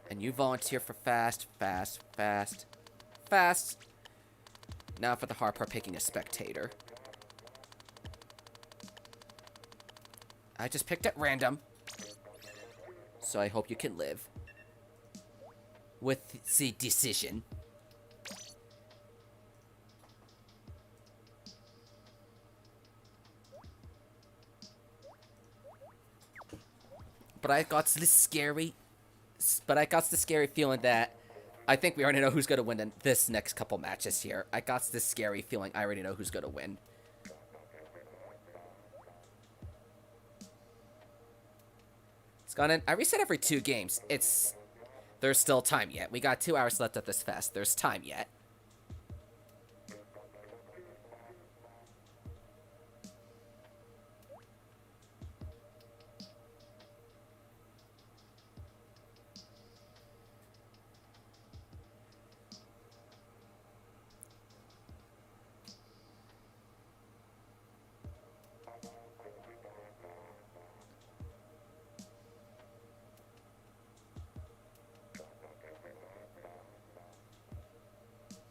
And you volunteer for fast, fast, fast, fast. Now for the hard part, picking a spectator. I just picked at random. So I hope you can live with the decision. But I got this scary feeling that I think we already know who's going to win in this next couple matches here. I got this scary feeling I already know who's going to win. It's gone in. I reset every 2 games. There's still time yet. We got 2 hours left at this fest. There's time yet.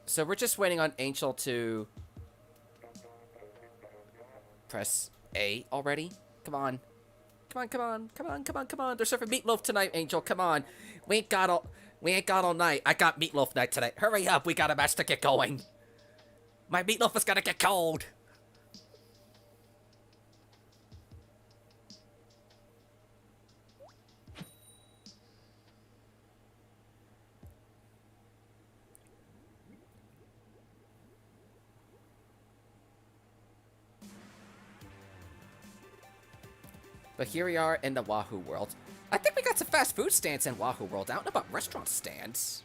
So we're just waiting on Angel to press A already. Come on. Come on, come on, come on, come on, come on. They're serving meatloaf tonight, Angel. Come on. We ain't got all night. I got meatloaf night tonight. Hurry up. We got a match to get going. My meatloaf is gonna get cold. But here we are in the Wahoo World. I think we got some fast food stands in Wahoo World. I don't know about restaurant stands.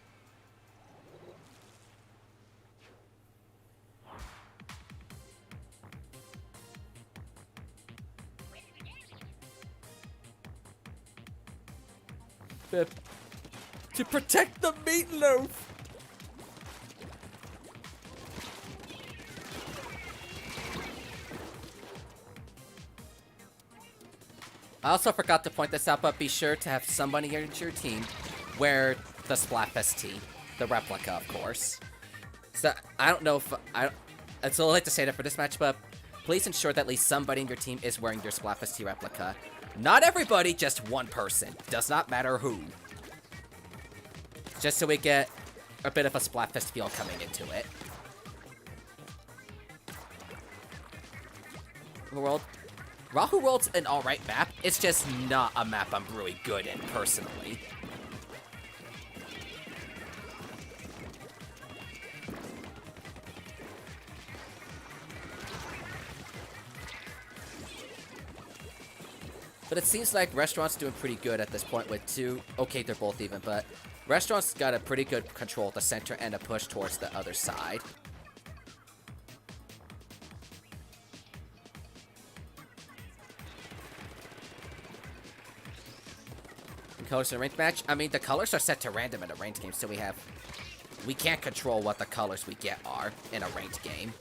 To protect the meatloaf! I also forgot to point this out, but be sure to have somebody in your team wear the Splatfest tee. The replica, of course. So, I don't know if... it's a little late to say that for this match, but please ensure that at least somebody in your team is wearing your Splatfest tee replica. Not everybody, just 1 person. Does not matter who. Just so we get a bit of a Splatfest feel coming into it. World. Rahu World's an alright map. It's just not a map I'm really good in, personally. But it seems like Restaurant's doing pretty good at this point with two. Okay, they're both even, but Restaurant's got a pretty good control at the center and a push towards the other side. And colors in a ranked match? I mean, the colors are set to random in a ranked game, so we can't control what the colors we get are in a ranked game.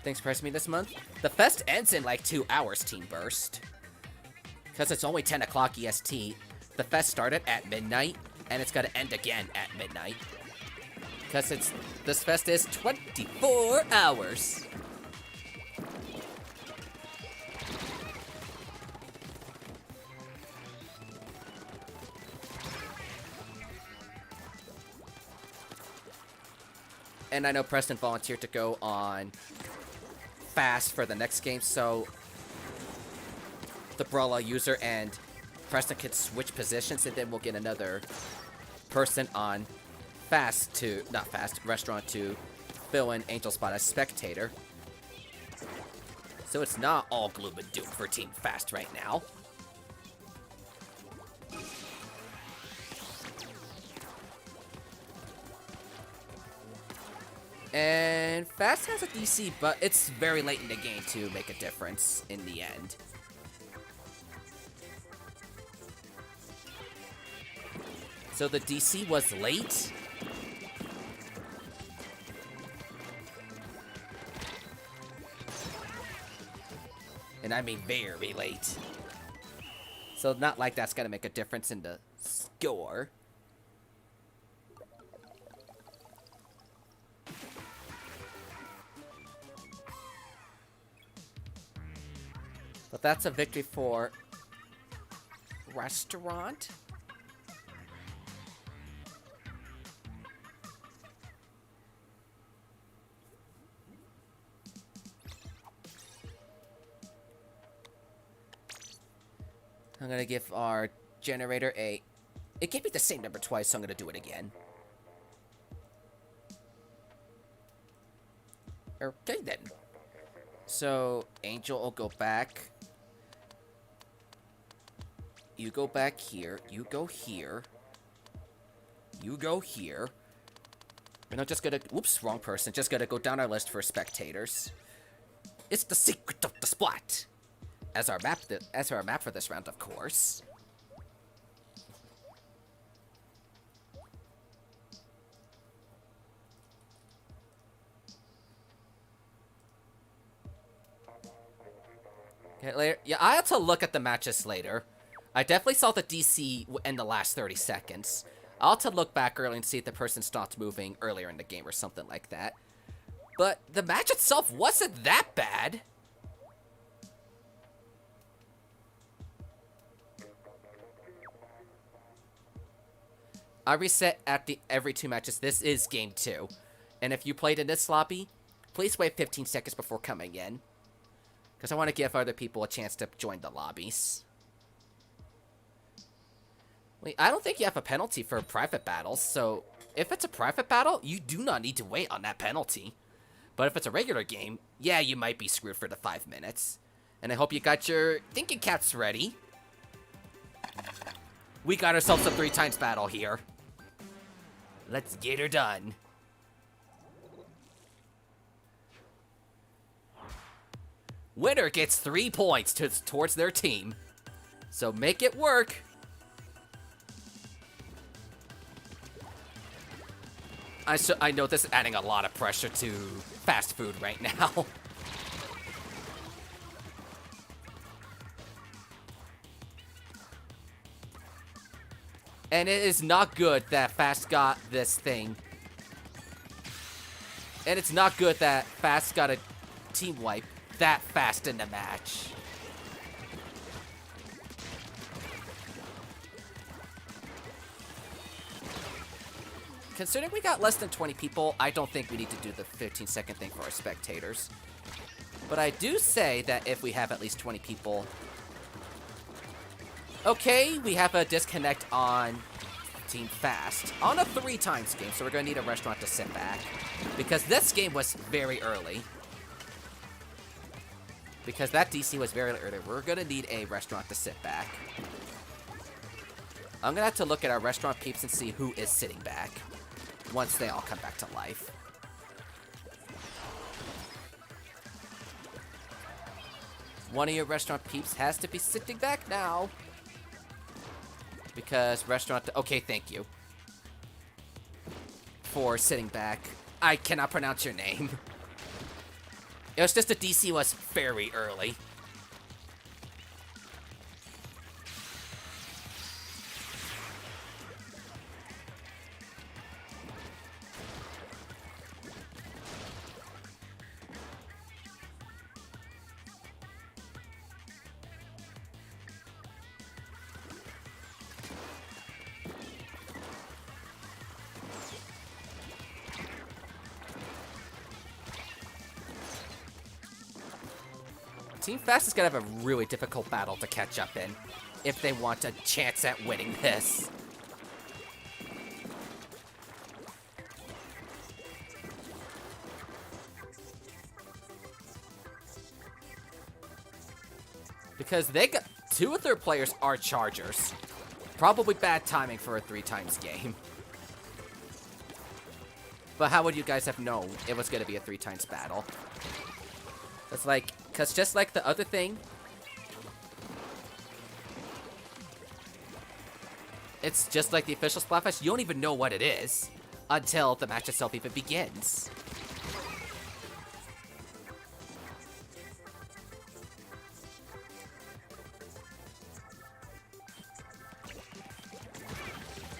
Thanks for pressing me this month. The fest ends in like 2 hours, Team Burst. Because it's only 10 o'clock EST. The fest started at midnight, and it's gonna end again at midnight. Because this fest is 24 hours. And I know Preston volunteered to go on fast for the next game, so the Brawler user and Preston can switch positions, and then we'll get another person on Restaurant to fill in Angel Spot as spectator. So it's not all gloom and doom for Team Fast right now. And Fast has a DC, but it's very late in the game to make a difference in the end. So the DC was late. And I mean very late. So not like that's gonna make a difference in the score. But that's a victory for Restaurant. I'm gonna give our generator a... It gave me the same number twice, so I'm gonna do it again. Okay, then. So, Angel will go back. You go back here. You go here. You go here. And I'm just gonna... Whoops, wrong person. Just gonna go down our list for spectators. It's the secret of the Splat! As our map for this round, of course. Okay, later. Yeah, I have to look at the matches later. I definitely saw the DC in the last 30 seconds. I'll have to look back early and see if the person stopped moving earlier in the game or something like that. But the match itself wasn't that bad. I reset at every 2 matches. This is game 2. And if you played in this lobby, please wait 15 seconds before coming in. Because I want to give other people a chance to join the lobbies. Wait, I don't think you have a penalty for private battles, so if it's a private battle, you do not need to wait on that penalty. But if it's a regular game, yeah, you might be screwed for the 5 minutes. And I hope you got your thinking caps ready. We got ourselves a 3 times battle here. Let's get her done. Winner gets 3 points towards their team. So make it work. I know this is adding a lot of pressure to fast food right now. And it is not good that Fast got this thing. And it's not good that Fast got a team wipe that fast in the match. considering we got less than 20 people, I don't think we need to do the 15-second thing for our spectators. But I do say that if we have at least 20 people... Okay, we have a disconnect on Team Fast. On a 3 times game, so we're going to need a restaurant to sit back. Because this game was very early. Because that DC was very early. We're going to need a restaurant to sit back. I'm going to have to look at our restaurant peeps and see who is sitting back. Once they all come back to life. One of your restaurant peeps has to be sitting back now. Because restaurant... Okay, thank you. For sitting back. I cannot pronounce your name. It was just the DC was very early. Team Fast is going to have a really difficult battle to catch up in if they want a chance at winning this. Because they got 2 of their players are chargers. Probably bad timing for a 3 times game. But how would you guys have known it was going to be a 3 times battle? It's like, because just like the other thing, it's just like the official Splatfest, you don't even know what it is until the match itself even begins.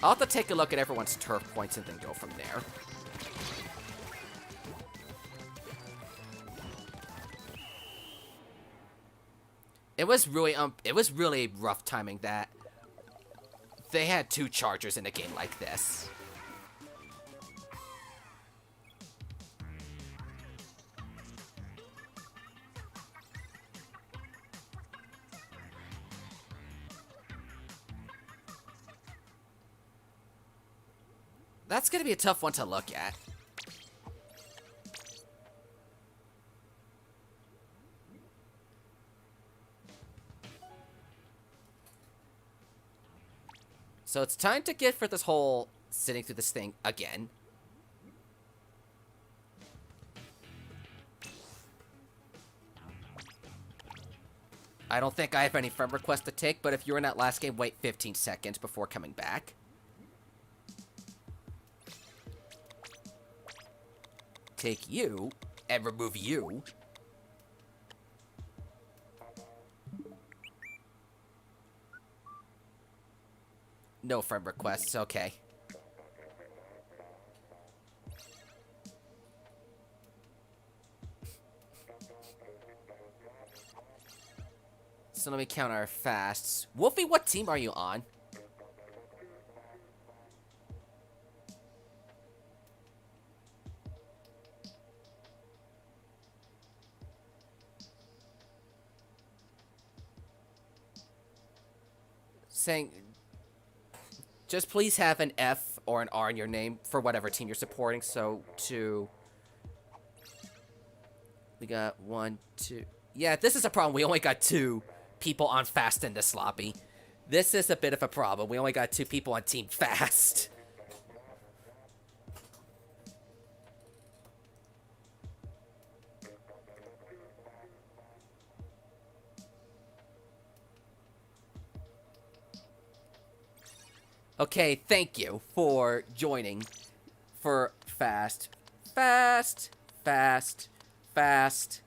I'll have to take a look at everyone's turf points and then go from there. It was really rough timing that they had 2 chargers in a game like this. That's gonna be a tough one to look at. So it's time to get for this whole sitting through this thing again. I don't think I have any friend requests to take, but if you're in that last game, wait 15 seconds before coming back. Take you and remove you. No friend requests, okay. So let me count our fasts. Wolfie, what team are you on? Saying... Just please have an F or an R in your name for whatever team you're supporting. So, we got 1, 2... Yeah, this is a problem. We only got 2 people on Fast in this lobby. This is a bit of a problem. We only got 2 people on Team Fast. Okay, thank you for joining for Fast. Fast. Fast. Fast.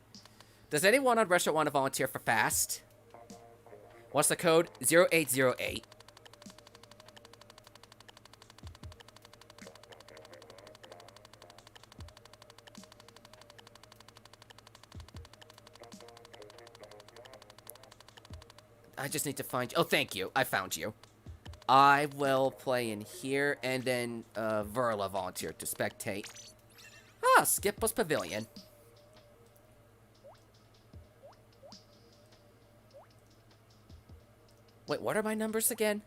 Does anyone on Restaurant want to volunteer for Fast? What's the code? 0808. I just need to find you. Oh, thank you. I found you. I will play in here, and then Verla volunteered to spectate. Ah, Skip was Pavilion. Wait, what are my numbers again?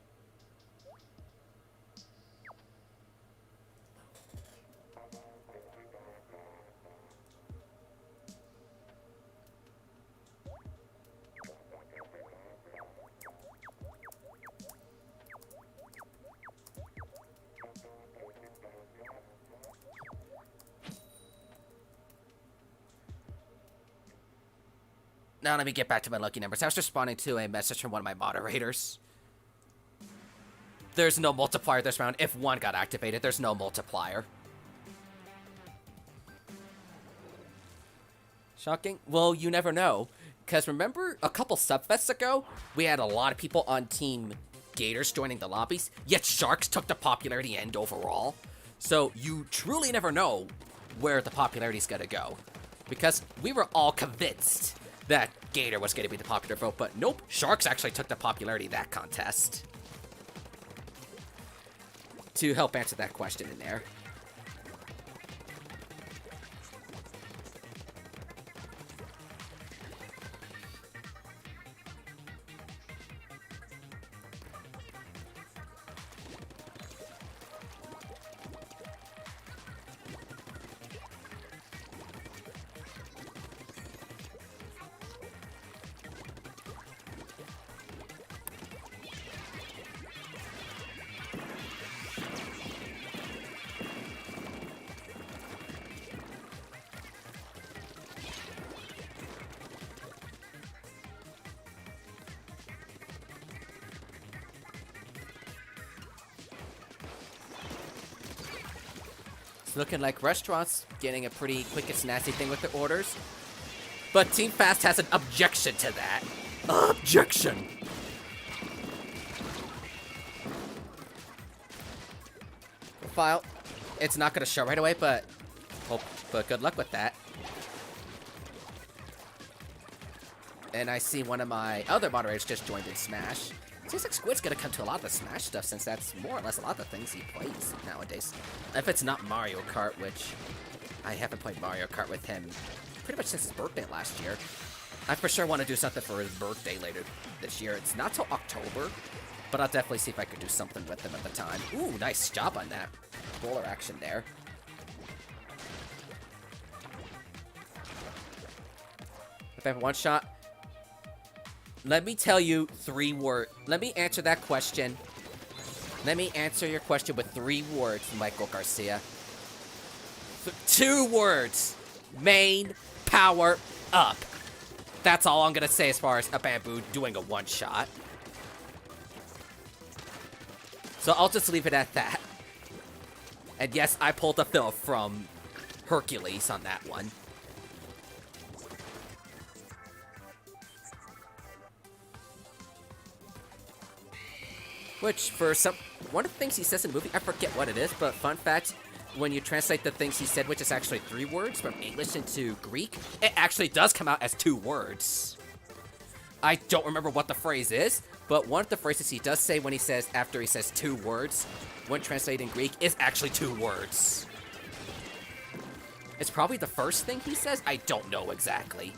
Now let me get back to my lucky numbers. I was responding to a message from one of my moderators. There's no multiplier this round. If one got activated, there's no multiplier. Shocking? Well, you never know. Because remember, a couple Subfests ago, we had a lot of people on Team Gators joining the lobbies, yet Sharks took the popularity end overall. So you truly never know where the popularity's gonna go. Because we were all convinced that Gator was gonna be the popular vote, but nope, Sharks actually took the popularity of that contest. To help answer that question in there. Looking like restaurants getting a pretty quick and snazzy thing with the orders. But Team Fast has an objection to that. Objection! Profile. It's not gonna show right away, but good luck with that. And I see one of my other moderators just joined in Smash. Seems like Squid's gonna come to a lot of the Smash stuff since that's more or less a lot of the things he plays nowadays. If it's not Mario Kart, which I haven't played Mario Kart with him pretty much since his birthday last year. I for sure want to do something for his birthday later this year. It's not till October, but I'll definitely see if I could do something with him at the time. Ooh, nice job on that roller action there. If I have one shot, let me tell you 3 words. Let me answer that question. Let me answer your question with 3 words, Michael Garcia. 2 words. Main power up. That's all I'm gonna say as far as a Bamboo doing a one-shot. So I'll just leave it at that. And yes, I pulled a fill from Hercules on that one. Which, for one of the things he says in the movie, I forget what it is, but fun fact, when you translate the things he said, which is actually 3 words, from English into Greek, it actually does come out as 2 words. I don't remember what the phrase is, but one of the phrases he does say when he says, after he says 2 words, when translated in Greek, is actually 2 words. It's probably the first thing he says, I don't know exactly.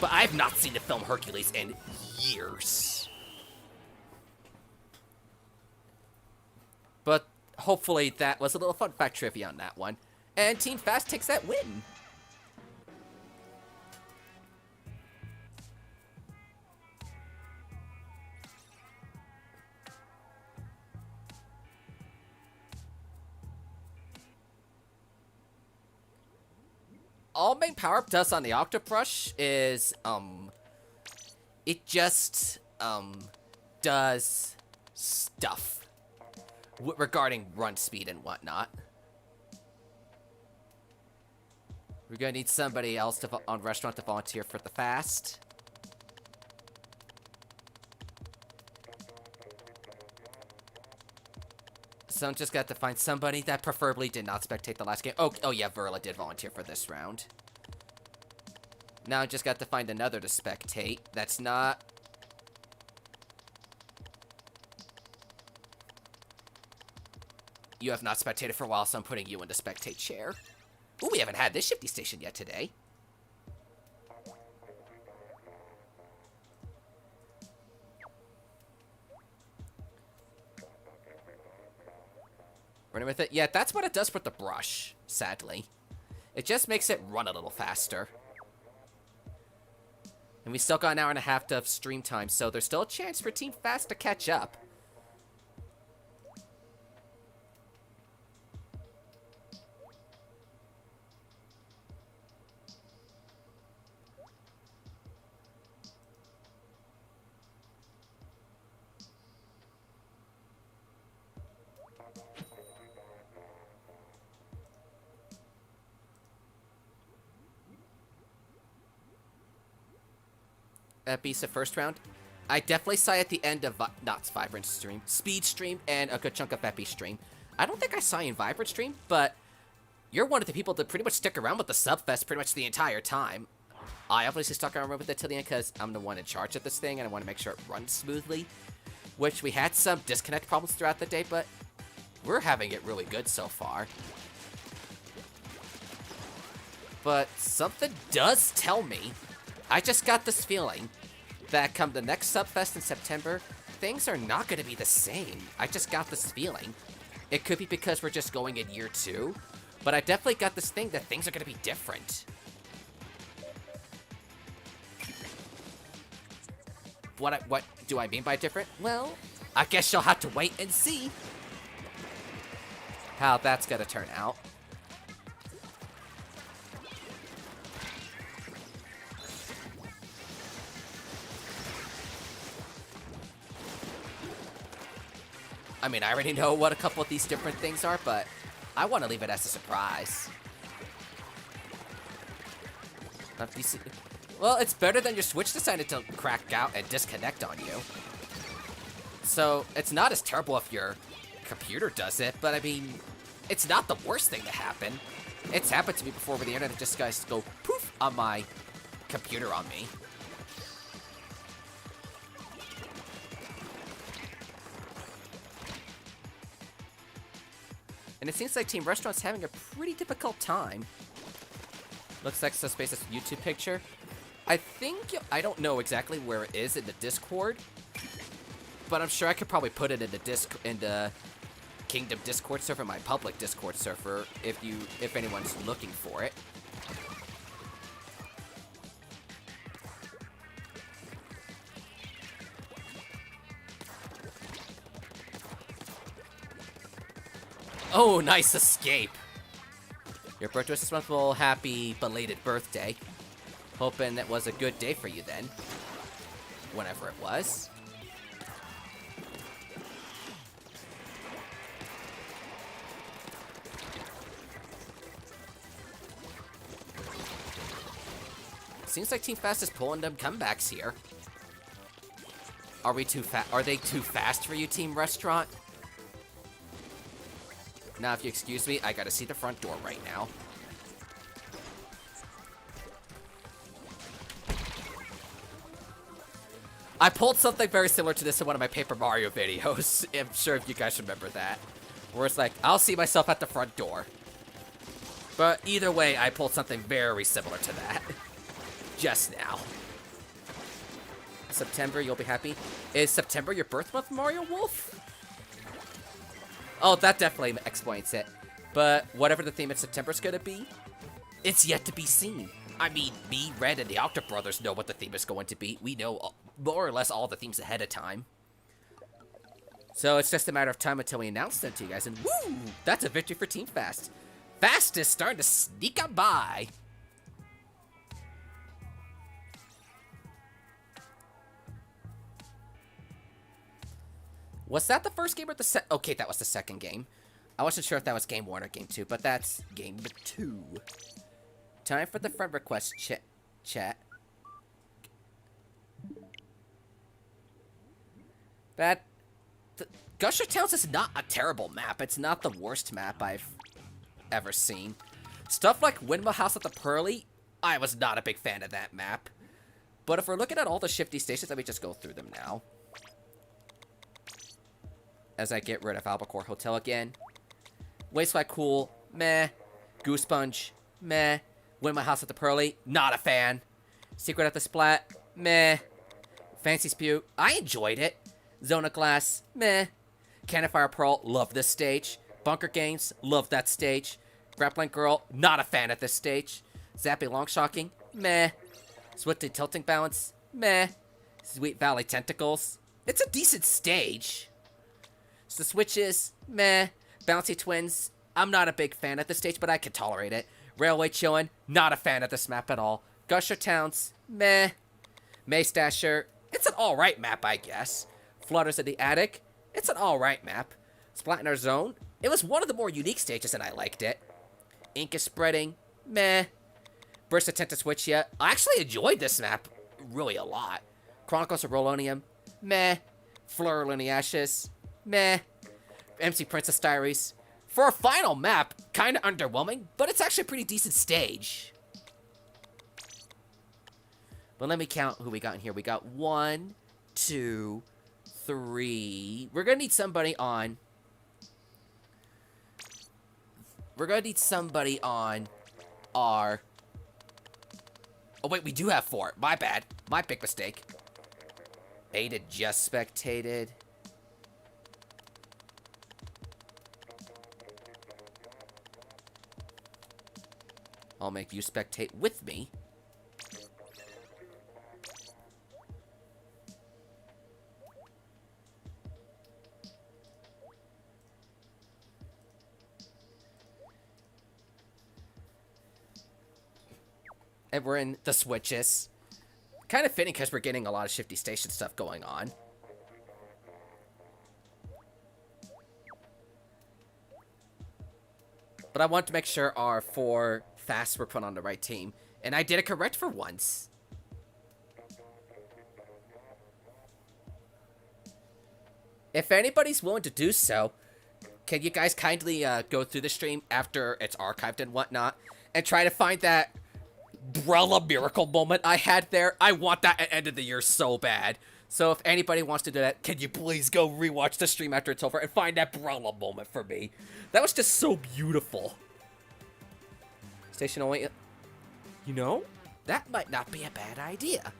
But I've not seen the film Hercules in years. But hopefully that was a little fun fact trivia on that one. And Team Fast takes that win. All main power-up does on the Octobrush is, it just, does stuff regarding run speed and whatnot. We're gonna need somebody else on restaurant to volunteer for the fast. So I'm just got to find somebody that preferably did not spectate the last game. Oh yeah, Verla did volunteer for this round. Now I just got to find another to spectate. That's not... You have not spectated for a while, so I'm putting you in the spectate chair. Ooh, we haven't had this shifty station yet today. Running with it? Yeah, that's what it does with the brush, sadly. It just makes it run a little faster. And we still got an hour and a half of stream time, so there's still a chance for Team Fast to catch up. That beats the first round. I definitely saw at the end of not Vibrant stream, Speed stream, and a good chunk of Epi stream. I don't think I saw you in Vibrant stream, but you're one of the people that pretty much stick around with the Subfest pretty much the entire time. I obviously stuck around with it till the end because I'm the one in charge of this thing and I want to make sure it runs smoothly. Which we had some disconnect problems throughout the day, but we're having it really good so far. But something does tell me, I just got this feeling that come the next Subfest in September, things are not going to be the same. I just got this feeling. It could be because we're just going in year 2, but I definitely got this thing that things are going to be different. What do I mean by different? Well, I guess you'll have to wait and see how that's going to turn out. I mean, I already know what a couple of these different things are, but I want to leave it as a surprise. Well, it's better than your Switch decided to crack out and disconnect on you. So, it's not as terrible if your computer does it, but I mean, it's not the worst thing to happen. It's happened to me before where the internet just guys go poof on my computer on me. And it seems like Team Restaurant's having a pretty difficult time. Looks like Subspace's YouTube picture. I don't know exactly where it is in the Discord, but I'm sure I could probably put it in the Kingdom Discord server, my public Discord server, if anyone's looking for it. Oh, nice escape. Your birthday was this month. Well, happy belated birthday. Hoping that was a good day for you then. Whenever it was. Seems like Team Fast is pulling them comebacks here. Are they too fast for you, Team Restaurant? Now, if you excuse me, I gotta see the front door right now. I pulled something very similar to this in one of my Paper Mario videos. I'm sure if you guys remember that. Where it's like, I'll see myself at the front door. But either way, I pulled something very similar to that. Just now. September, you'll be happy. Is September your birth month, Mario Wolf? Oh, that definitely explains it. But whatever the theme of September's gonna be, it's yet to be seen. I mean, me, Red, and the Octo Brothers know what the theme is going to be. We know more or less all the themes ahead of time. So it's just a matter of time until we announce them to you guys. And woo! That's a victory for Team Fast. Fast is starting to sneak up by. Was that the first game or the okay, that was the second game. I wasn't sure if that was game 1 or game 2, but that's game 2. Time for the friend request chat. Gusher Towns is not a terrible map. It's not the worst map I've ever seen. Stuff like Windmill House at the Pearly, I was not a big fan of that map. But if we're looking at all the shifty stations, let me just go through them now. As I get rid of Albacore Hotel again. Wasteland cool, meh. Goose Sponge, meh. Win my house at the Pearly, not a fan. Secret at the Splat, meh. Fancy Spew, I enjoyed it. Zona Glass, meh. Cannon Fire Pearl, love this stage. Bunker Games, love that stage. Grappling Girl, not a fan at this stage. Zappy Longshocking, meh. Swiftly Tilting Balance, meh. Sweet Valley Tentacles, it's a decent stage. So the Switches, meh. Bouncy Twins, I'm not a big fan at this stage, but I can tolerate it. Railway Chillin', not a fan of this map at all. Gusher Towns, meh. Maze Dasher, it's an alright map, I guess. Flutters in the Attic, it's an alright map. Splatner Zone, it was one of the more unique stages and I liked it. Ink is Spreading, meh. Burst of Tentaswitchia, I actually enjoyed this map really a lot. Chronicles of Rolonium, meh. Fleur Lineacious, meh. MC Princess Diaries, for a final map, kinda underwhelming, but it's actually a pretty decent stage. But let me count who we got in here. We got 1, 2, 3. We're gonna need somebody on. We're gonna need somebody on our. Oh wait, we do have 4. My bad. My big mistake. Ada just spectated. I'll make you spectate with me. And we're in the switches. Kind of fitting because we're getting a lot of Shifty Station stuff going on. But I want to make sure our 4 fasts were put on the right team. And I did it correct for once. If anybody's willing to do so, can you guys kindly go through the stream after it's archived and whatnot and try to find that Brella miracle moment I had there? I want that at end of the year so bad. So if anybody wants to do that, can you please go rewatch the stream after it's over and find that Brella moment for me? That was just so beautiful. Station only. You know, that might not be a bad idea.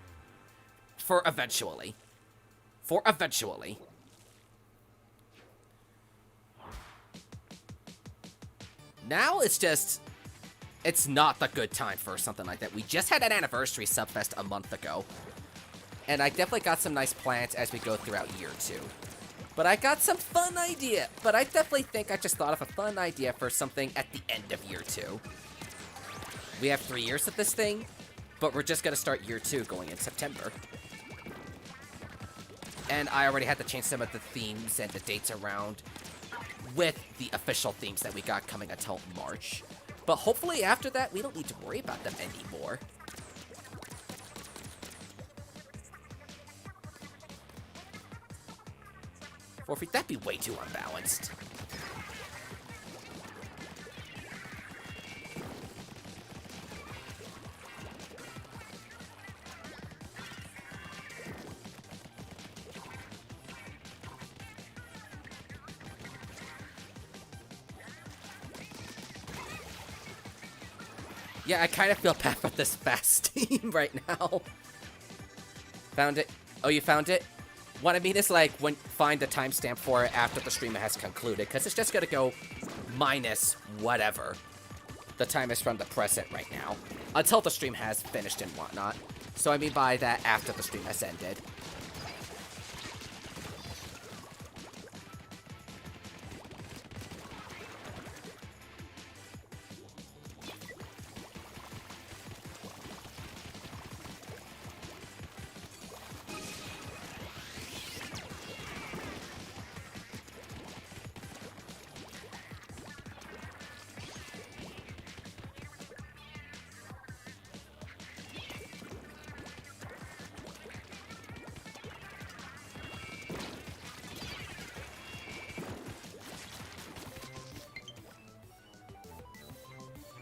For eventually. Now it's just. It's not the good time for something like that. We just had an anniversary Subfest a month ago. And I definitely got some nice plans as we go throughout year 2. But I got some fun idea. But I definitely think I just thought of a fun idea for something at the end of year 2. We have 3 years of this thing, but we're just going to start year 2 going in September. And I already had to change some of the themes and the dates around with the official themes that we got coming until March. But hopefully after that, we don't need to worry about them anymore. Forfeit, that'd be way too unbalanced. Yeah, I kind of feel bad for this fast team right now. Found it. Oh, you found it? What I mean is, like, find the timestamp for it after the stream has concluded, because it's just going to go minus whatever the time is from the present right now, until the stream has finished and whatnot. So I mean by that, after the stream has ended.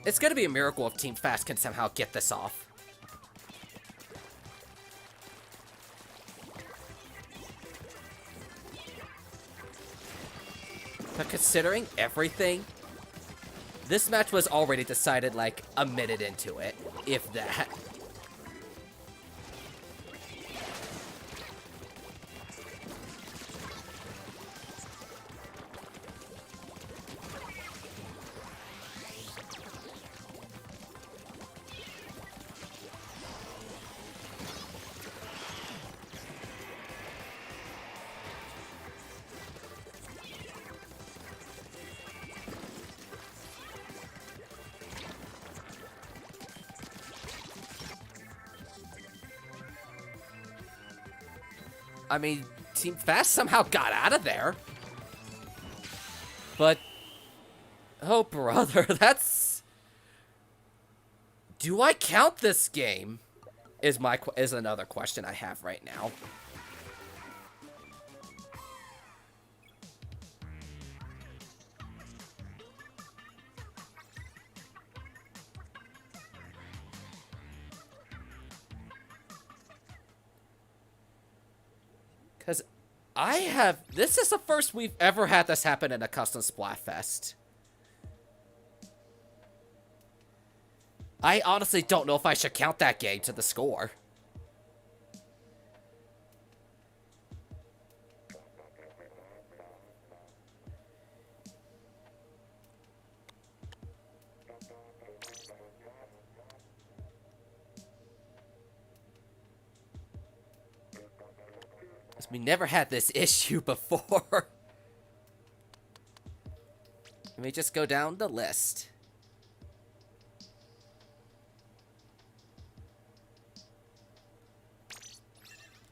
It's gonna be a miracle if Team Fast can somehow get this off. But considering everything This match was already decided like a minute into it, if that. I mean, Team Fast somehow got out of there. But, oh brother, that's... Do I count this game? Is another question I have right now. Because this is the first we've ever had this happen in a custom Splatfest. I honestly don't know if I should count that game to the score. We never had this issue before. Let me just go down the list.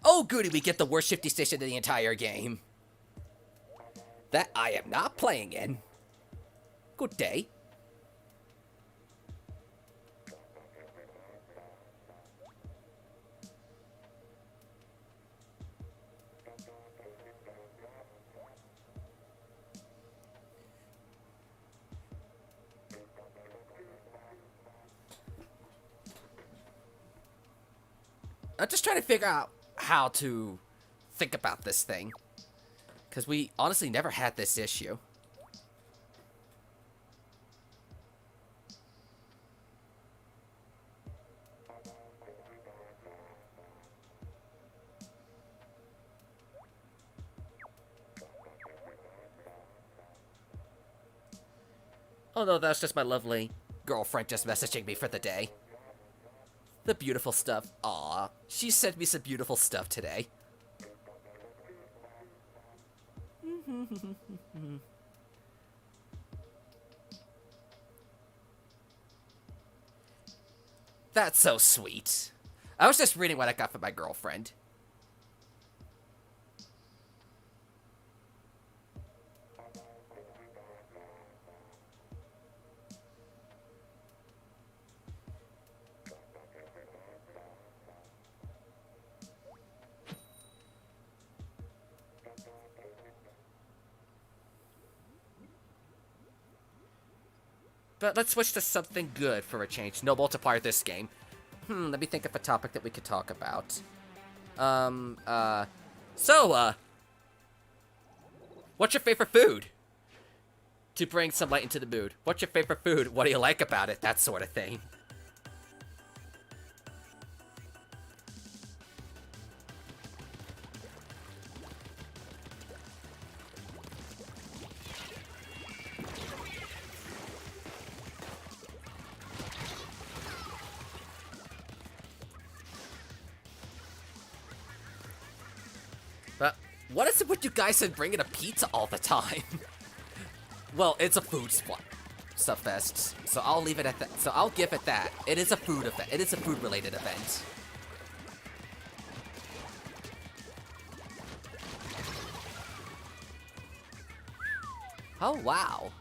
Oh goody, we get the worst shifty station in the entire game. That I am not playing in. Good day. I'm just trying to figure out how to think about this thing. Because we honestly never had this issue. Oh no, that's just my lovely girlfriend just messaging me for the day. The beautiful stuff. Aw, she sent me some beautiful stuff today. That's so sweet. I was just reading what I got for my girlfriend. But let's switch to something good for a change. No multiplier this game. Let me think of a topic that we could talk about. What's your favorite food? To bring some light into the mood. What's your favorite food? What do you like about it? That sort of thing. But what is it with you guys and bringing a pizza all the time? Well, it's a food Subfest, so I'll leave it at that. So I'll give it that. It is a food event. It is a food-related event. Oh wow!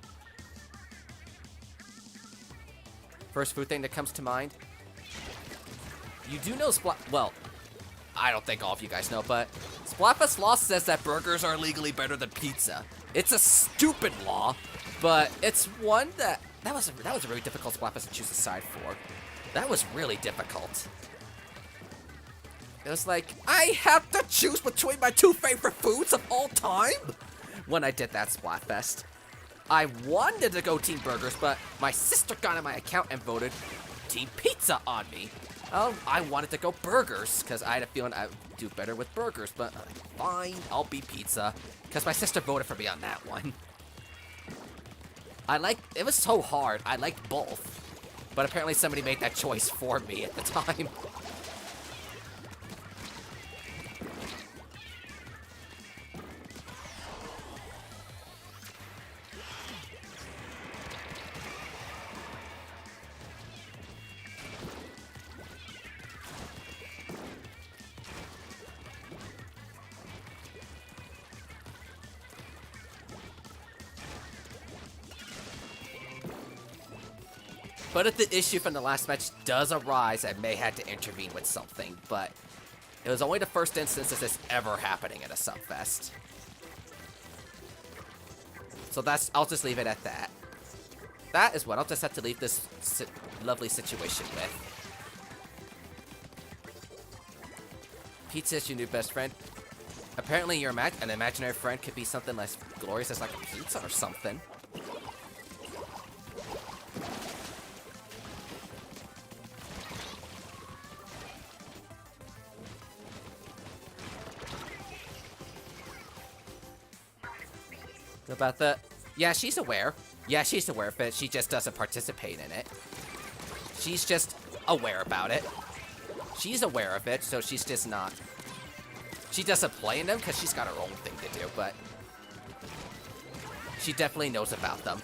First food thing that comes to mind. You do know well, I don't think all of you guys know, but Splatfest law says that burgers are legally better than pizza. It's a stupid law, but it's one that was a really difficult Splatfest to choose a side for. That was really difficult. It was like, I have to choose between my two favorite foods of all time when I did that Splatfest. I wanted to go Team Burgers, but my sister got in my account and voted Team Pizza on me. Oh, I wanted to go Burgers, because I had a feeling I'd do better with Burgers, but fine, I'll be Pizza, because my sister voted for me on that one. It was so hard, I liked both, but apparently somebody made that choice for me at the time. But if the issue from the last match does arise, I may have to intervene with something, but it was only the first instance of this ever happening at a Subfest. So I'll just leave it at that. That is what I'll just have to leave this lovely situation with. Pizza is your new best friend. Apparently an imaginary friend could be something less glorious as like a pizza or something. About the... Yeah, she's aware. Yeah, she's aware of it. She just doesn't participate in it. She's just aware about it. She's aware of it, so she's just not... She doesn't play in them because she's got her own thing to do, but... She definitely knows about them.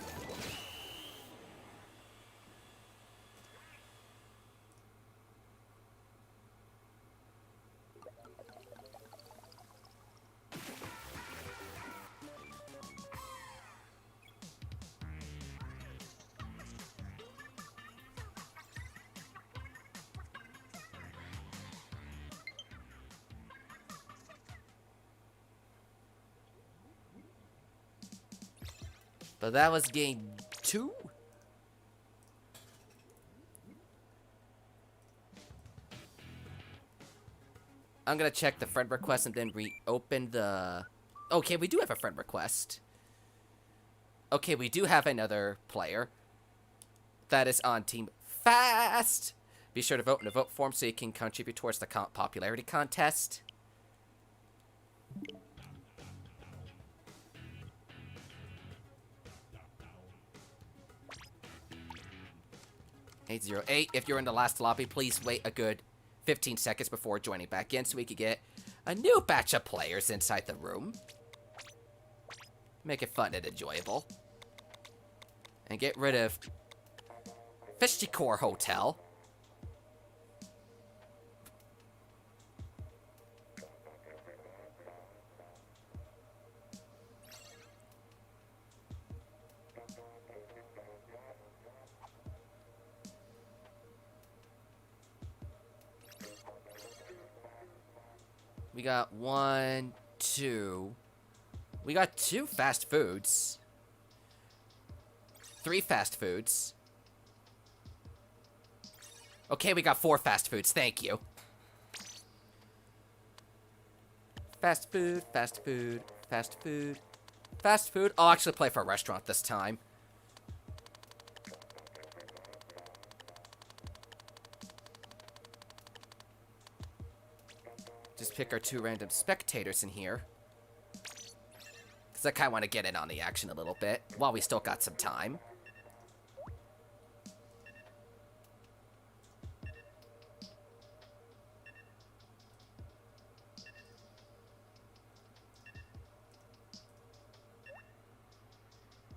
But that was game 2? I'm gonna check the friend request and then reopen the... Okay, we do have a friend request. Okay, we do have another player that is on Team Fast. Be sure to vote in the vote form so you can contribute towards the popularity contest. 808. If you're in the last lobby, please wait a good 15 seconds before joining back in so we could get a new batch of players inside the room. Make it fun and enjoyable. And get rid of Fishcore Hotel. We got 1, 2. We got 2 fast foods. 3 fast foods. Okay, we got 4 fast foods. Thank you. Fast food, fast food, fast food, fast food. I'll actually play for a restaurant this time. Just pick our 2 random spectators in here. Because I kind of want to get in on the action a little bit while we still got some time.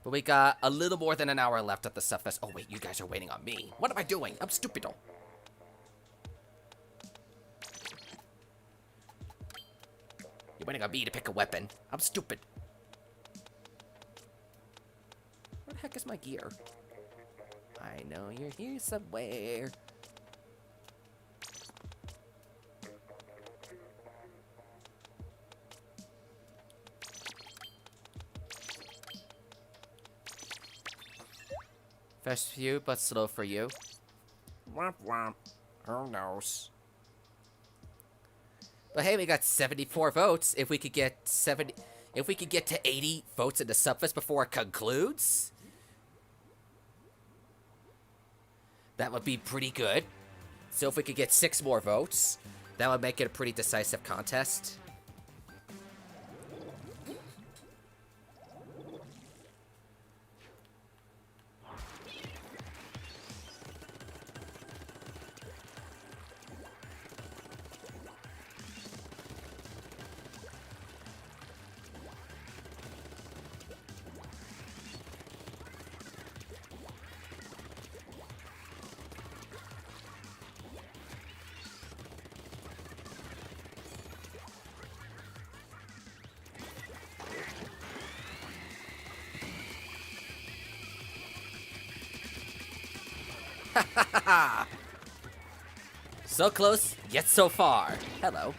But we got a little more than an hour left at the Subfest. Oh wait, you guys are waiting on me. What am I doing? I'm stupido. You're waiting on me to pick a weapon. I'm stupid. Where the heck is my gear? I know you're here somewhere. Fast for you, but slow for you. Womp womp. Who knows? But hey, we got 74 votes. If we could get 70... If we could get to 80 votes in the Subfest before it concludes, that would be pretty good. So if we could get 6 more votes, that would make it a pretty decisive contest. So close, yet so far. Hello.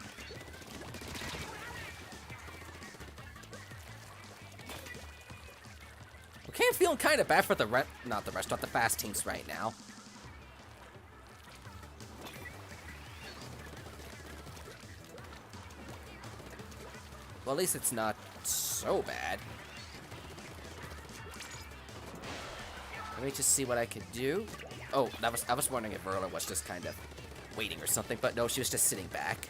Okay, I'm feeling kind of bad for the not the restaurant, the fast teams right now. Well, at least it's not so bad. Let me just see what I could do. Oh, I was wondering if Verla was just kind of waiting or something, but no, she was just sitting back.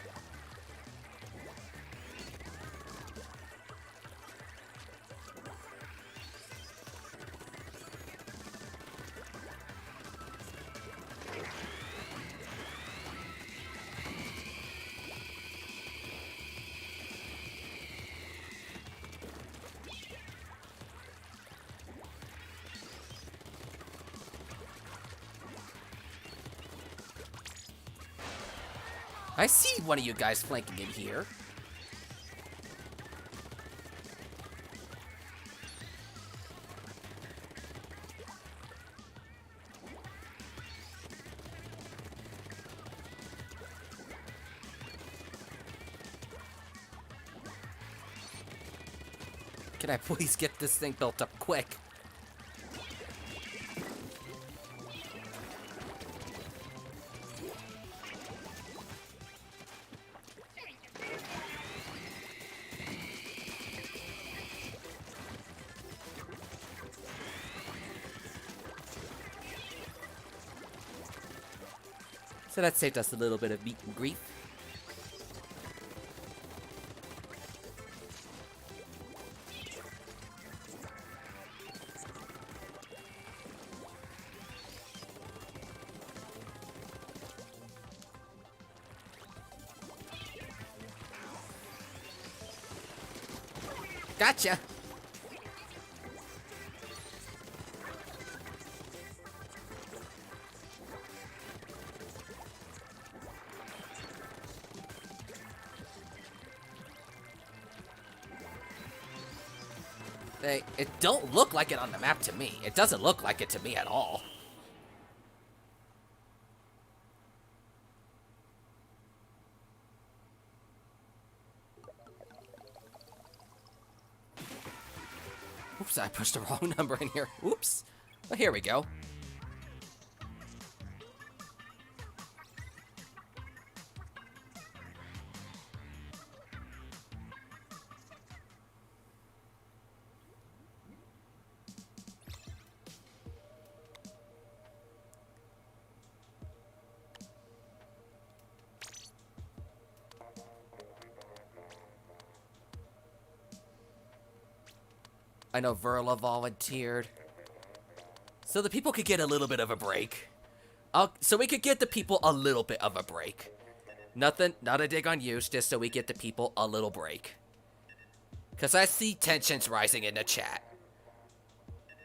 I see one of you guys flanking in here. Can I please get this thing built up quick? So that saved us a little bit of meat and grief. Gotcha! It don't look like it on the map to me. It doesn't look like it to me at all. Oops, I pushed the wrong number in here. Oops. Well, here we go. I know Verla volunteered. So the people could get a little bit of a break. So we could get the people a little bit of a break. Nothing, not a dig on you, just so we get the people a little break. Because I see tensions rising in the chat.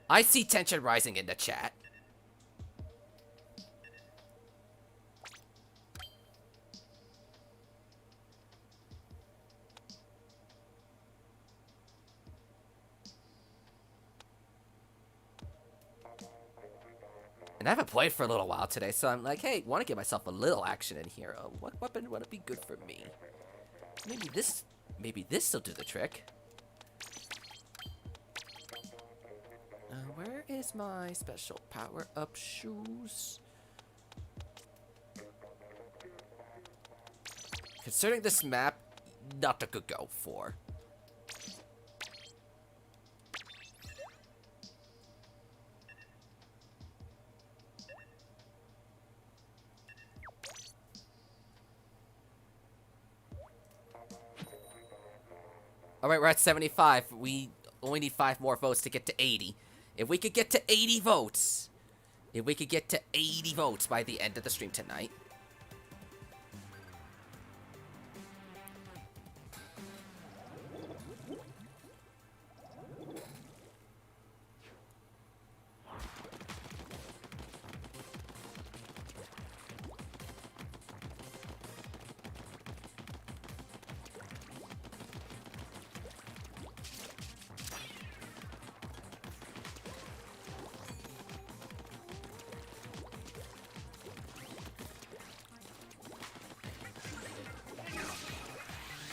I see tension rising in the chat. And I haven't played for a little while today, so I'm like, hey, want to get myself a little action in here. What weapon would be good for me? Maybe this will do the trick. Where is my special power-up shoes? Considering this map, not a good go for. Alright, we're at 75. We only need 5 more votes to get to 80. If we could get to 80 votes... If we could get to 80 votes by the end of the stream tonight...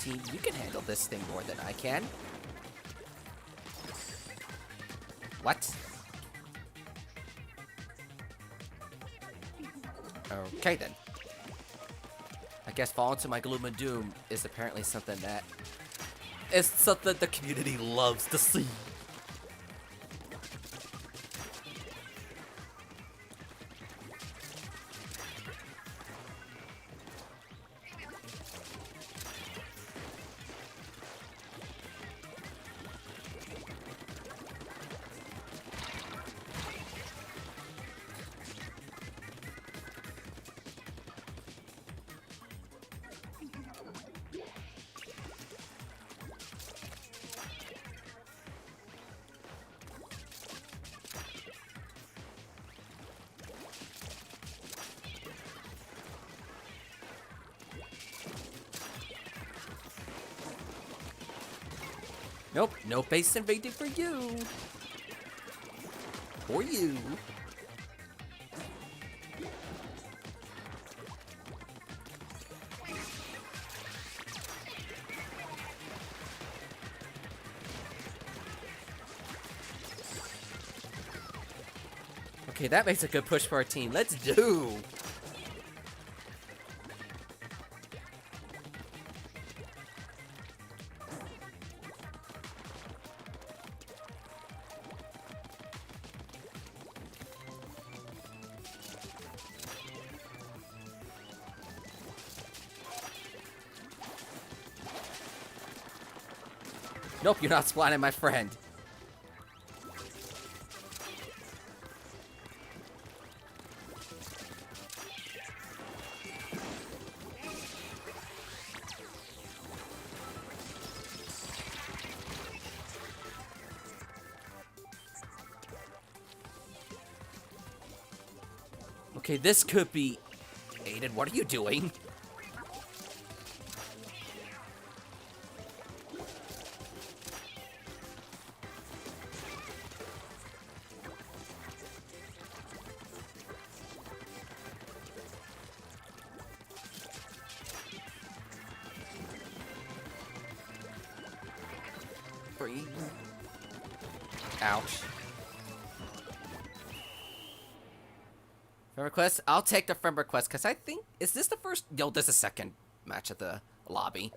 Team, you can handle this thing more than I can. What? Okay then. I guess fall into my gloom and doom is apparently something that is something the community loves to see. Nope, no base invaded for you. Or you. Okay, that makes a good push for our team. Let's do. Nope, you're not splatting my friend. Okay, this could be... Aiden, what are you doing? Ouch. Friend request? I'll take the friend request, because I think... Is this the first... Yo, this is the second match at the lobby.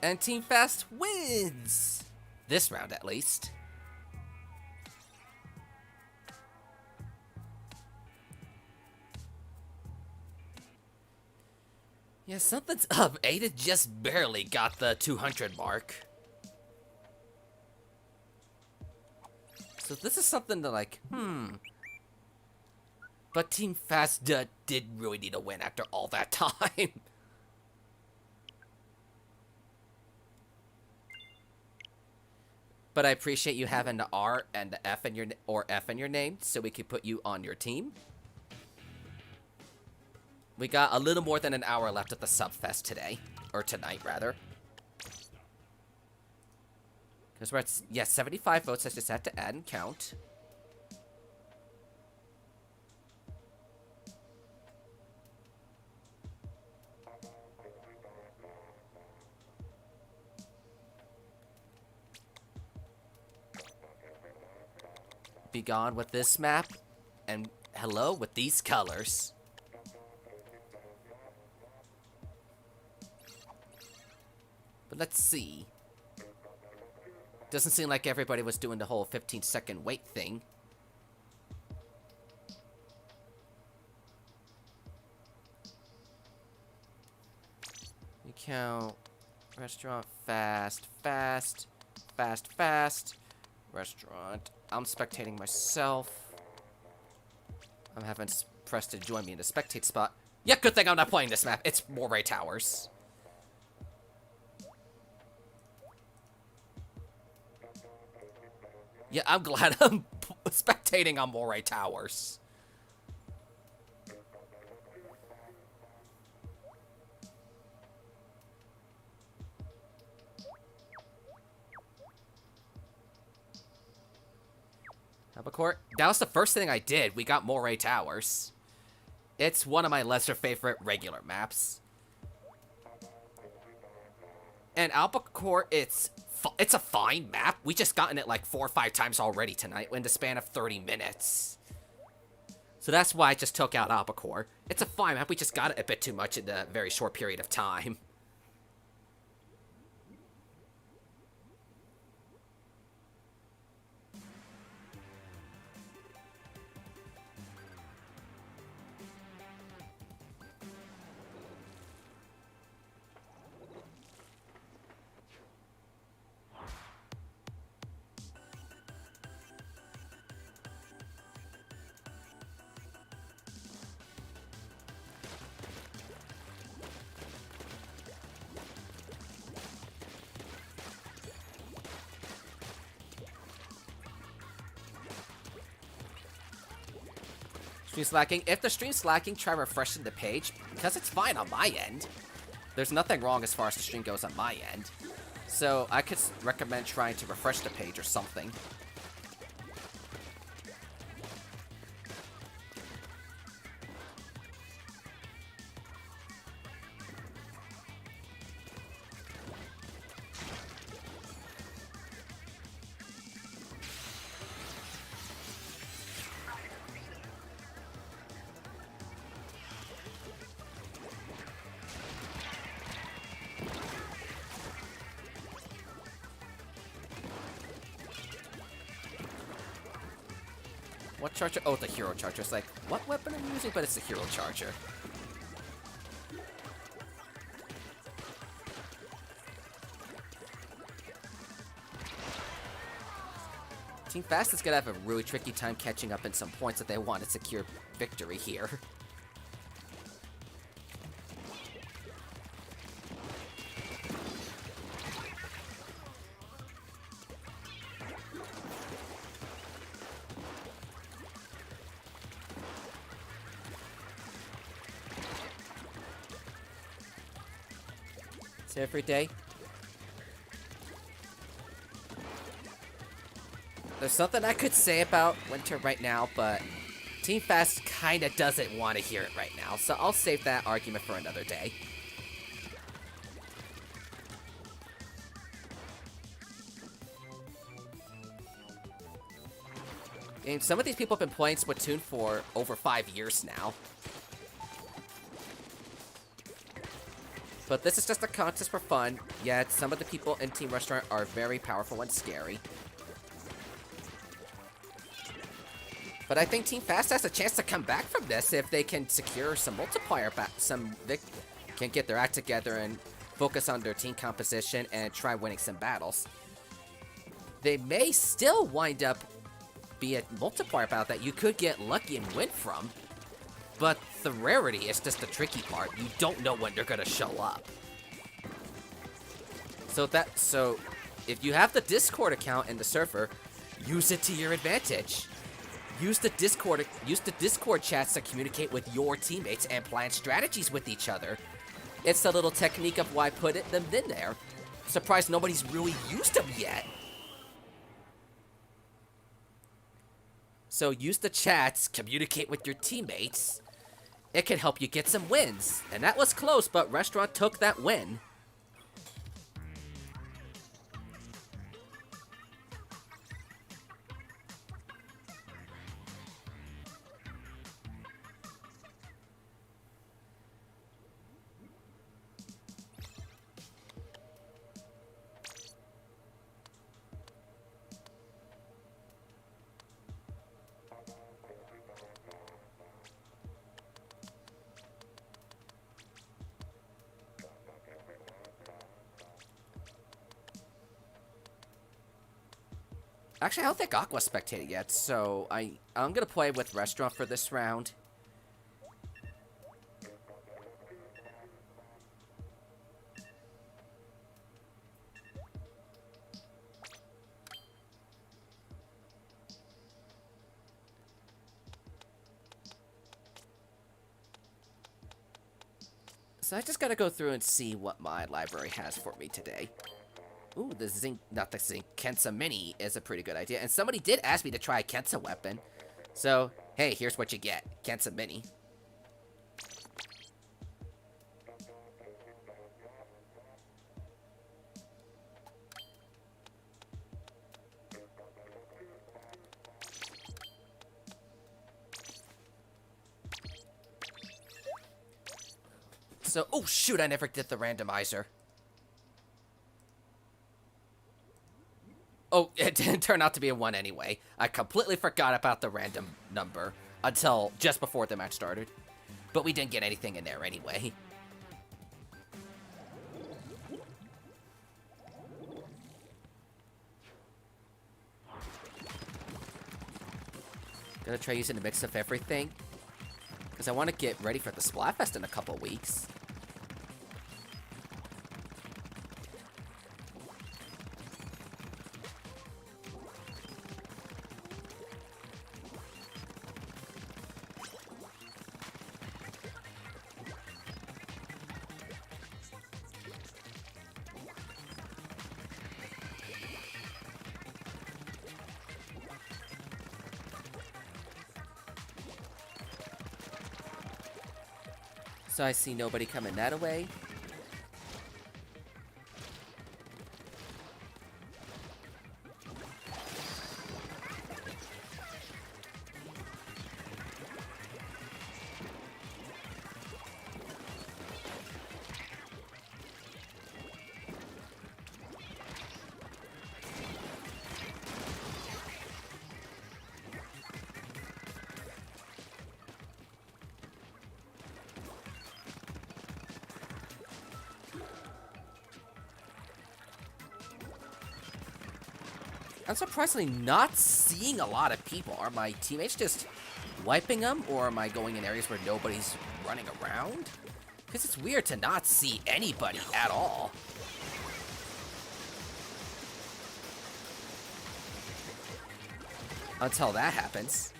And Team Fast wins! This round, at least. Yeah, something's up. Ada just barely got the 200 mark. So this is something to like, But Team Fast did really need a win after all that time. But I appreciate you having the R and the F in your F in your name, so we can put you on your team. We got a little more than an hour left at the Subfest today. Or tonight, rather. Because we're at, 75 votes. I just had to add and count. Be gone with this map. And hello with these colors. But let's see. Doesn't seem like everybody was doing the whole 15-second wait thing. count. Restaurant, fast, fast, fast, fast. Restaurant. I'm spectating myself. I'm having Preston join me in the spectate spot. Yeah, good thing I'm not playing this map. It's Moray Towers. Yeah, I'm glad I'm spectating on Moray Towers. Court. That was the first thing I did. We got Moray Towers. It's one of my lesser favorite regular maps. And Albacore, it's a fine map. We just gotten it like 4 or 5 times already tonight in the span of 30 minutes. So that's why I just took out Albacore. It's a fine map. We just got it a bit too much in a very short period of time. Stream's lacking. If the stream's lacking, try refreshing the page, because it's fine on my end. There's nothing wrong as far as the stream goes on my end. So I could recommend trying to refresh the page or something. What charger? Oh, the hero charger. It's like, what weapon am I using? But it's the hero charger. Team Fast is gonna have a really tricky time catching up in some points if they want to secure victory here. Every day. There's something I could say about Winter right now, but Team Fast kinda doesn't want to hear it right now, so I'll save that argument for another day. And some of these people have been playing Splatoon for over 5 years now. But this is just a contest for fun, yet some of the people in Team Restaurant are very powerful and scary. But I think Team Fast has a chance to come back from this if they can secure some multiplier back, can get their act together and focus on their team composition and try winning some battles. They may still wind up be a multiplier battle that you could get lucky and win from. But the rarity is just the tricky part. You don't know when they're gonna show up. So if you have the Discord account in the server, use it to your advantage. Use the Discord chats to communicate with your teammates and plan strategies with each other. It's a little technique of why I put them in there. Surprised nobody's really used them yet. So use the chats, communicate with your teammates. It can help you get some wins. And that was close, but Restaurant took that win. Actually, I don't think Aqua spectated yet, so I'm gonna play with Restaurant for this round. So I just gotta go through and see what my library has for me today. Ooh, the Zinc, not the Zinc, Kensa Mini is a pretty good idea. And somebody did ask me to try a Kensa weapon. So, hey, here's what you get. Kensa Mini. So, oh shoot, I never did the randomizer. Oh, it didn't turn out to be a 1 anyway. I completely forgot about the random number until just before the match started. But we didn't get anything in there anyway. Gonna try using a mix of everything. Because I want to get ready for the Splatfest in a couple weeks. So I see nobody coming that way. I'm surprisingly not seeing a lot of people. Are my teammates just wiping them, or am I going in areas where nobody's running around? Because it's weird to not see anybody at all. Until that happens.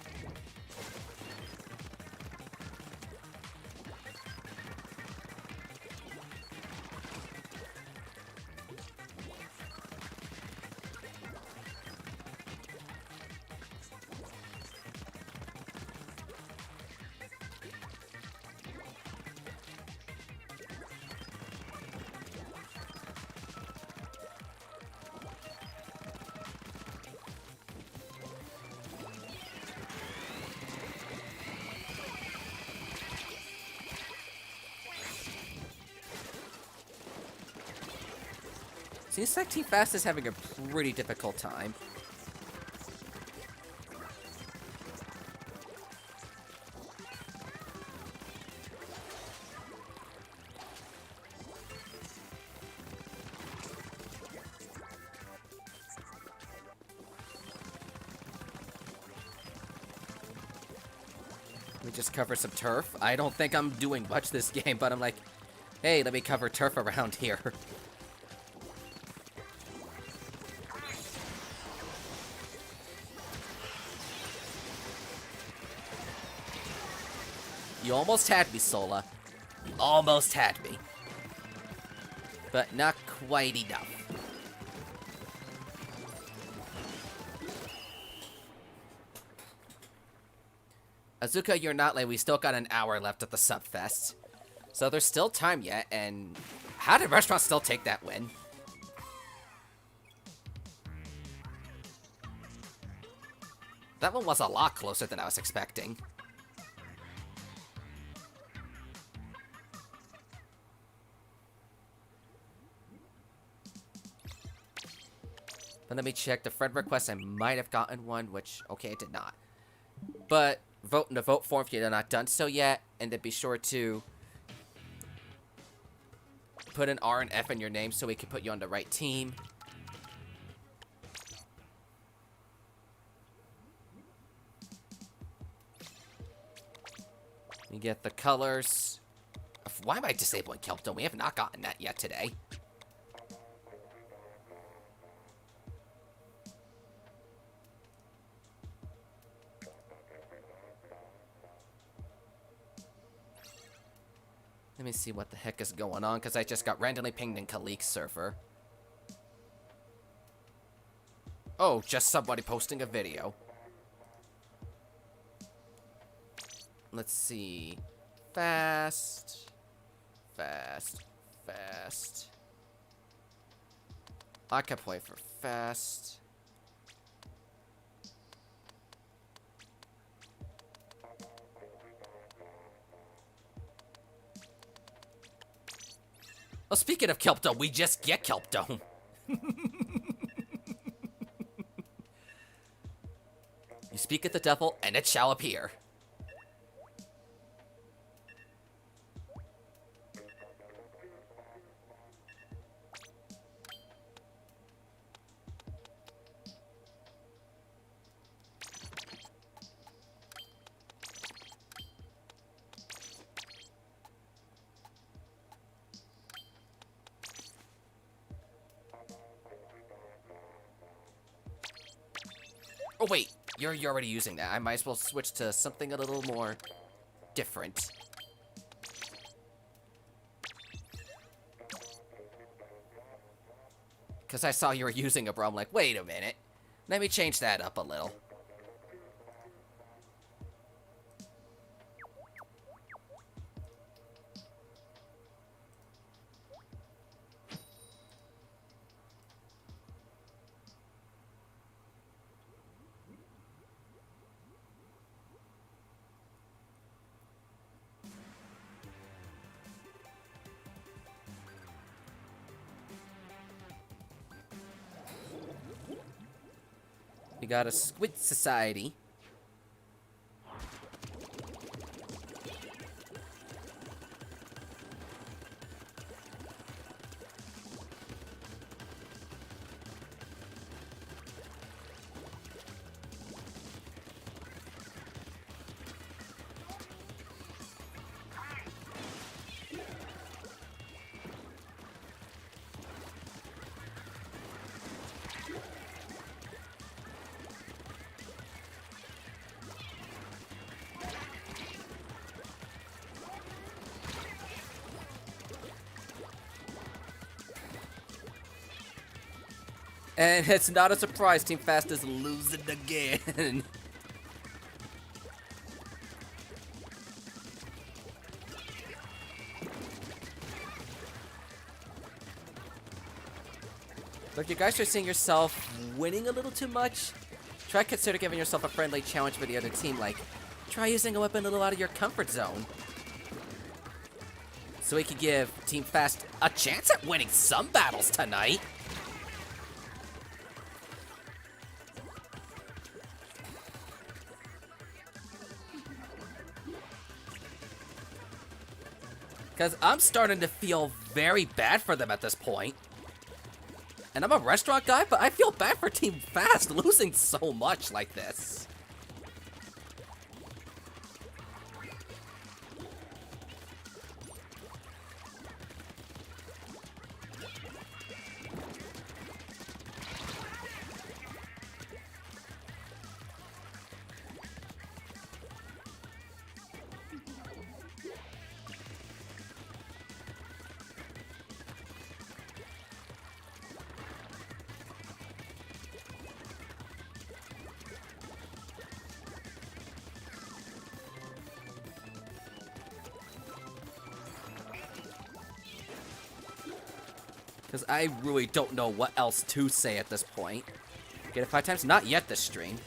Seems like Team Fast is having a pretty difficult time. Let me just cover some turf. I don't think I'm doing much this game, but I'm like, hey, let me cover turf around here. You almost had me, Sola. You almost had me. But not quite enough. Azuka, you're not late. We still got an hour left at the Subfest. So there's still time yet, and how did Restaurant still take that win? That one was a lot closer than I was expecting. But let me check the friend request. I might have gotten one, which, okay, I did not. But vote in the vote form if you're not done so yet, and then be sure to put an R and F in your name so we can put you on the right team. We get the colors. Why am I disabling Kelpto? We have not gotten that yet today. Let me see what the heck is going on, because I just got randomly pinged in Kalik's server. Oh, just somebody posting a video. Let's see. Fast. Fast. Fast. I can play for fast. Well, speaking of Kelpto, we just get Kelpto. You speak at the devil, and it shall appear. Oh, wait. You're already using that. I might as well switch to something a little more different. Because I saw you were using a bro. I'm like, wait a minute. Let me change that up a little. We got a Squid Society. And it's not a surprise, Team Fast is losing again. Look, you guys are seeing yourself winning a little too much. Try consider giving yourself a friendly challenge for the other team, like try using a weapon a little out of your comfort zone. So we can give Team Fast a chance at winning some battles tonight. Because I'm starting to feel very bad for them at this point. And I'm a restaurant guy, but I feel bad for Team Fast losing so much like this. Because I really don't know what else to say at this point. Get it 5 times? Not yet this stream.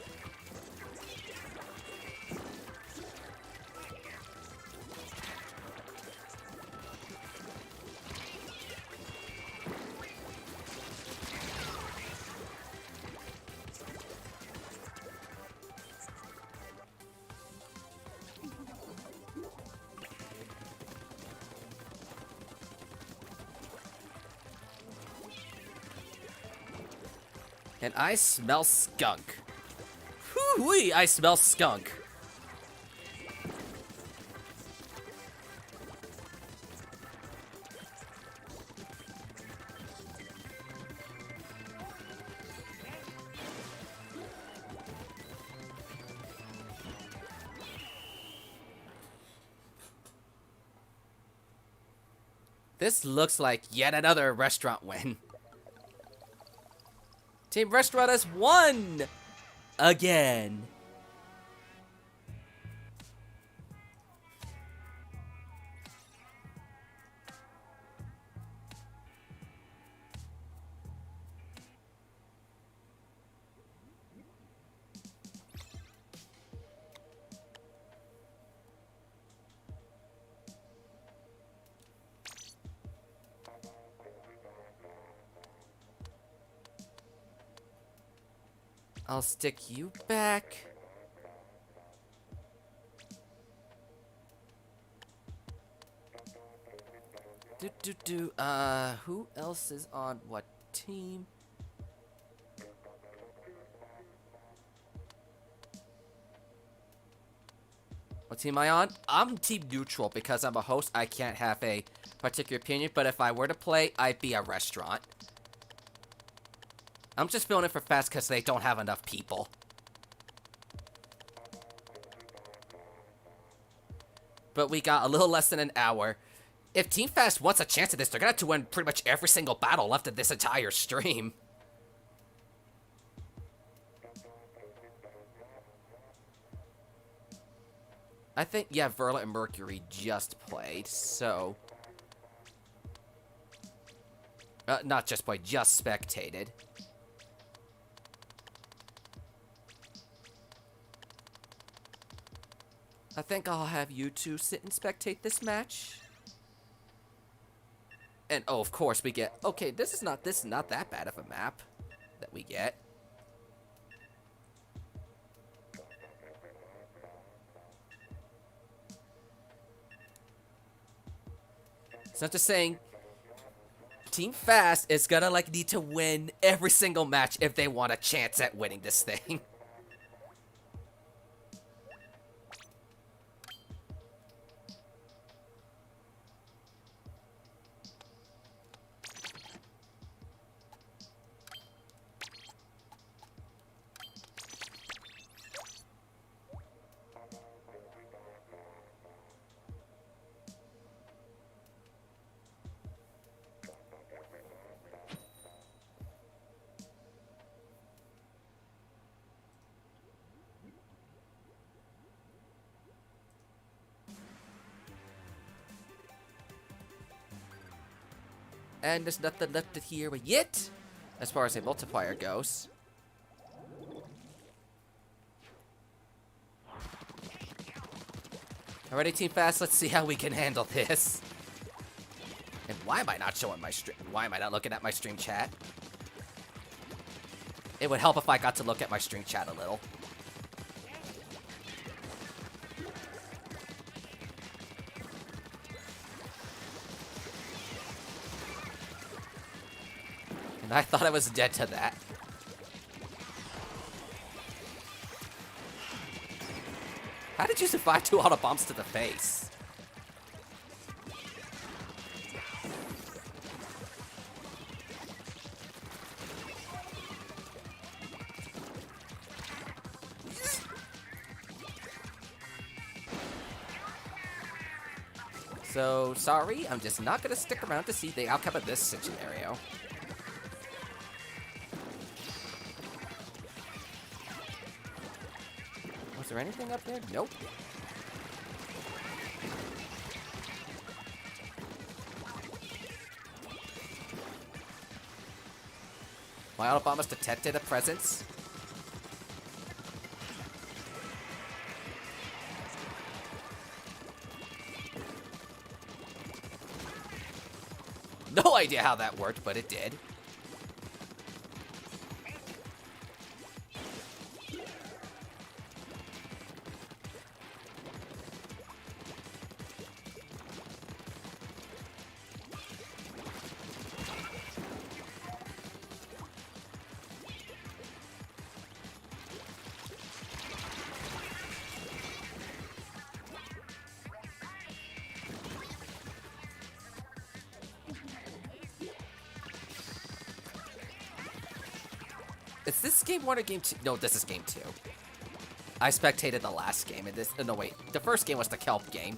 And I smell skunk. Whoo-wee, I smell skunk. This looks like yet another restaurant win. Team Restaurant has won! Again. I'll stick you back. Who else is on what team? What team am I on? I'm team neutral because I'm a host. I can't have a particular opinion, but if I were to play, I'd be a restaurant. I'm just filling it for fast because they don't have enough people. But we got a little less than an hour. If Team Fast wants a chance at this, they're going to have to win pretty much every single battle left in this entire stream. I think, yeah, Verla and Mercury just played, so... not just played, just spectated. I think I'll have you two sit and spectate this match. And, oh, of course, we get... Okay, this is not that bad of a map that we get. So I'm just saying, Team Fast is gonna, like, need to win every single match if they want a chance at winning this thing. And there's nothing left to here yet, as far as a multiplier goes. Alrighty, Team Fast, let's see how we can handle this. And why am I not showing my stream? Why am I not looking at my stream chat? It would help if I got to look at my stream chat a little. And I thought I was dead to that. How did you survive 2 auto bombs to the face? So, sorry, I'm just not gonna stick around to see the outcome of this scenario. Was there anything up there? Nope. My Autobombers detected a presence. No idea how that worked, but it did. Is this game 1 or game 2? No, this is game 2. I spectated the last game, and this... no, wait. The first game was the Kelp game.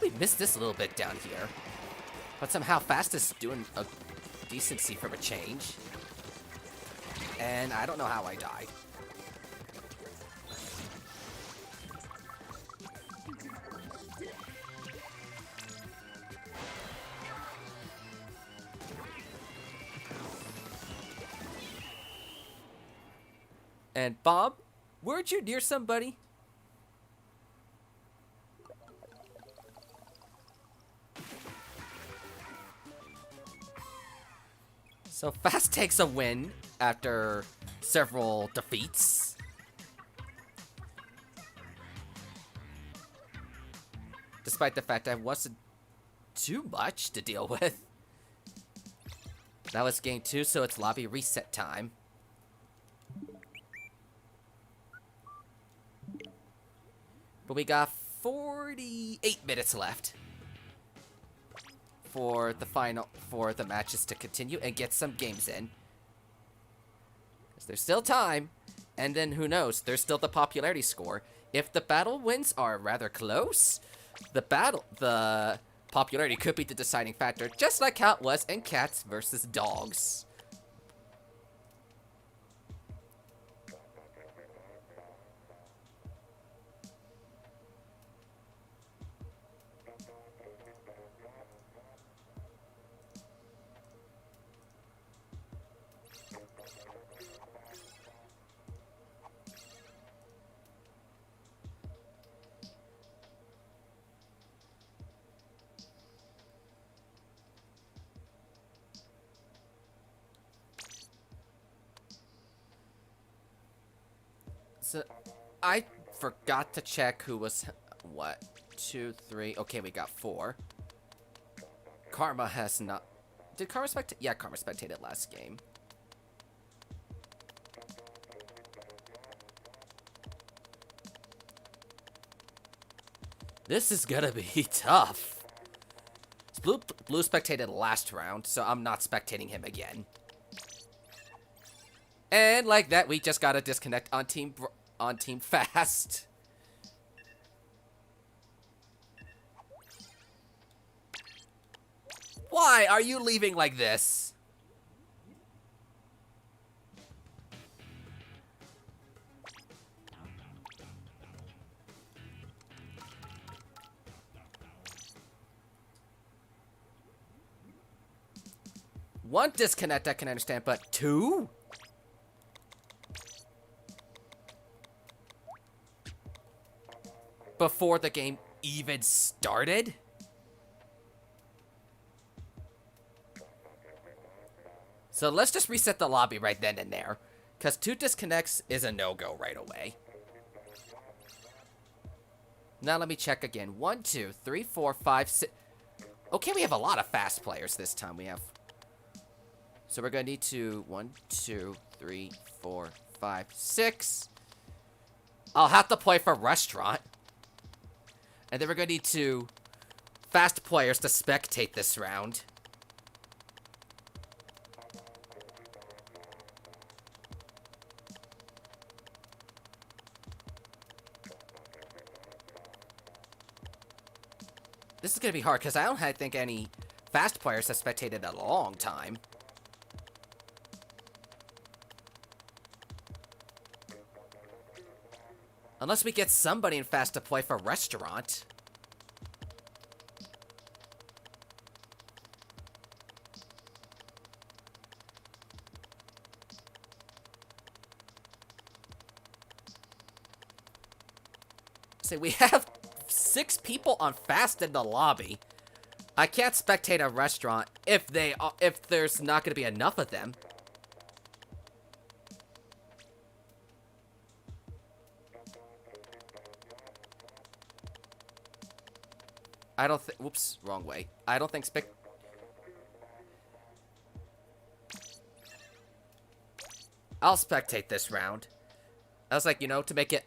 probably missed this a little bit down here. But somehow Fast is doing a decency from a change. And I don't know how I died. And Bob, weren't you near somebody? So Fast takes a win after several defeats. Despite the fact that wasn't too much to deal with. That was game 2, so it's lobby reset time. But we got 48 minutes left for the matches to continue and get some games in. Because there's still time, and then who knows, there's still the popularity score. If the battle wins are rather close, the popularity could be the deciding factor, just like how it was in Cats versus Dogs. So, I forgot to check who was, what, 2, 3, okay, we got 4. Karma has not, did Karma spectate? Yeah, Karma spectated last game. This is gonna be tough. Blue spectated last round, so I'm not spectating him again. And like that, we just got a disconnect on Team Fast. Why are you leaving like this? One disconnect I can understand, but 2? Before the game even started? So let's just reset the lobby right then and there, because 2 disconnects is a no-go right away. Now let me check again. 1, 2, 3, 4, 5, 6. Okay, we have a lot of Fast players this time. We have... So we're going to need to... 1, 2, 3, 4, 5, 6. I'll have to play for Restaurant. And then we're going to need 2 Fast players to spectate this round. This is going to be hard, because I don't think any Fast players have spectated in a long time. Unless we get somebody in Fast to play for Restaurant. See, we have 6 people on Fast in the lobby. I can't spectate a Restaurant if there's not going to be enough of them. I don't think... Whoops, wrong way. I don't think I'll spectate this round. I was like, you know, to make it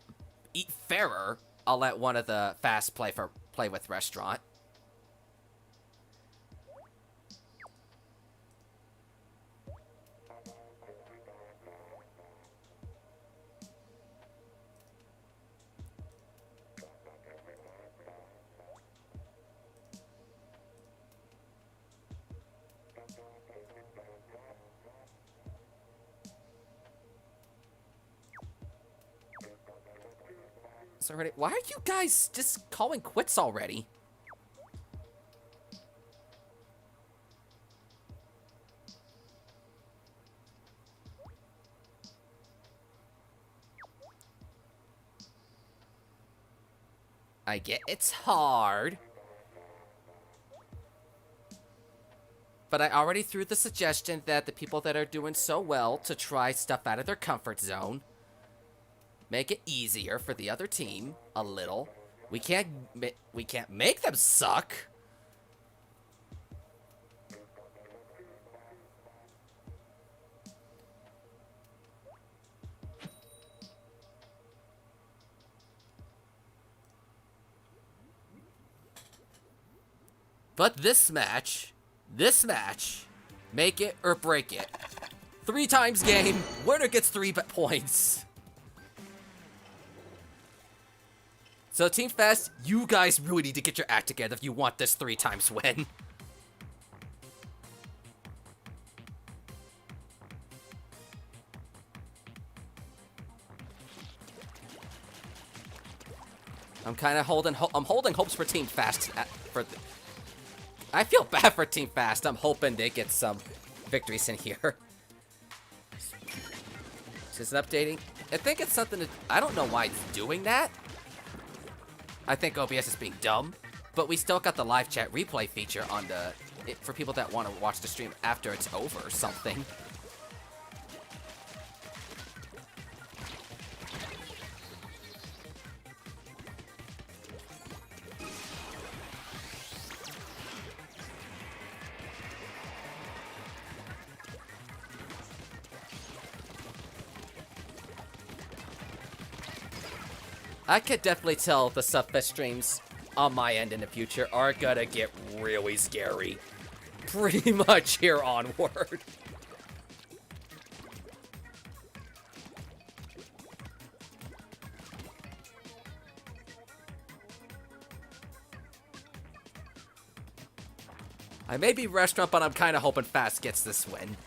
fairer, I'll let one of the Fast play with Restaurant. quits already? Why are you guys just calling quits already? I get it's hard. But I already threw the suggestion that the people that are doing so well to try stuff out of their comfort zone. Make it easier for the other team a little. We can't make them suck. But this match, make it or break it. 3 times game, winner gets 3 points. So Team Fest, you guys really need to get your act together if you want this 3 times win. I'm kind of holding hopes for Team Fast. I feel bad for Team Fast. I'm hoping they get some victories in here. Just updating. I think it's something that I don't know why it's doing that. I think OBS is being dumb, but we still got the live chat replay feature on for people that want to watch the stream after it's over or something. I could definitely tell the Subfest streams on my end in the future are gonna get really scary. Pretty much here onward. I may be restaurant, but I'm kind of hoping Fast gets this win.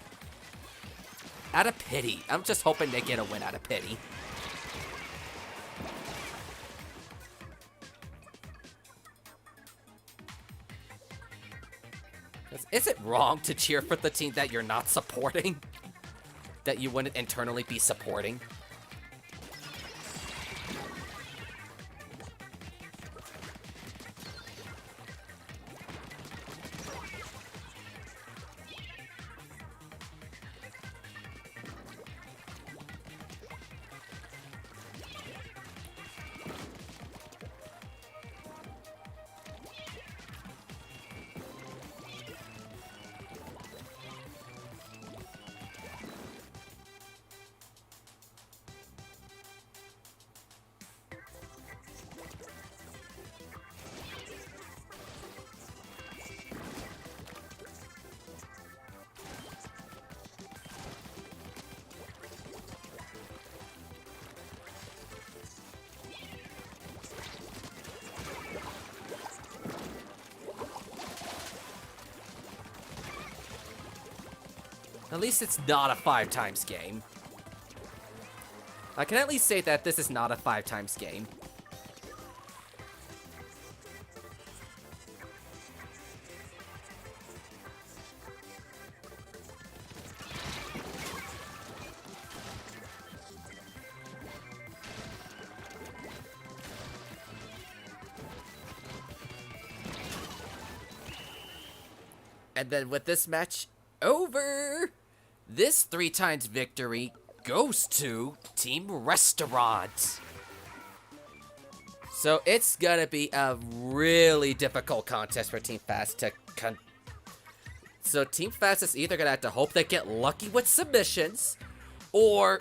Out of pity. I'm just hoping they get a win out of pity. Is it wrong to cheer for the team that you're not supporting? That you wouldn't internally be supporting? At least it's not a 5 times game. I can at least say that this is not a 5 times game. And then with this match over, this 3 times victory goes to Team Restaurant. So it's gonna be a really difficult contest for Team Fast to So Team Fast is either gonna have to hope they get lucky with submissions, or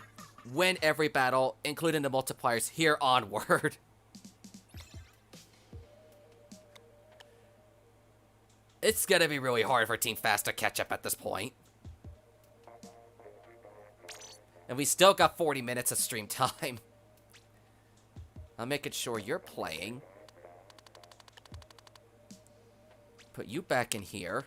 win every battle, including the multipliers here onward. It's gonna be really hard for Team Fast to catch up at this point. And we still got 40 minutes of stream time. I'm making sure you're playing. Put you back in here.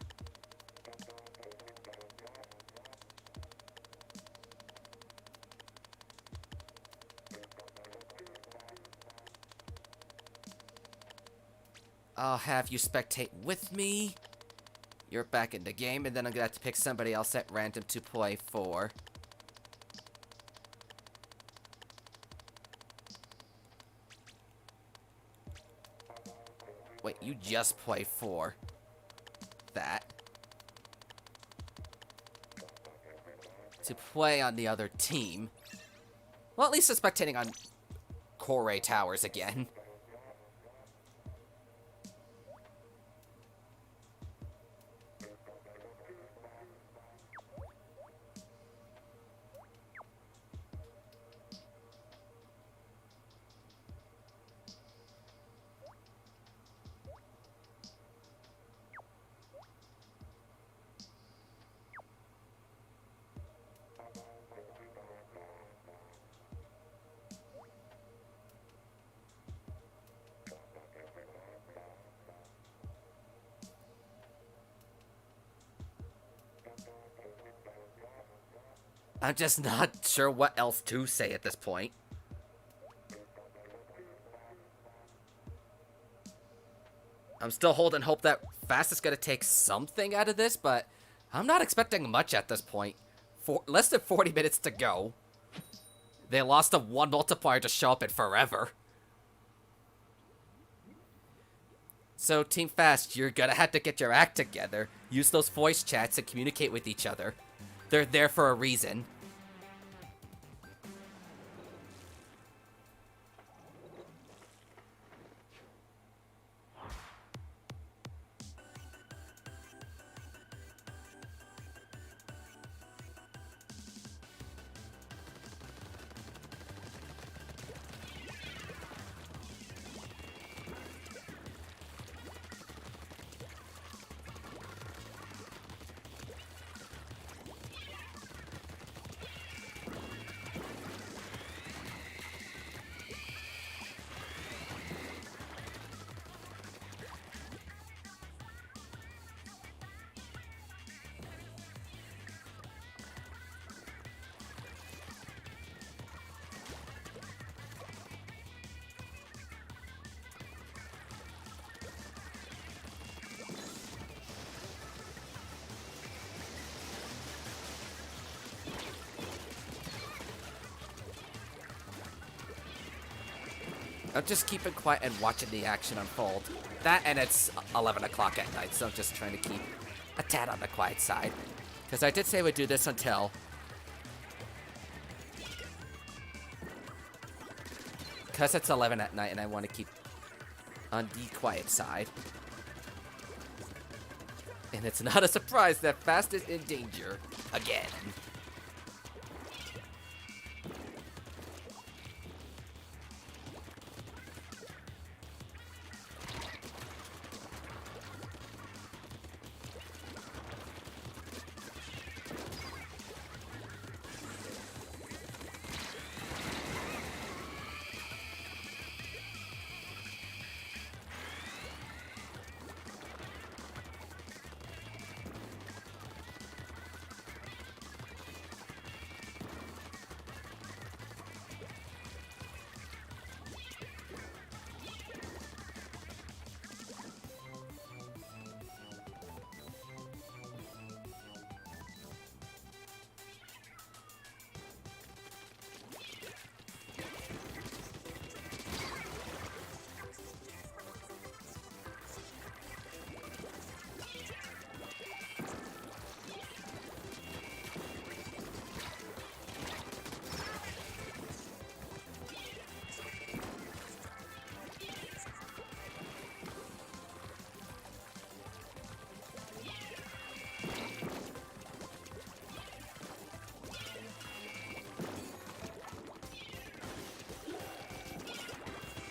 I'll have you spectate with me. You're back in the game, and then I'm gonna have to pick somebody else at random to play for. Wait, you just play for that. To play on the other team. Well, at least I'm spectating on Core Towers again. I'm just not sure what else to say at this point. I'm still holding hope that Fast is going to take something out of this, but I'm not expecting much at this point. Less than 40 minutes to go. They lost a 1 multiplier to show up in forever. So, Team Fast, you're gonna have to get your act together. Use those voice chats and communicate with each other. They're there for a reason. I'm just keeping quiet and watching the action unfold. That, and it's 11 o'clock at night, so I'm just trying to keep a tad on the quiet side. Because I did say I would do this until... Because it's 11 at night and I want to keep on the quiet side. And it's not a surprise that Fast is in danger again.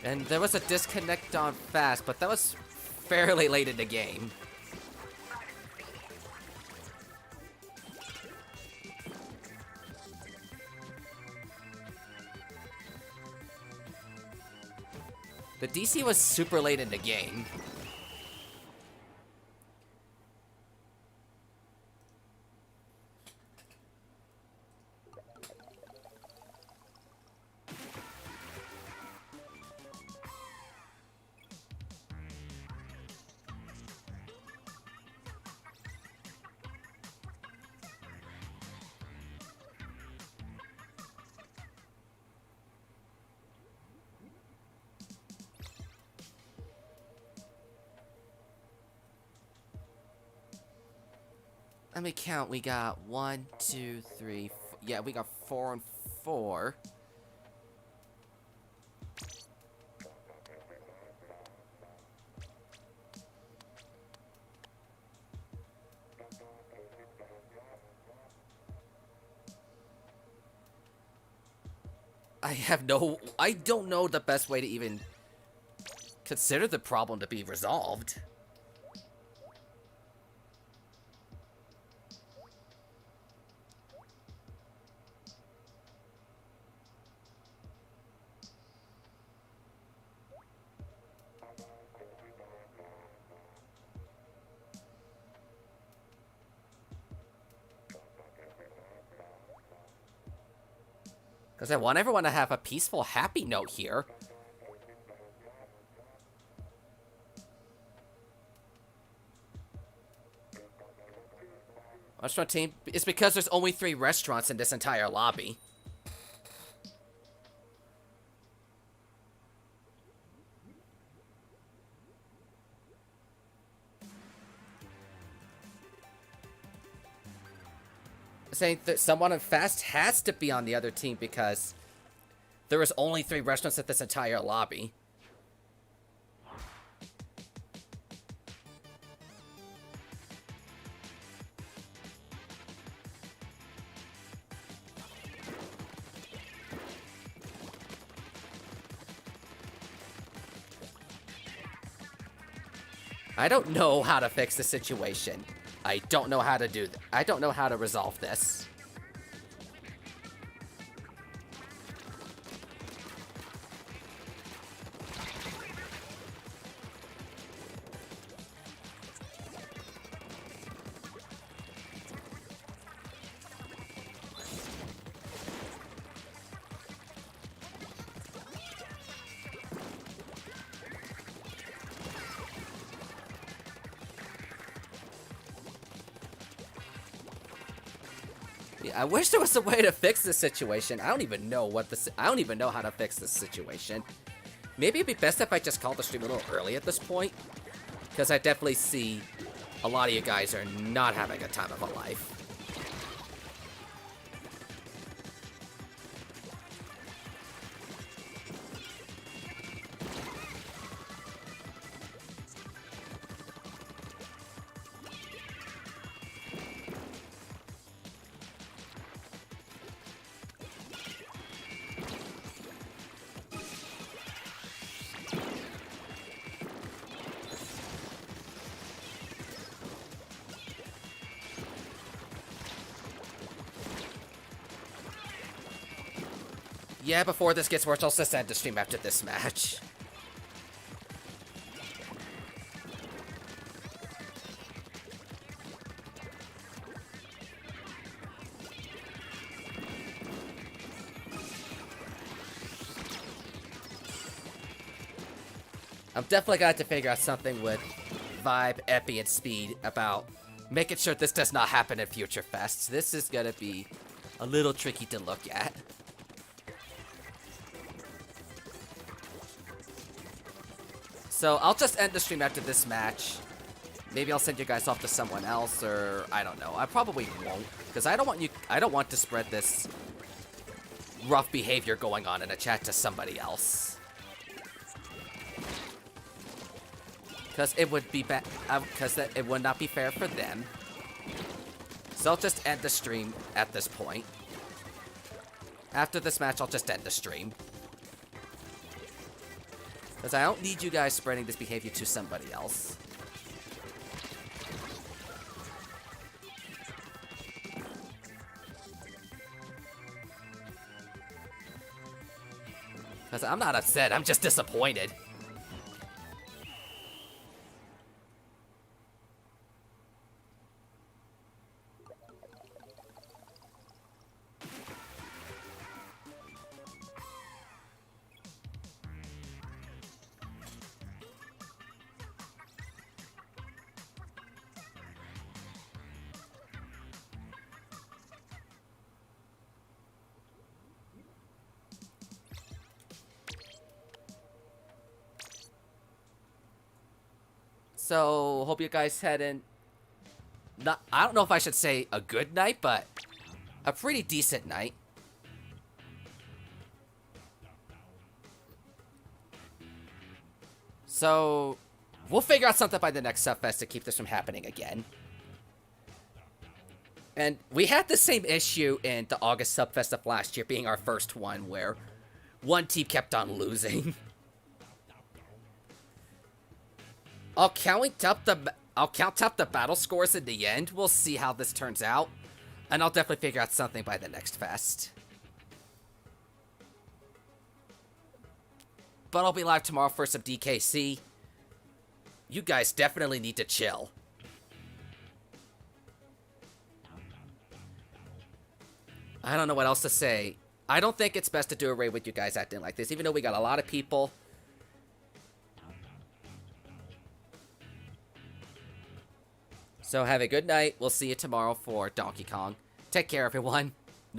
And there was a disconnect on Fast, but that was fairly late in the game. The DC was super late in the game. Let me count. We got 1, 2, 3. Yeah, we got 4 and 4. I don't know the best way to even consider the problem to be resolved. Because I want everyone to have a peaceful, happy note here. Restaurant team, it's because there's only 3 restaurants in this entire lobby. Saying that someone in Fast has to be on the other team because there is only 3 restaurants at this entire lobby. I don't know how to fix the situation. I don't know how to do that. I don't know how to resolve this. I wish there was a way to fix this situation. I don't even know I don't even know how to fix this situation. Maybe it'd be best if I just called the stream a little early at this point, because I definitely see a lot of you guys are not having a time of a life. Yeah, before this gets worse, I'll just end the stream after this match. I'm definitely gonna have to figure out something with Vibe, Epi, and Speed about making sure this does not happen in future fests. This is gonna be a little tricky to look at. So I'll just end the stream after this match. Maybe I'll send you guys off to someone else, or I don't know. I probably won't, because I don't want to spread this rough behavior going on in a chat to somebody else. Because it would be because it would not be fair for them. So I'll just end the stream at this point. After this match, I'll just end the stream. Because I don't need you guys spreading this behavior to somebody else. Because I'm not upset, I'm just disappointed. So, hope you guys had an not, I don't know if I should say a good night, but a pretty decent night. So, we'll figure out something by the next Subfest to keep this from happening again. And we had the same issue in the August Subfest of last year, being our first one, where one team kept on losing. I'll count up the battle scores in the end. We'll see how this turns out. And I'll definitely figure out something by the next fest. But I'll be live tomorrow for some DKC. You guys definitely need to chill. I don't know what else to say. I don't think it's best to do a raid with you guys acting like this, even though we got a lot of people. So have a good night. We'll see you tomorrow for Donkey Kong. Take care, everyone.